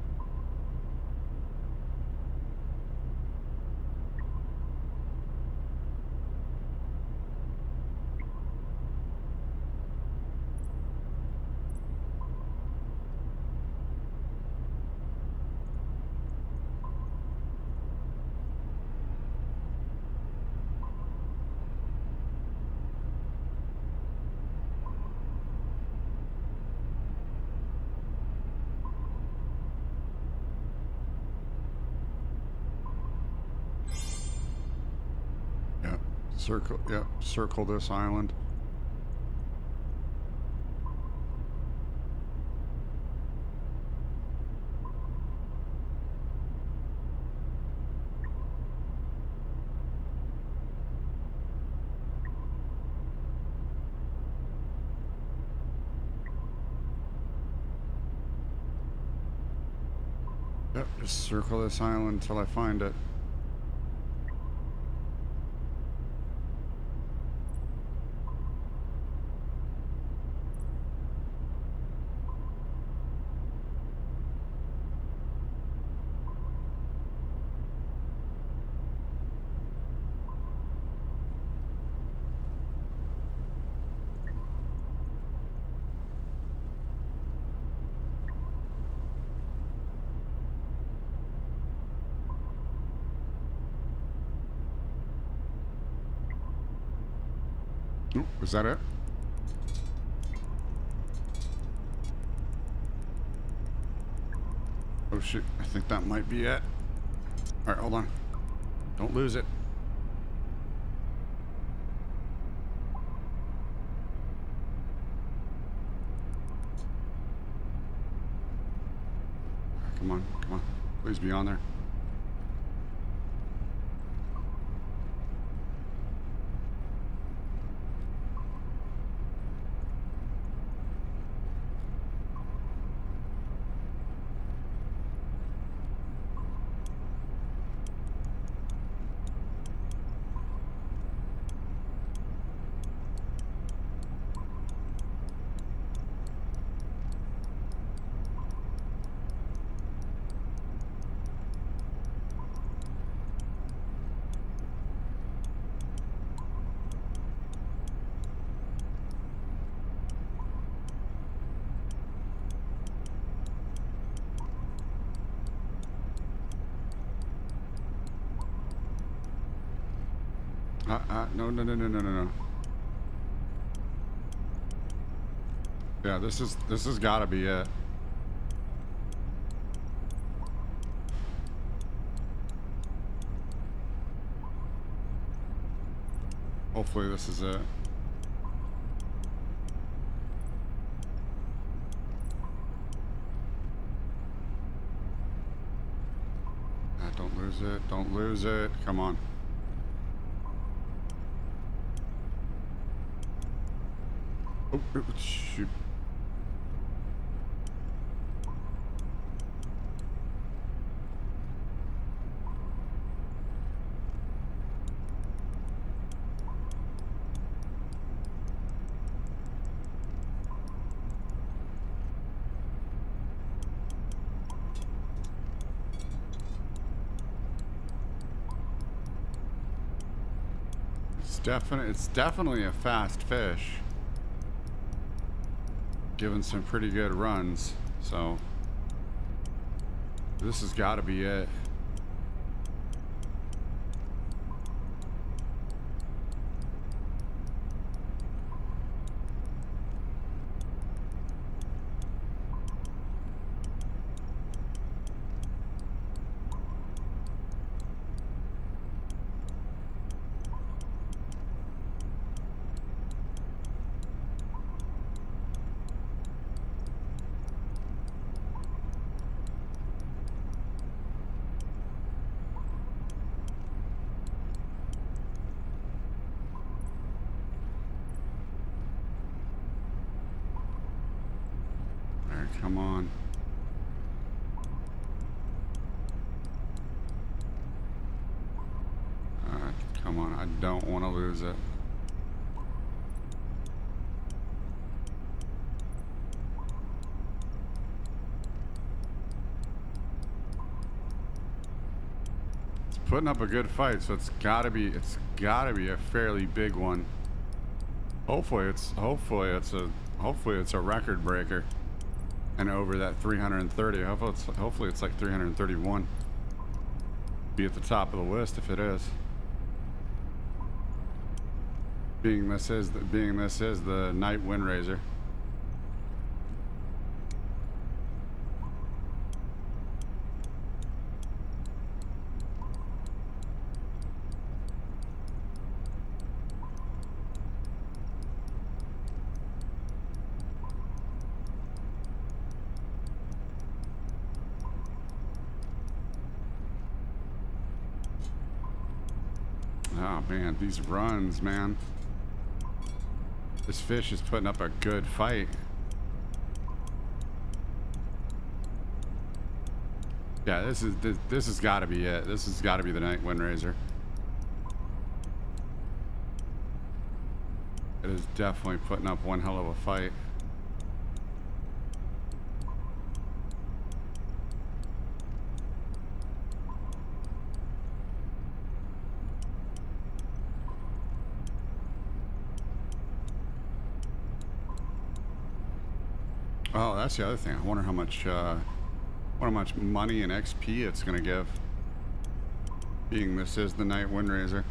Circle this island. Yep, just circle this island until I find it. Oh, is that it? Oh shoot, I think that might be it. Alright, hold on. Don't lose it. Come on, come on. Please be on there. No. Yeah, this has got to be it. Hopefully this is it. lose it. Don't lose it. Come on. Oh, shoot. It's definitely a fast fish. Given some pretty good runs, so this has got to be it. Come on. Come on. I don't want to lose it. It's putting up a good fight, so it's gotta be a fairly big one. Hopefully it's a record breaker. And over that 330. Hopefully it's like 331. Be at the top of the list if it is. Being this is the night Windrazor. Oh man, these runs, man. This fish is putting up a good fight. Yeah, this has got to be it. This has got to be the night Windrazor. It is definitely putting up one hell of a fight. Oh, that's the other thing. I wonder how much money and XP it's gonna give. Being this is the night Windrazor.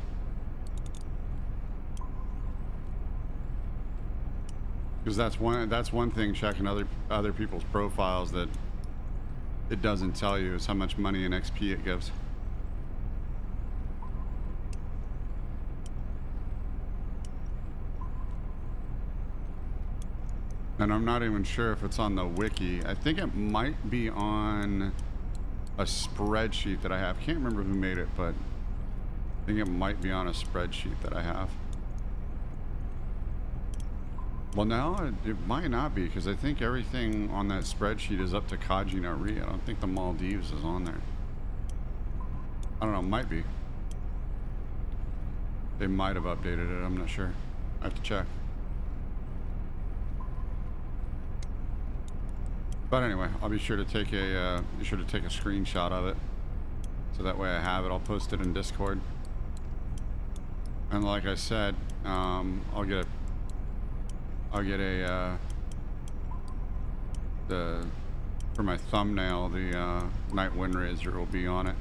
Because that's one thing checking other people's profiles that it doesn't tell you is how much money and XP it gives. And I'm not even sure if it's on the wiki. I think it might be on a spreadsheet that I have. Can't remember who made it, but I think it might be on a spreadsheet that I have. Well, no, it might not be, because I think everything on that spreadsheet is up to Kajina Re. I don't think the Maldives is on there. I don't know, might be. They might have updated it, I'm not sure. I have to check. But anyway, I'll be sure to take a screenshot of it, so that way I have it. I'll post it in Discord. And like I said, I'll get for my thumbnail, the night Windrazor will be on it.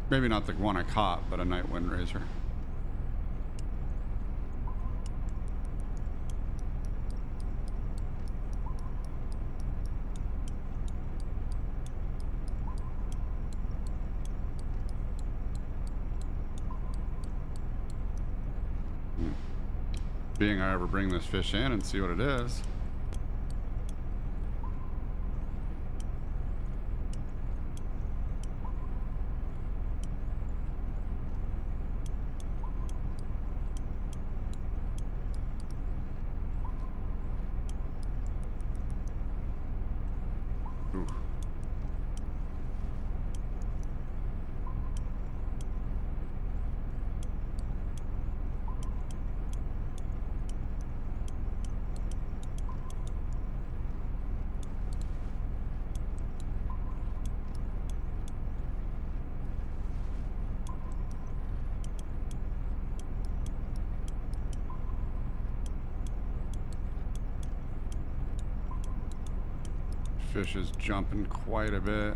Maybe not the one I caught, but a night Windrazor. Being I ever bring this fish in and see what it is. fish is jumping quite a bit.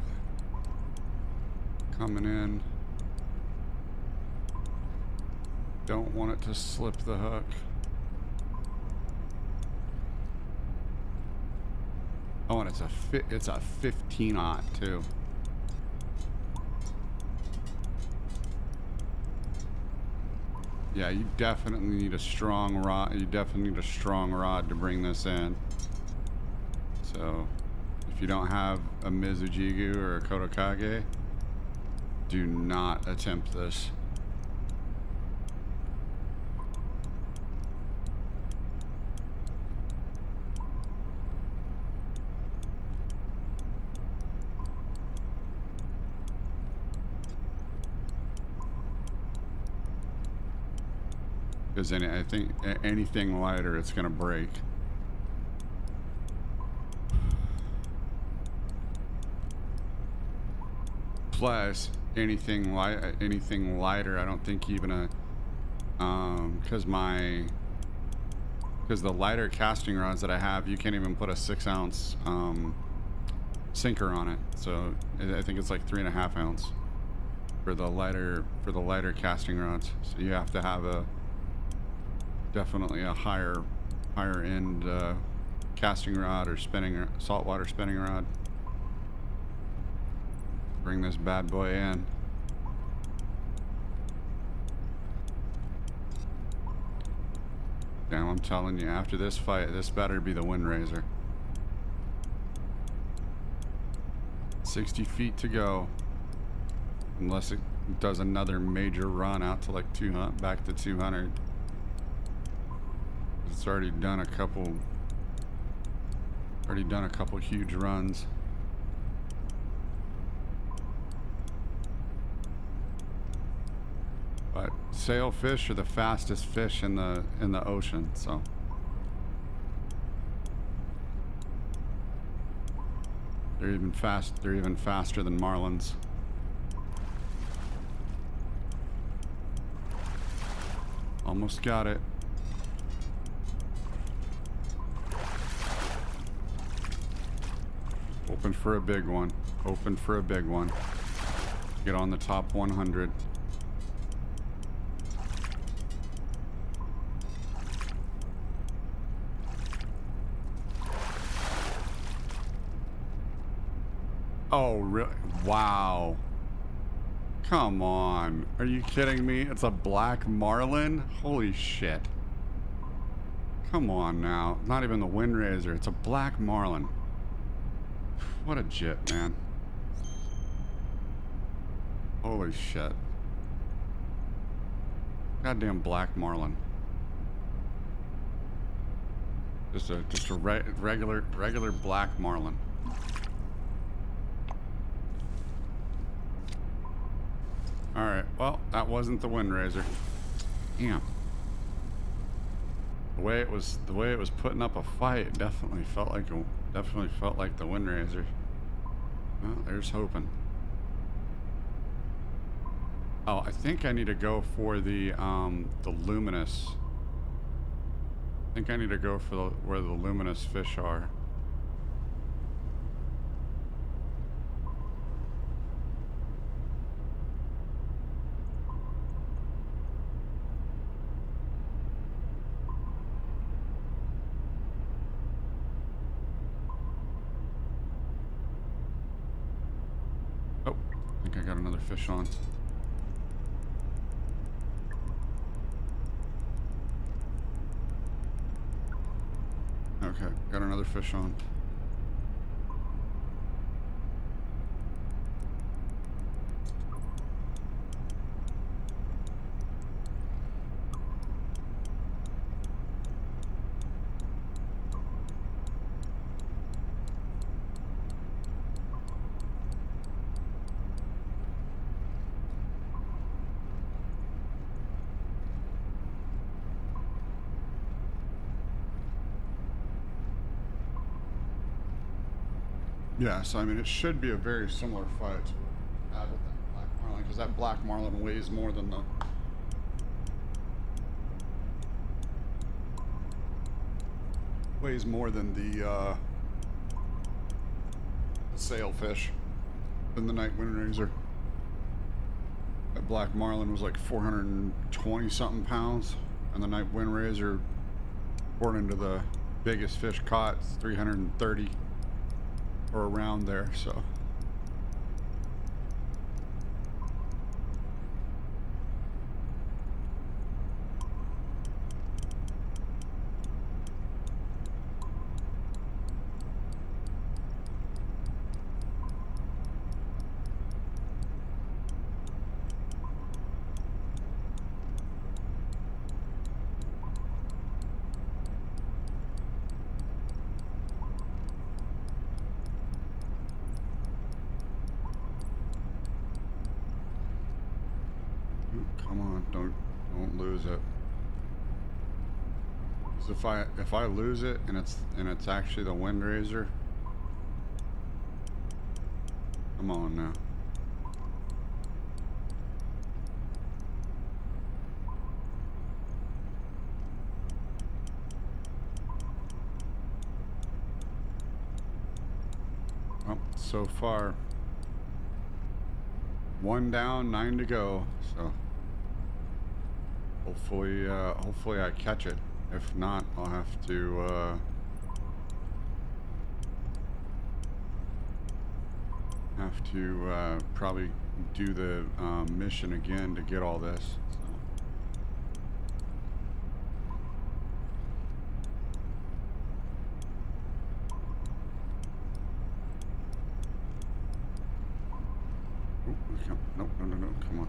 Coming in. Don't want it to slip the hook. Oh, and it's a 15-aught too. Yeah, you definitely need a strong rod. You definitely need a strong rod to bring this in. So, if you don't have a Mizujigu or a Kodokage, do not attempt this. Because I think anything lighter, it's gonna break. Plus, anything lighter, I don't think even a because the lighter casting rods that I have, you can't even put a 6-ounce sinker on it. So I think it's like 3.5 ounce for the lighter casting rods. So you have to have definitely a higher end casting rod or saltwater spinning rod. Bring this bad boy in. Damn, I'm telling you, after this fight, this better be the Windrazor. 60 feet to go. Unless it does another major run out to like 200, back to 200. It's already done a couple huge runs. But sailfish are the fastest fish in the ocean, so they're even faster than marlins. Almost got it. Open for a big one. Open for a big one. Get on the top 100. Oh, really? Wow. Come on. Are you kidding me? It's a black marlin? Holy shit. Come on now. Not even the Windrazor. It's a black marlin. What a jit, man. Holy shit. Goddamn black marlin. Just a regular black marlin. Alright, well, that wasn't the Windrazor. Damn. The way it was putting up a fight, it definitely felt like the Windrazor. Well, there's hoping. Oh, I think I need to go for the luminous. I think I need to go for where the luminous fish are. I got another fish on. Okay, got another fish on. Yeah, so I mean, it should be a very similar fight to what we had with that black marlin, because that black marlin weighs more than sailfish than the night Windrazor. That black marlin was like 420 something pounds, and the night Windrazor, according to the biggest fish caught, 330 or around there. So come on, don't lose it. 'Cause if I lose it and it's actually the Windrazor, come on now. Well, so far, 1 down, 9 to go. So hopefully I catch it. If not, I'll have to probably do the mission again to get all this. So. No, come on.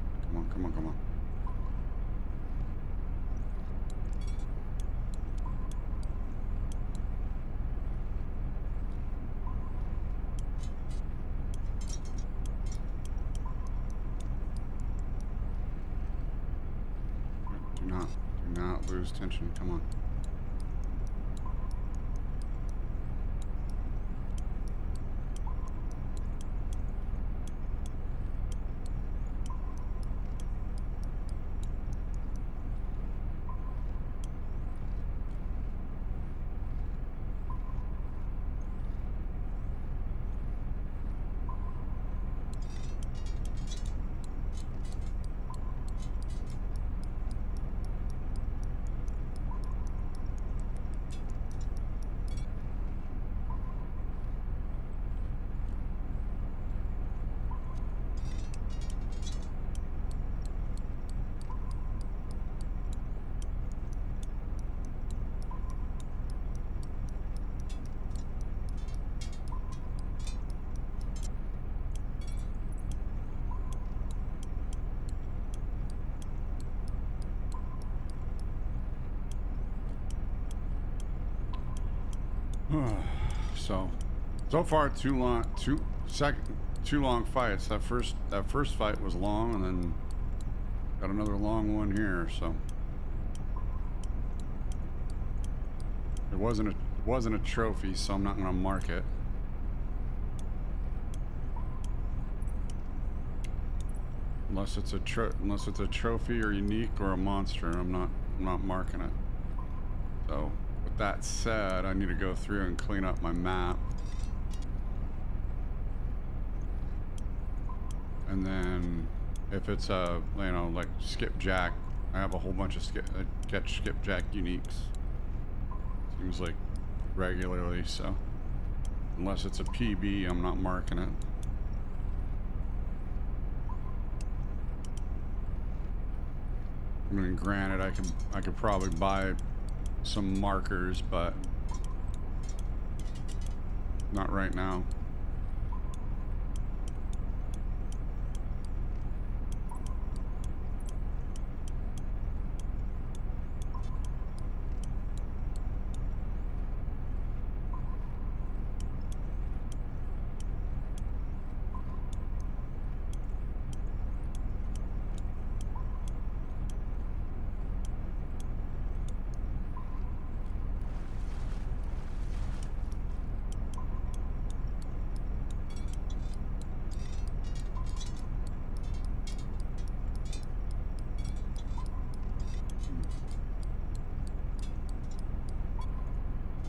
Do not lose tension, come on. So far, two long fights. That first fight was long, and then got another long one here. So it wasn't a trophy, so I'm not gonna mark it. Unless it's a trophy or unique or a monster, I'm not marking it. So with that said, I need to go through and clean up my map. And then if it's a, like skipjack, I have a whole bunch of catch skipjack uniques. Seems like regularly, so unless it's a PB, I'm not marking it. I mean, granted, I could probably buy some markers, but not right now.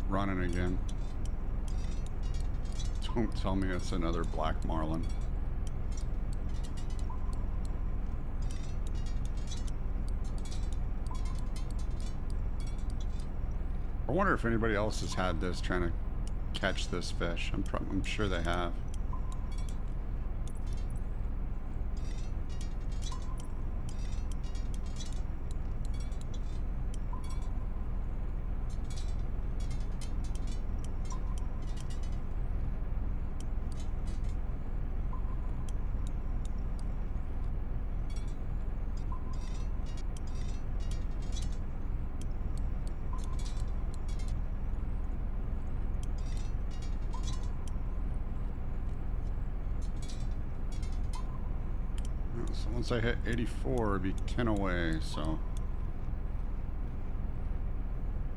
Running again. Don't tell me it's another black marlin. I wonder if anybody else has had this trying to catch this fish. I'm sure they have. So once I hit 84, it'd be 10 away, so... I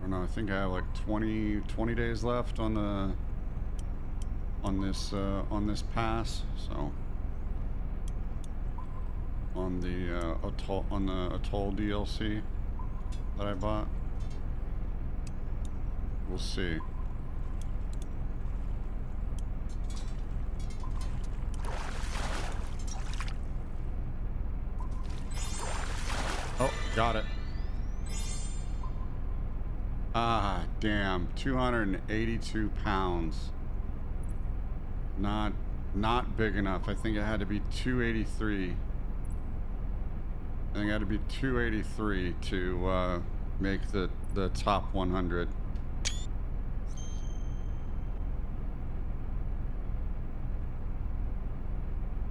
don't know, I think I have like 20 days left on the... on this pass, so... On the, Atoll DLC that I bought. We'll see. Oh, got it. Ah, damn. 282 pounds. Not big enough. I think it had to be 283. I think it had to be 283 to make the top 100.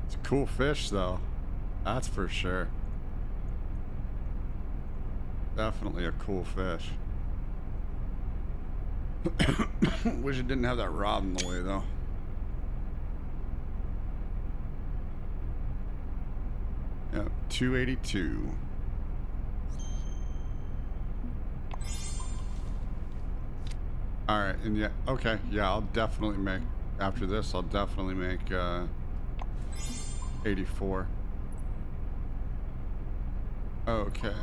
It's a cool fish, though. That's for sure. Definitely a cool fish. Wish it didn't have that rod in the way, though. Yep, 282. Alright, and yeah, okay, yeah, I'll definitely make, after this, I'll definitely make 84. Okay.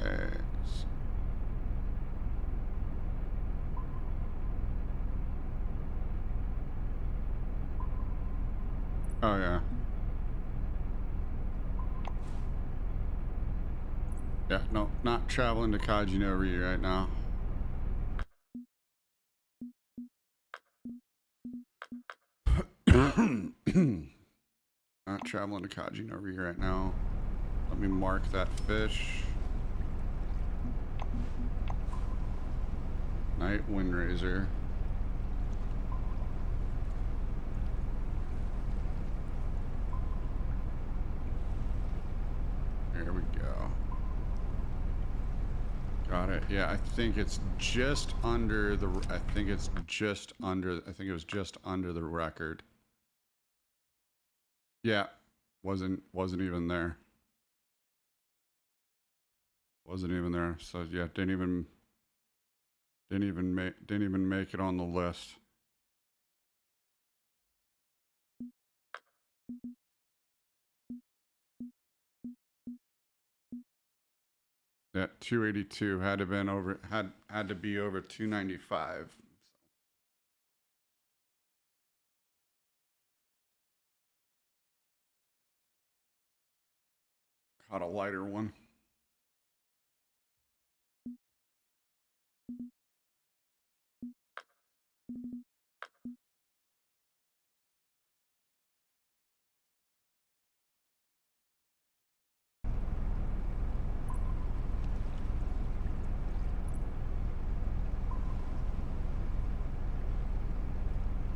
Oh, yeah. Yeah, no, not traveling to Kajinori right now. Not traveling to Kajinori right now. Let me mark that fish. Night Windrazor. There we go. Got it. Yeah, I think it's just under the, I think it was just under the record. Yeah, wasn't even there. Wasn't even there. So yeah, didn't even make it on the list. Yeah, 282 had to been over, had to be over 295. Caught a lighter one.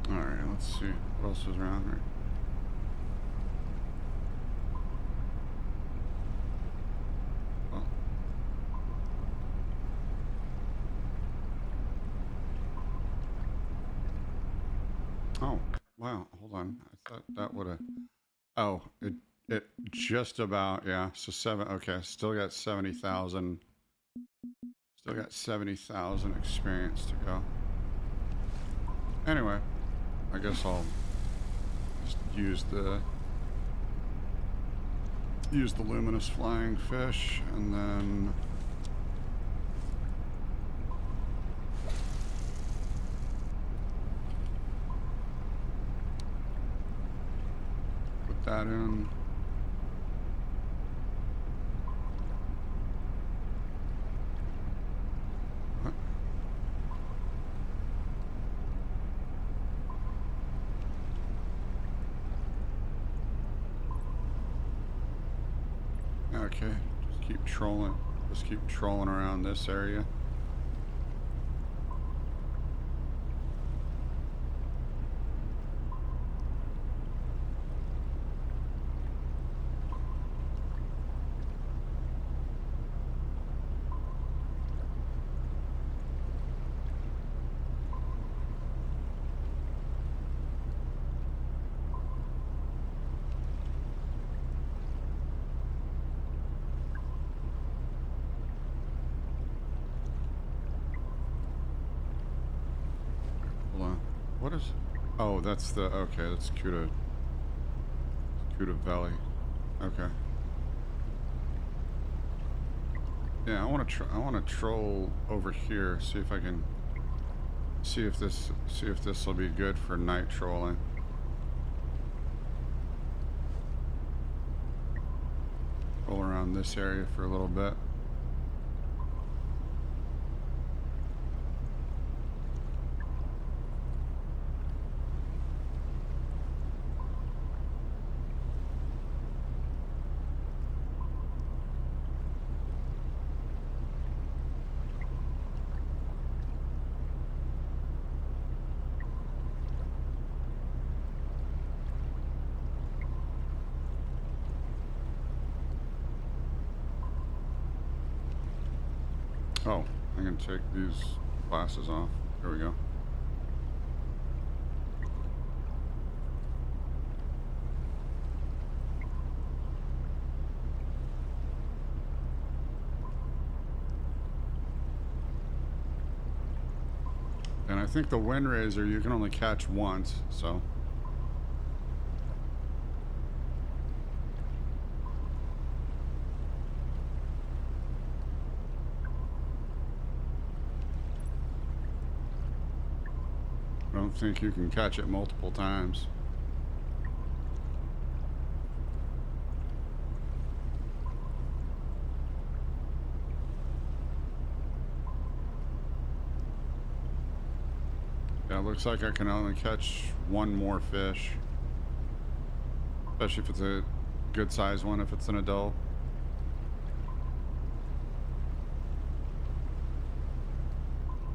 All right, let's see what else is around here. Oh, wow, hold on. I thought that would have, oh, it just about, yeah, so okay, still got 70,000, still got 70,000 experience to go. Anyway, I guess I'll just use the luminous flying fish, and then that in. What? Okay, just keep trolling. Just keep trolling around this area. Hold on. What is? Oh, that's the. Okay, that's Cuda Valley. Okay. Yeah, I want to I want to troll over here. See if I can. See if this will be good for night trolling. Roll around this area for a little bit. Oh, I'm gonna take these glasses off. Here we go. And I think the Windrazor you can only catch once, so. I don't think you can catch it multiple times. Yeah, it looks like I can only catch one more fish. Especially if it's a good sized one, if it's an adult.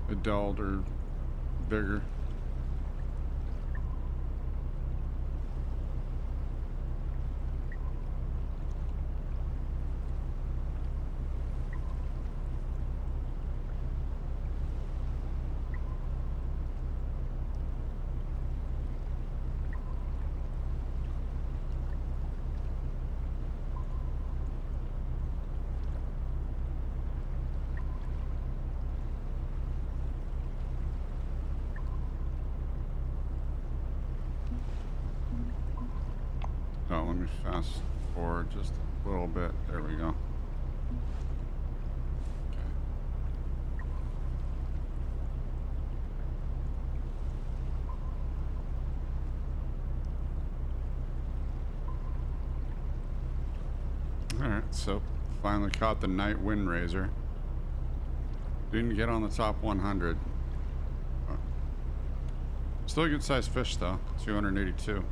Adult or bigger. Oh, let me fast forward just a little bit. There we go. Alright, so finally caught the night Windrazor. Didn't get on the top 100. Still a good sized fish though, 282.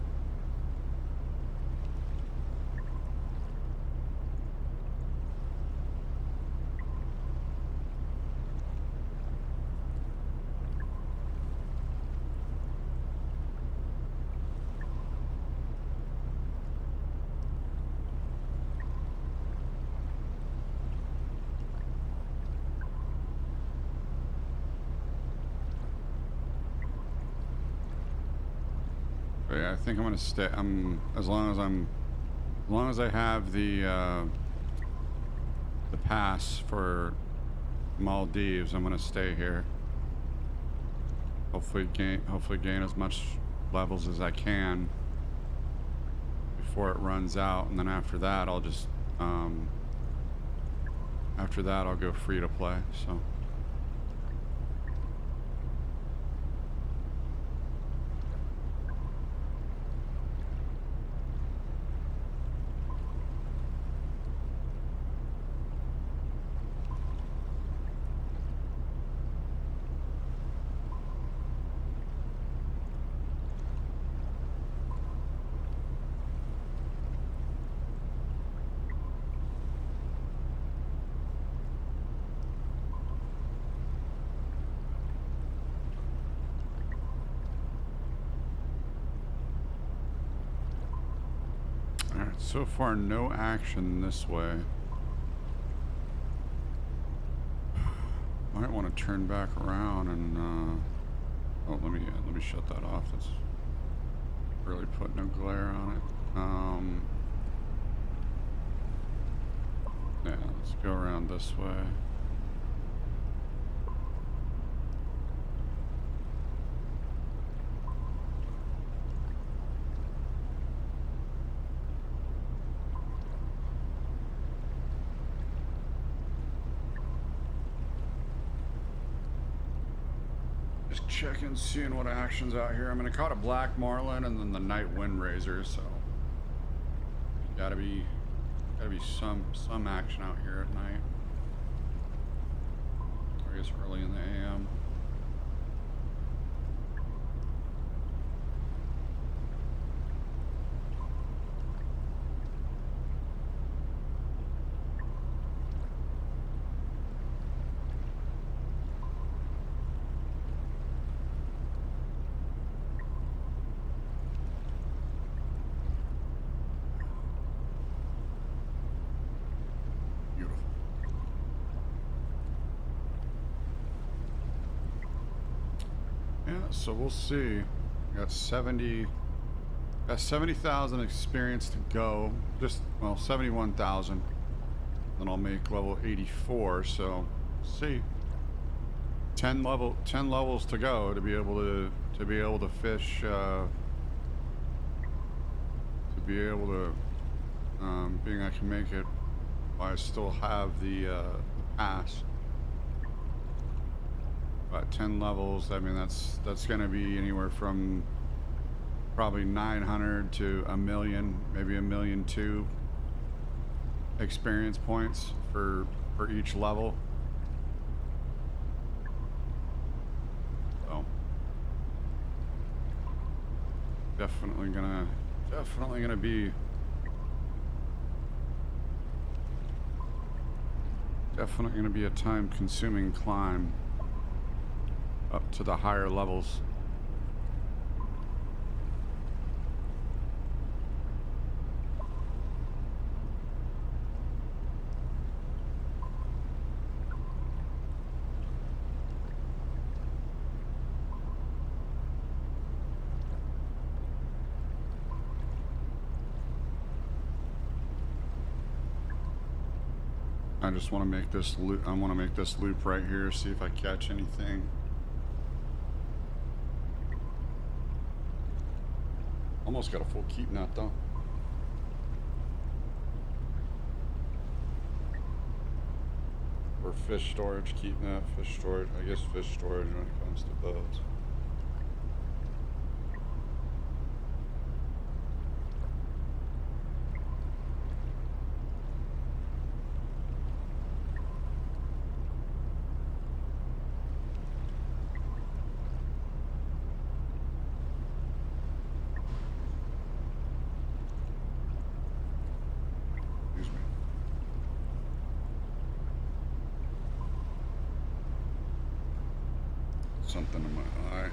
But yeah, I think I'm gonna stay. As long as I have the pass for Maldives, I'm gonna stay here. Hopefully gain as much levels as I can before it runs out, and then after that I'll just after that I'll go free to play. So. So far, no action this way. Might want to turn back around and oh, let me shut that off. That's really putting no glare on it. Yeah, let's go around this way. Just checking, seeing what action's out here. I'm gonna caught a black marlin and then the night Windrazor, so gotta be some action out here at night. Or I guess early in the AM. So we'll see. Got 70,000 experience to go. Just, well, 71,000. Then I'll make level 84. So see, 10 levels to go to be able to fish. To be able to, being I can make it while I still have the pass. About 10 levels. I mean, that's going to be anywhere from probably 900 to a million, maybe 1,000,002 experience points for each level. So definitely gonna be a time-consuming climb up to the higher levels. I just want to make this loop. I want to make this loop right here, see if I catch anything. Almost got a full keep net though. Or fish storage, keep net, fish storage. I guess fish storage when it comes to boats. Something in my eye.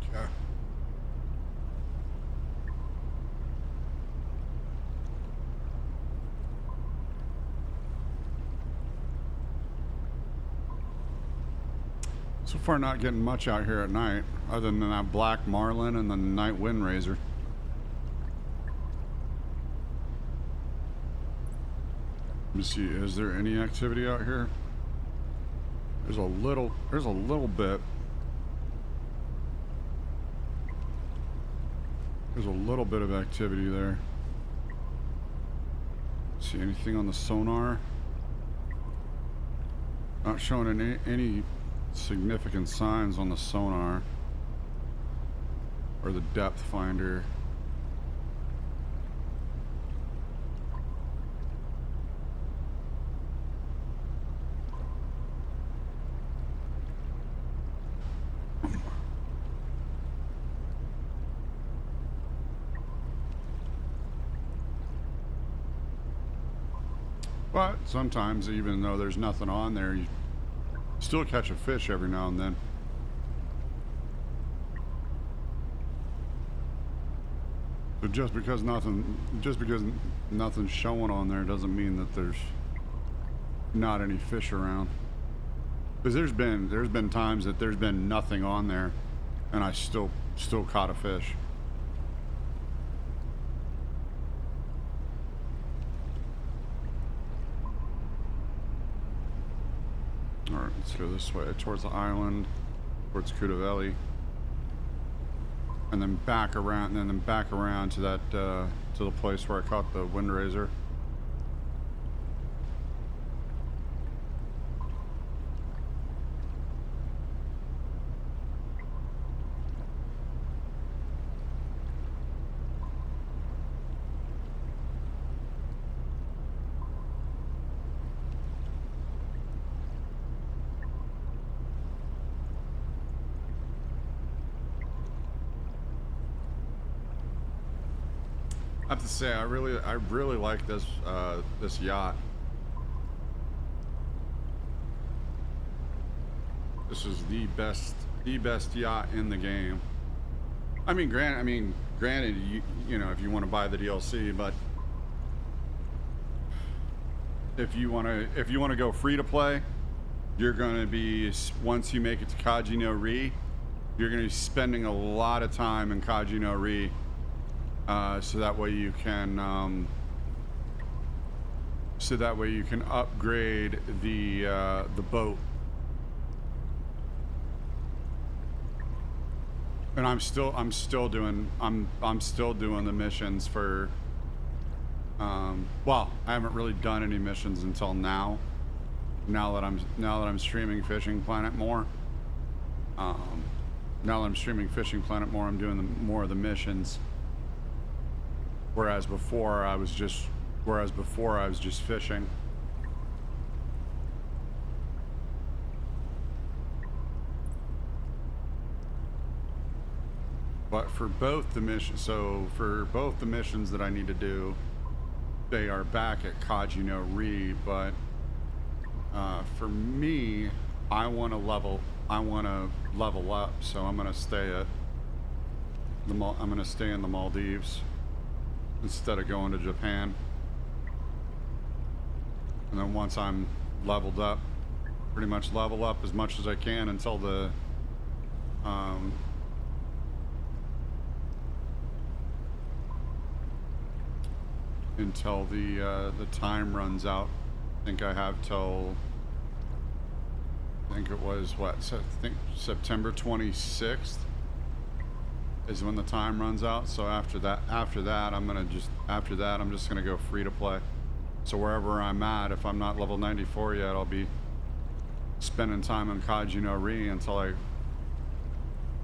Okay. So far not getting much out here at night, other than that black marlin and the night Windrazor. Let me see, is there any activity out here? There's a little bit. There's a little bit of activity there. See anything on the sonar? Not showing any significant signs on the sonar or the depth finder. But sometimes, even though there's nothing on there, you still catch a fish every now and then. But just because nothing's showing on there doesn't mean that there's not any fish around. Because there's been times that there's been nothing on there, and I still caught a fish. All right, let's go this way towards the island, towards Kudavelli, and then back around, and then back around to that to the place where I caught the Windrazor. I have to say, I really like this this yacht. This is the best yacht in the game. I mean, granted, you know, if you want to buy the DLC, but if you want to go free to play, you're going to be, once you make it to Kaji no Ri, you're going to be spending a lot of time in Kaji no Ri. So that way you can upgrade the boat. And I'm still doing the missions for well, I haven't really done any missions until now. Now that I'm streaming Fishing Planet more. Now that I'm streaming Fishing Planet more, I'm doing more of the missions. Whereas before I was just fishing. But for both the missions, that I need to do, they are back at Kaji no Ri. But for me, I want to level up. So I'm gonna stay in the Maldives instead of going to Japan. And then once I'm leveled up, pretty much level up as much as I can until the time runs out. I think it was September 26th is when the time runs out. So after that I'm just gonna go free to play. So wherever I'm at, if I'm not level 94 yet, I'll be spending time in Kaji no Ri until I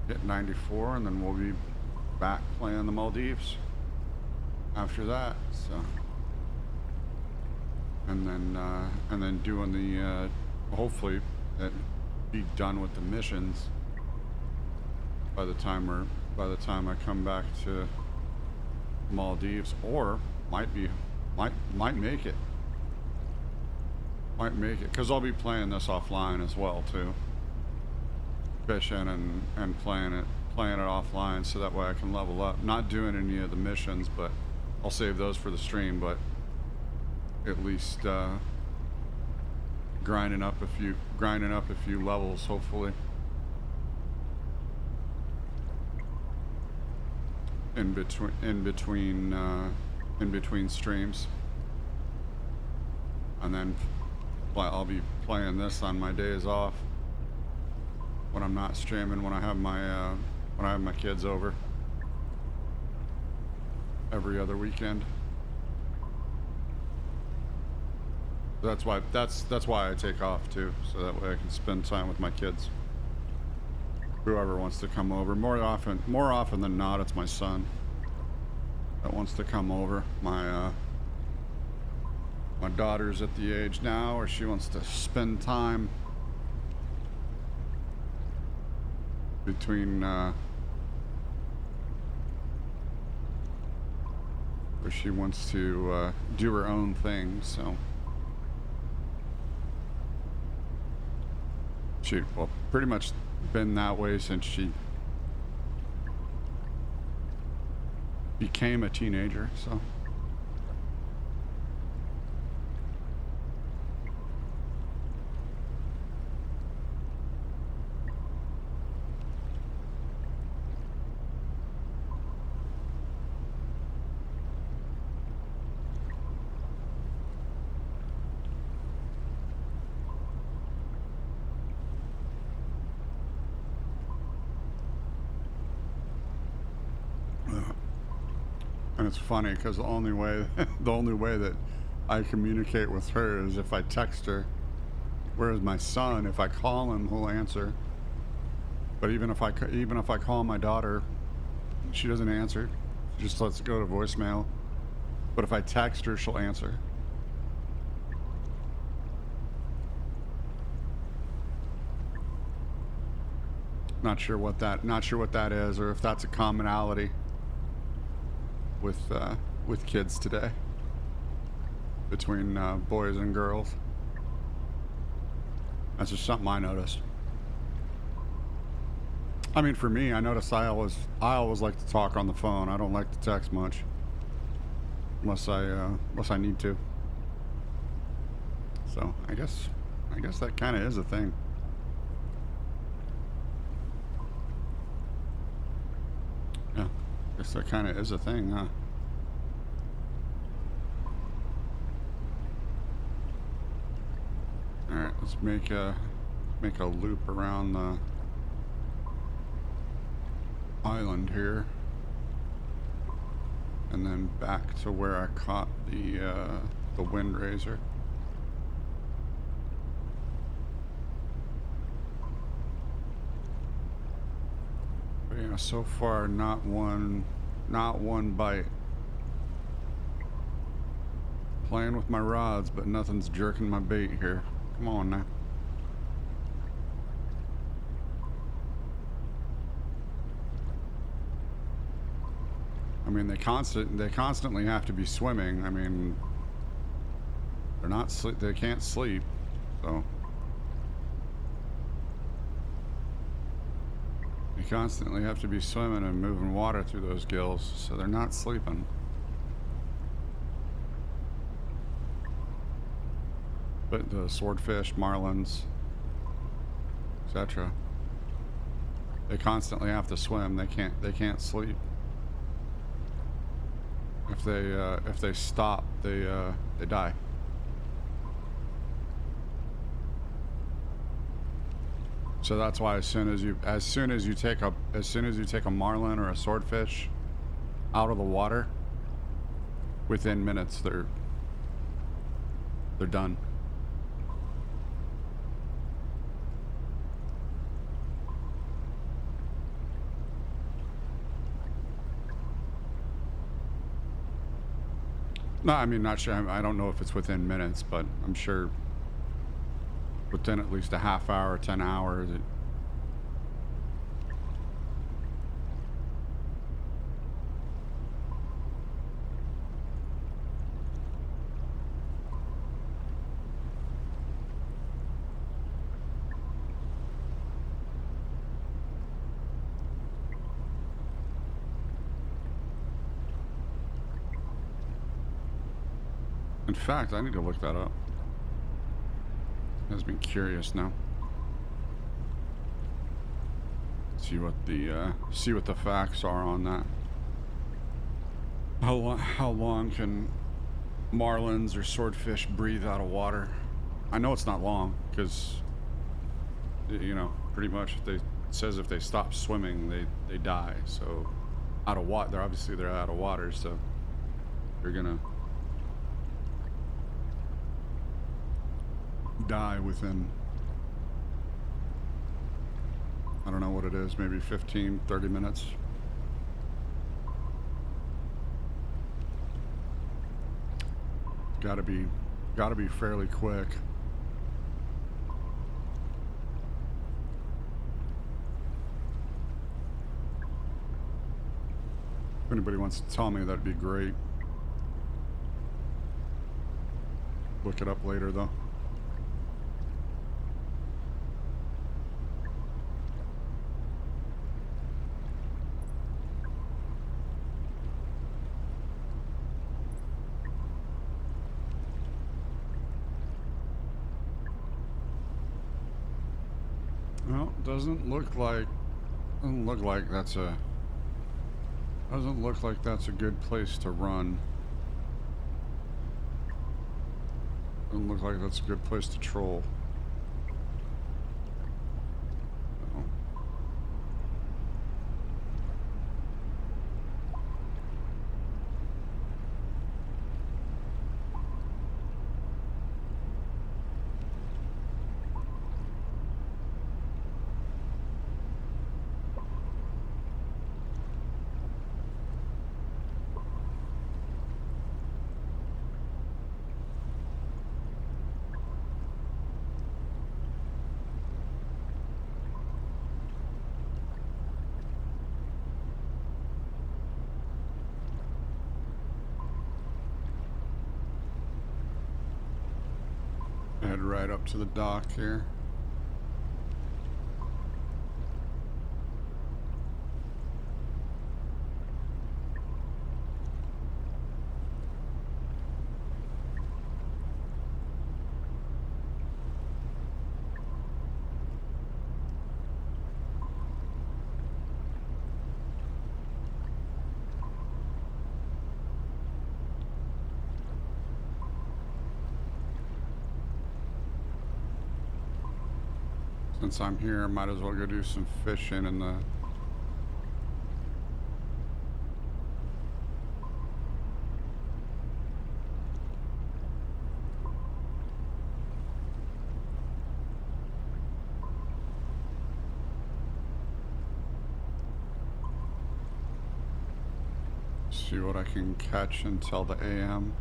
hit 94, and then we'll be back playing the Maldives after that. So and then doing the hopefully be done with the missions by the time I come back to Maldives, or might make it because I'll be playing this offline as well too, fishing and playing it offline, so that way I can level up. Not doing any of the missions, but I'll save those for the stream, but at least grinding up a few levels, hopefully, in between streams. And then I'll be playing this on my days off when I'm not streaming, when I have my kids over every other weekend. That's why I take off too, so that way I can spend time with my kids. Whoever wants to come over, more often than not, it's my son that wants to come over. My daughter's at the age now where she wants to spend time between where she wants to do her own thing. So Shoot, well, pretty much been that way since she became a teenager, so. And it's funny because the only way that I communicate with her is if I text her. Whereas my son, if I call him, he'll answer. But even if I call my daughter, she doesn't answer. She just lets it go to voicemail. But if I text her, she'll answer. Not sure what that is, or if that's a commonality with kids today, between boys and girls. That's just something I noticed. I mean, for me, I noticed I always like to talk on the phone. I don't like to text much, unless I need to. So I guess that kind of is a thing. Yeah, I guess that kind of is a thing, huh? All right, let's make a loop around the island here, and then back to where I caught the Windrazor. But yeah, so far not one bite. Playing with my rods, but nothing's jerking my bait here. Come on now. I mean, they constantly have to be swimming. I mean, they can't sleep, so they constantly have to be swimming and moving water through those gills, so they're not sleeping. But the swordfish, marlins, etc., they constantly have to swim. They can't sleep. If they stop, they die. So that's why as soon as you take a marlin or a swordfish out of the water, within minutes they're done. No, I mean, not sure. I don't know if it's within minutes, but I'm sure within at least a half hour, 10 hours. In fact, I need to look that up. Has been curious now. See what the facts are on that. How long can marlins or swordfish breathe out of water? I know it's not long, because pretty much it says if they stop swimming, they die. So out of water, they're out of water, so they're gonna die within, I don't know what it is, maybe 15, 30 minutes. Gotta be fairly quick. If anybody wants to tell me, that'd be great. Look it up later though. Well, doesn't look like that's a good place to run. Doesn't look like that's a good place to troll. Oh. Head right up to the dock here. Since I'm here, I might as well go do some fishing in the... See what I can catch until the AM.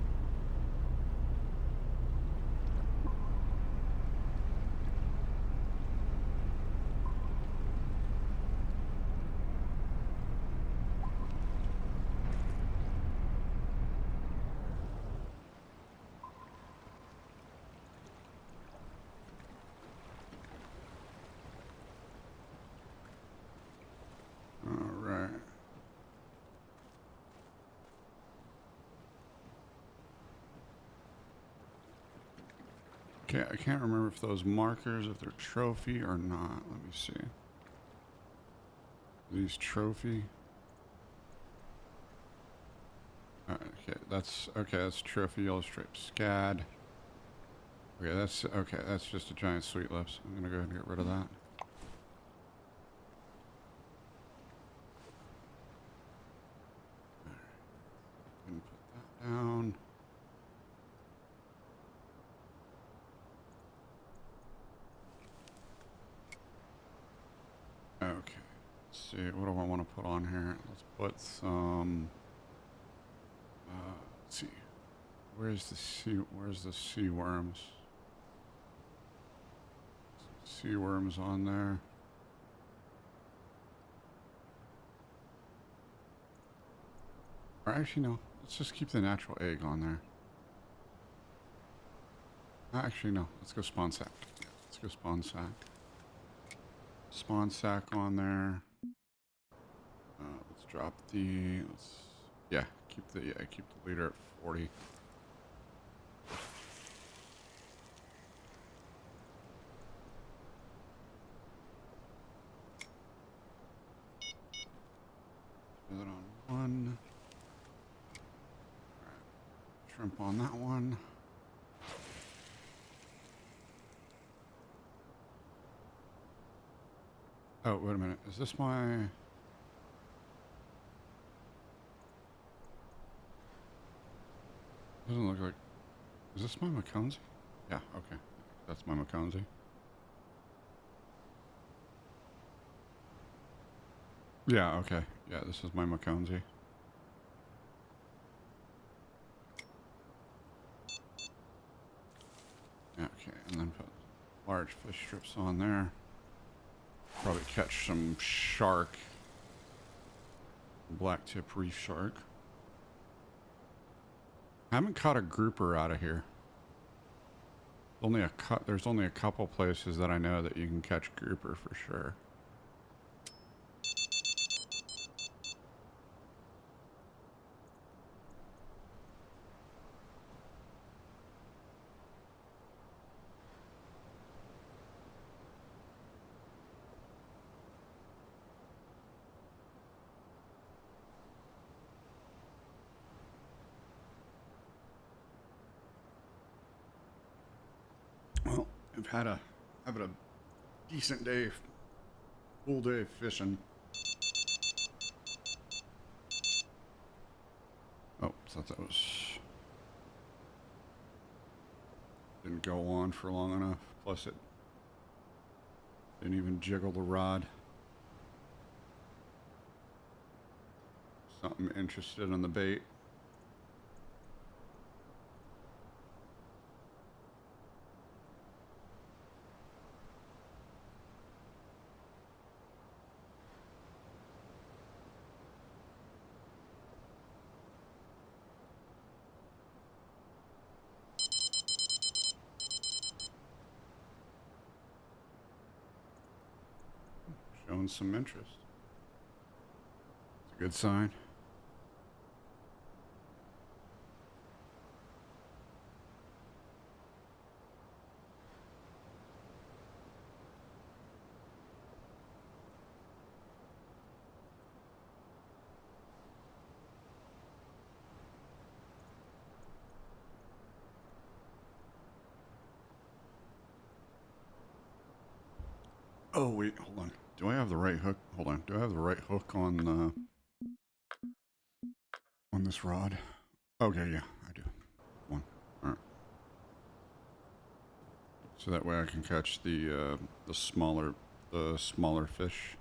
Okay, I can't remember if those markers, if they're trophy or not. Let me see. These trophy. Okay, that's trophy yellow stripe scad. Okay, that's just a giant sweet lips. I'm gonna go ahead and get rid of that. And put that down. Okay. Let's see, what do I want to put on here? Let's put some... let's see. Where's the sea worms? Sea worms on there. Or actually, no. Let's just keep the natural egg on there. Actually, no. Let's go spawn sack. Yeah, let's go spawn sack. Spawn sack on there. Let's drop the... keep the leader at 40. Do that on one. Alright. Shrimp on that one. Oh, wait a minute. Is this my... Doesn't look like... Is this my Mackenzie? Yeah, okay. That's my Mackenzie. Yeah, okay. Yeah, this is my Mackenzie. Okay, and then put large fish strips on there. Probably catch some shark. Black tip reef shark. I haven't caught a grouper out of here. There's only a couple places that I know that you can catch grouper for sure. I've had a having a decent day, full day fishing. Oh, thought that was didn't go on for long enough. Plus, it didn't even jiggle the rod. Something interested in the bait. Showing some interest. It's a good sign. Oh wait, hold on. Do I have the right hook? Hold on. Do I have the right hook on this rod? Okay, yeah, I do. One. All right. So that way I can catch the smaller fish.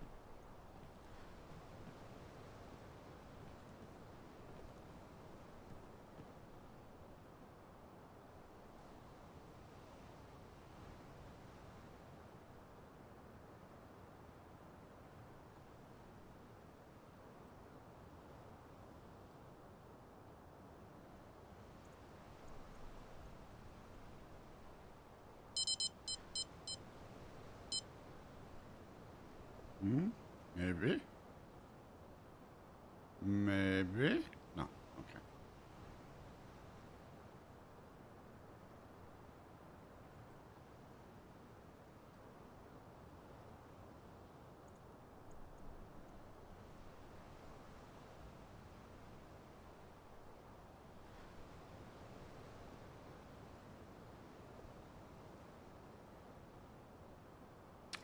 Hmm? Maybe. Maybe. No. Okay.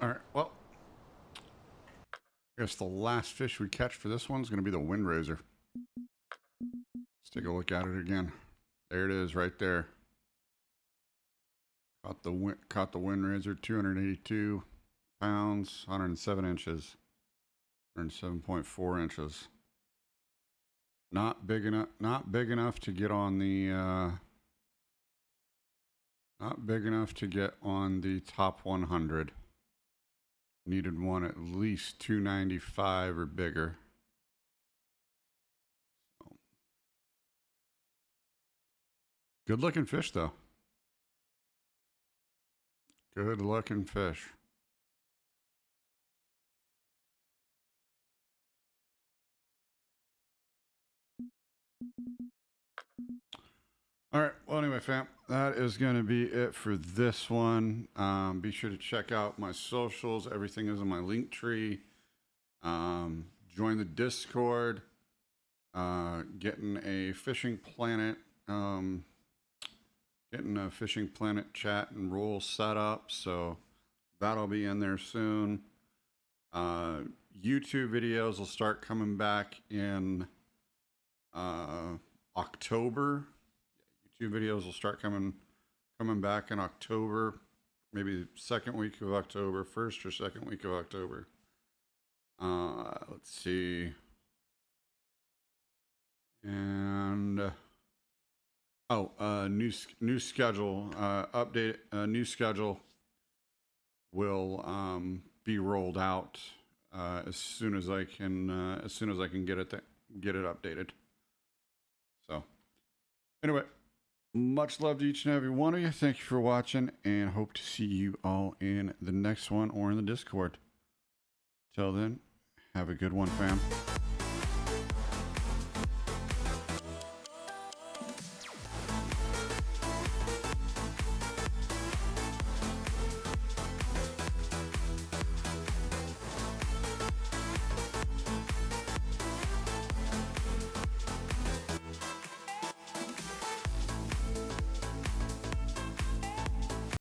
All right. Well, I guess the last fish we catch for this one's going to be the Windrazor. Let's take a look at it again. There it is, right there. Caught the Windrazor, 282 pounds, 107 inches, 107.4 inches. Not big enough. Not big enough to get on the. Not big enough to get on the top 100. Needed one at least 295 or bigger. So. Good looking fish, though. Good looking fish. All right. Well, anyway, fam, that is going to be it for this one. Be sure to check out my socials. Everything is in my link tree. Join the Discord. Getting a fishing planet. Getting a fishing planet chat and rule set up. So that'll be in there soon. YouTube videos will start coming back in October. YouTube videos will start coming back in October, maybe second week of October, first or second week of October. Let's see. And new schedule update. New schedule will be rolled out as soon as I can get it updated. So anyway, much love to each and every one of you. Thank you for watching, and hope to see you all in the next one or in the Discord. Till then, have a good one, fam.